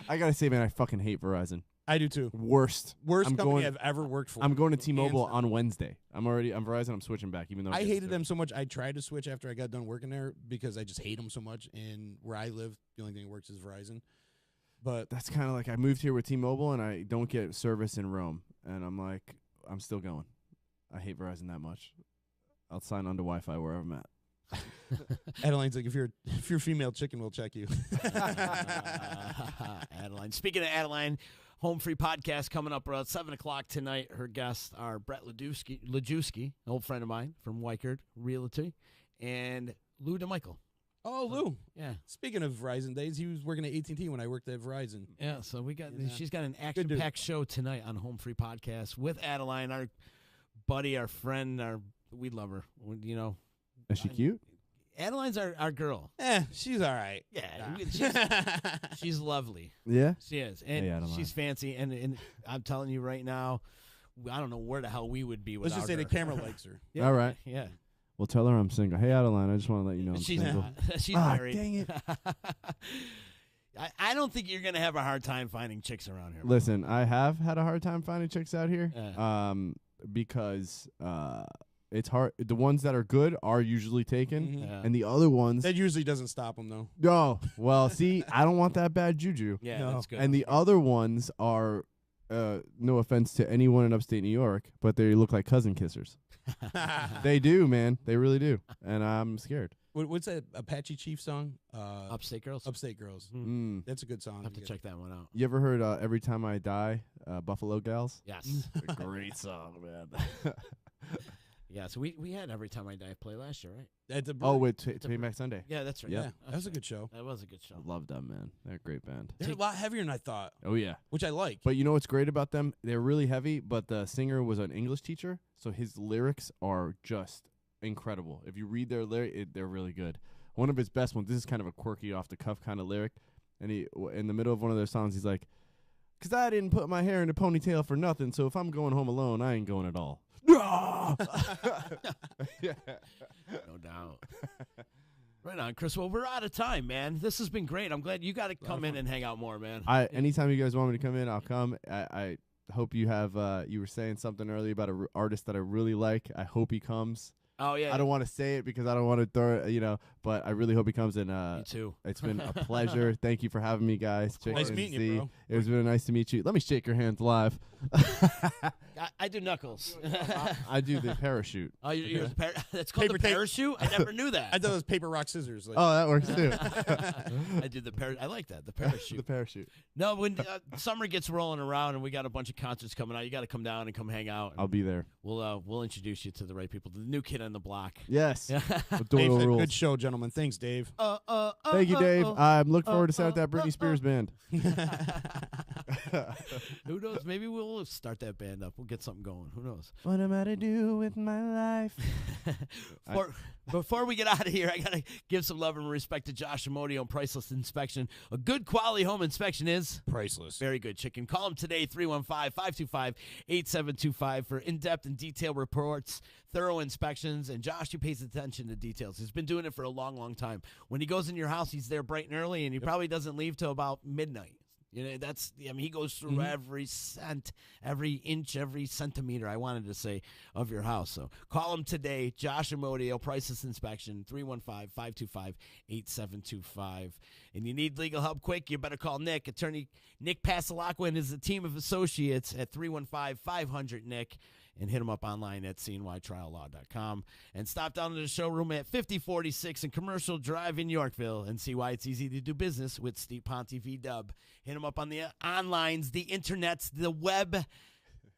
I gotta say, man, I fucking hate Verizon. I do too. Worst. Worst I'm company going. I've ever worked for. I'm going to T-Mobile Hands down. on Wednesday. I'm Verizon. I'm switching back, even though I hated them so much. I tried to switch after I got done working there because I just hate them so much. And where I live, the only thing that works is Verizon. But That's kind of like I moved here with T-Mobile and I don't get service in Rome, and I'm like, I'm still going. I hate Verizon that much. I'll sign on to Wi-Fi wherever I'm at. Adeline's like, if you're female chicken, we'll check you. Adeline. Speaking of Adeline, Home Free Podcast coming up around 7 o'clock tonight. Her guests are Brett Lajewski, an old friend of mine from Weichert Realty, and Lou DeMichael. Oh, Lou. Yeah. Speaking of Verizon days, he was working at AT&T when I worked at Verizon. Yeah, so Yeah. she's got an Good dude. action-packed show tonight on Home Free Podcast with Adeline, our buddy, our friend, we love her. Is she cute? Adeline's our girl. She's all right. Yeah, she's lovely. Yeah. She is, and Hey, Adeline. she's fancy. And I'm telling you right now, I don't know where the hell we would be without Let's just say her. the camera likes her. Yeah, All right. Yeah, Well, tell her I'm single. Hey, Adeline, I just want to let you know I'm she's single. she's Ah, married. dang it. I don't think you're gonna have a hard time finding chicks around here. Listen, I have had a hard time finding chicks out here. Yeah. Because it's hard. The ones that are good are usually taken, Mhm. Yeah. and the other ones. That usually doesn't stop them, though. No. Well, see, I don't want that bad juju. Yeah, No. that's good. And the other ones are, no offense to anyone in upstate New York, but they look like cousin kissers. They do, man. They really do. And I'm scared. What's that Apache Chief song? Upstate Girls. Upstate Girls. Mm. That's a good song. I have to check that one out. You ever heard Every Time I Die, Buffalo Gals? Yes. A great song, man. Yeah. So we had Every Time I Die play last year, right? At the Oh, brewery. with Payback Sunday. Yeah, that's right. Yep. Yeah, that was a good show. That was a good show. I love them, man. They're a great band. They're a lot heavier than I thought, Oh, yeah. which I like. But you know what's great about them? They're really heavy, but the singer was an English teacher, so his lyrics are just incredible. If you read their lyrics, they're really good. one of his best ones. This is kind of a quirky, off the cuff kind of lyric, and in the middle of one of their songs, he's like, "'Cause I didn't put my hair in a ponytail for nothing, so if I'm going home alone, I ain't going at all." Yeah. No doubt. Right on, Chris. Well, we're out of time, man. This has been great. I'm glad you got to come in and hang out more, man. Anytime you guys want me to come in, I'll come. I hope you have. You were saying something earlier about an artist that I really like. I hope he comes. Oh, yeah. I don't want to say it because I don't want to throw it, but I really hope he comes in. Me too. It's been a pleasure. Thank you for having me, guys. Nice meeting you, bro. It was really nice to meet you. Let me shake your hands live. I do knuckles. I do the parachute. Oh, you're that's called Paper the tape. parachute? I never knew that. I thought it was paper, rock, scissors. Like, Oh, that works too. I do the parachute. I like that, the parachute. The parachute. No, when summer gets rolling around and we got a bunch of concerts coming out, you got to come down and come hang out. I'll be there. We'll introduce you to the right people, the new kid on the block. Yes. Yeah. With Dave Doyle said, rules. good show, gentlemen. Thanks, Dave. Thank you, Dave. I'm looking forward to setting up that Britney Spears band. Who knows? Maybe we'll start that band up. We'll get something going. Who knows? What am I to do with my life? Before we get out of here, I got to give some love and respect to Josh Amodio and Priceless Inspection. A good quality home inspection is Priceless. very good, chicken. Call them today, 315-525-8725 for in-depth and detailed reports, thorough inspections, and Josh, he pays attention to details. He's been doing it for a long, long time. When he goes in your house, he's there bright and early, and he probably doesn't leave till about midnight. He goes through every cent, every inch, every centimeter, I wanted to say, of your house. So call him today, Josh Amodio, Priceless Inspection, 315-525-8725. And you need legal help quick, you better call Nick. Attorney Nick Pasalacqua and his team of associates at 315-500-NICK. And hit him up online at cnytriallaw.com. And stop down to the showroom at 5046 in Commercial Drive in Yorkville and see why it's easy to do business with Steve Ponte V-Dub. Hit him up on the onlines, the internets, the web,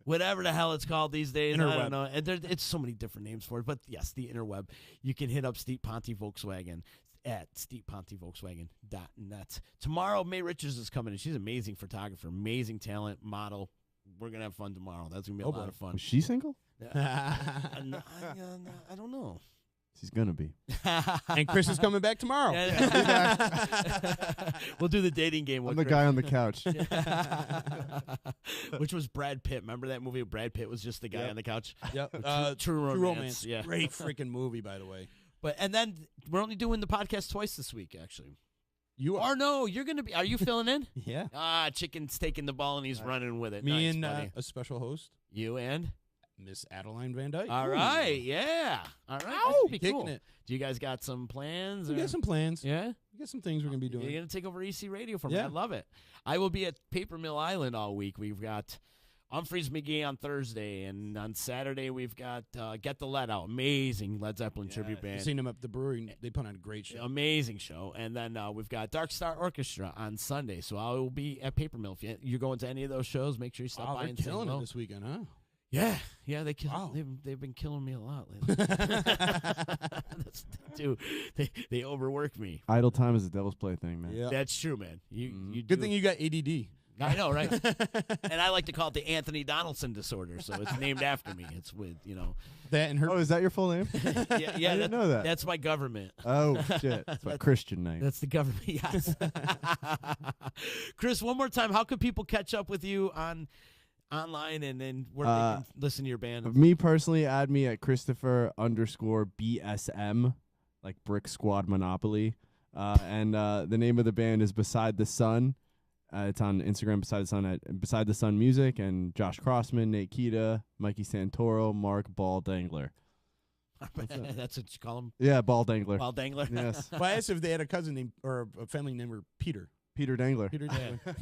whatever the hell it's called these days. Interweb. I don't know. And it's so many different names for it. But, yes, the interweb. You can hit up Steve Ponte Volkswagen at stevepontevolkswagen.net. Tomorrow, May Richards is coming in. She's an amazing photographer, amazing talent, model. We're going to have fun tomorrow. That's going to be a lot of fun. Was she single? I don't know. She's going to be. And Chris is coming back tomorrow. We'll do the dating game. I'm the guy on the couch. Which was Brad Pitt. Remember that movie? Brad Pitt was just the guy on the couch. Yep. True Romance. Yeah. Great freaking movie, by the way. And then we're only doing the podcast twice this week, actually. You are. Or no, you're going to be. Are you filling in? Yeah. Chicken's taking the ball and he's running with it. Me Nice, and buddy. a special host, You and? Miss Adeline Van Dyke. All right, yeah. All right, Ow, that's pretty kicking cool. it. Do you guys got some plans? We or- got some plans. Yeah? We got some things we're going to be doing. You're going to take over EC Radio for me. Yeah. I love it. I will be at Paper Mill Island all week. We've got Humphreys McGee on Thursday, and on Saturday we've got Get the Let Out. Amazing Led Zeppelin tribute band. I've seen them up at the brewery. They put on a great show. Amazing show. And then we've got Dark Star Orchestra on Sunday. So I will be at Paper Mill. If you're going to any of those shows, make sure you stop by They're and say killing hello. it this weekend, huh? Yeah, they kill. Wow. They've been killing me a lot lately. That's what they do. They overwork me. Idle time is a devil's plaything, man. Yeah. That's true, man. You Good do. thing you got ADD. I know, right? And I like to call it the Anthony Donaldson disorder, so it's named after me. It's with That and her. Oh, is that your full name? yeah. I didn't know that. That's my government. Oh, shit. That's my Christian name. That's the government. Yes. Chris, one more time. How could people catch up with you online and then where they can listen to your band? Me personally, add me at Christopher_BSM, like Brick Squad Monopoly. And the name of the band is Beside the Sun. It's on Instagram, Beside the Sun, at Beside the Sun Music, and Josh Crossman, Nate Kita, Mikey Santoro, Mark Ball Dangler. That's what you call him? Yeah, Ball Dangler. Ball Dangler? Yes. Well, I asked if they had a cousin named or a family named Peter. Peter Dangler. Peter Dangler.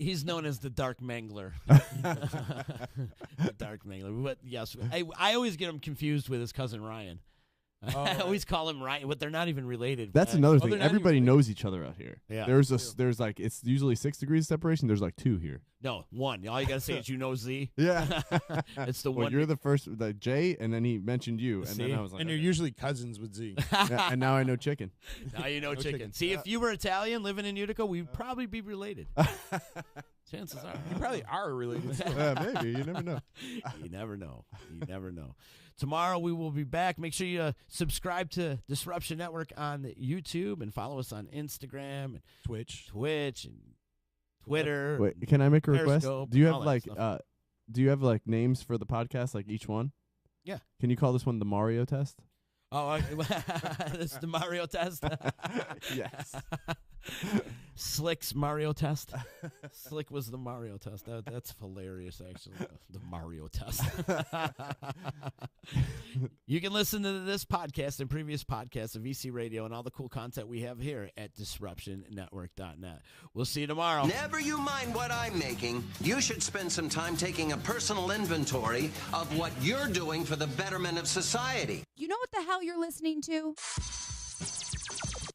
He's known as the Dark Mangler. The Dark Mangler. But yes, I always get him confused with his cousin Ryan. I always call him Ryan, but they're not even related. That's another thing. they're not Everybody even knows each other out here. Yeah. There's like it's usually 6 degrees of separation. There's like 2 here. No, one. All you got to say is you know Z. Yeah. It's the Well, one. you're the first, the J, and then he mentioned you, and See? then I was like, And you're okay. usually cousins with Z. Yeah, and now I know chicken. Now you know No chicken. chicken. See, if you were Italian living in Utica, we'd probably be related. Chances are. You probably are related. Maybe. You never know. You never know. You never know. Tomorrow we will be back. Make sure you subscribe to Disruption Network on YouTube and follow us on Instagram and Twitch. and Twitter. Wait, can I make a request? Periscope, Do you all have that like stuff. do you have like names for the podcast, like each one? Yeah. Can you call this one the Mario test? Oh, this is the Mario test. Yes. Slick's Mario test. Slick was the Mario test. That's hilarious, actually. The Mario test. You can listen to this podcast and previous podcasts of EC Radio and all the cool content we have here at DisruptionNetwork.net. We'll see you tomorrow. Never you mind what I'm making. You should spend some time taking a personal inventory of what you're doing for the betterment of society. You know what the hell you're listening to?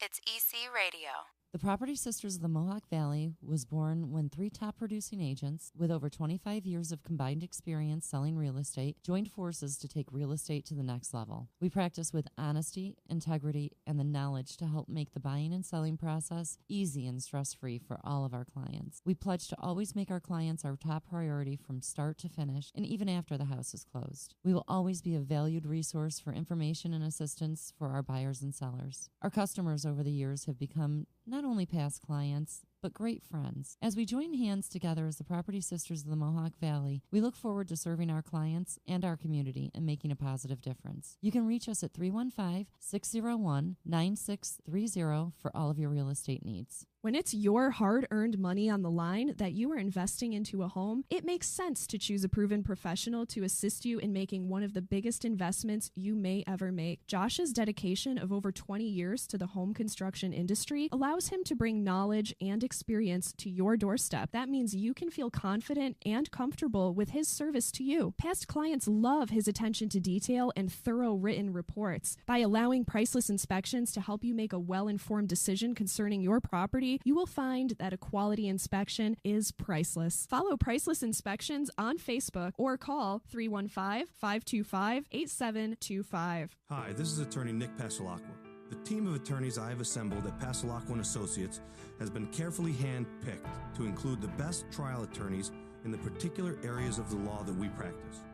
It's EC Radio. The Property Sisters of the Mohawk Valley was born when 3 top producing agents with over 25 years of combined experience selling real estate joined forces to take real estate to the next level. We practice with honesty, integrity, and the knowledge to help make the buying and selling process easy and stress-free for all of our clients. We pledge to always make our clients our top priority from start to finish and even after the house is closed. We will always be a valued resource for information and assistance for our buyers and sellers. Our customers over the years have become not only past clients, but great friends. As we join hands together as the Property Sisters of the Mohawk Valley, we look forward to serving our clients and our community and making a positive difference. You can reach us at 315-601-9630 for all of your real estate needs. When it's your hard-earned money on the line that you are investing into a home, it makes sense to choose a proven professional to assist you in making one of the biggest investments you may ever make. Josh's dedication of over 20 years to the home construction industry allows him to bring knowledge and experience to your doorstep. That means you can feel confident and comfortable with his service to you. Past clients love his attention to detail and thorough written reports. By allowing Priceless Inspections to help you make a well-informed decision concerning your property, you will find that a quality inspection is priceless. Follow Priceless Inspections on Facebook or call 315-525-8725. Hi, this is attorney Nick Pasalacqua. The team of attorneys I have assembled at Pasalacqua & Associates has been carefully hand-picked to include the best trial attorneys in the particular areas of the law that we practice.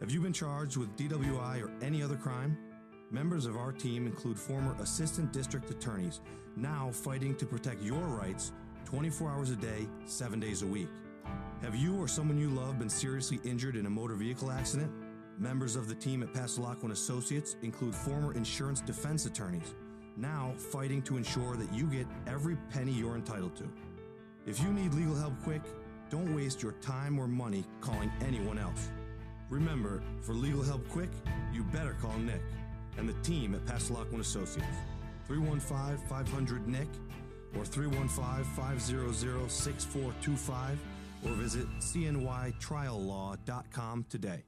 Have you been charged with DWI or any other crime? Members of our team include former assistant district attorneys now fighting to protect your rights 24 hours a day, 7 days a week. Have you or someone you love been seriously injured in a motor vehicle accident? Members of the team at Pasalacqua & Associates include former insurance defense attorneys now fighting to ensure that you get every penny you're entitled to. If you need legal help quick, don't waste your time or money calling anyone else. Remember, for legal help quick, you better call Nick and the team at Pasalacqua & Associates. 315-500-NICK or 315-500-6425 or visit cnytriallaw.com today.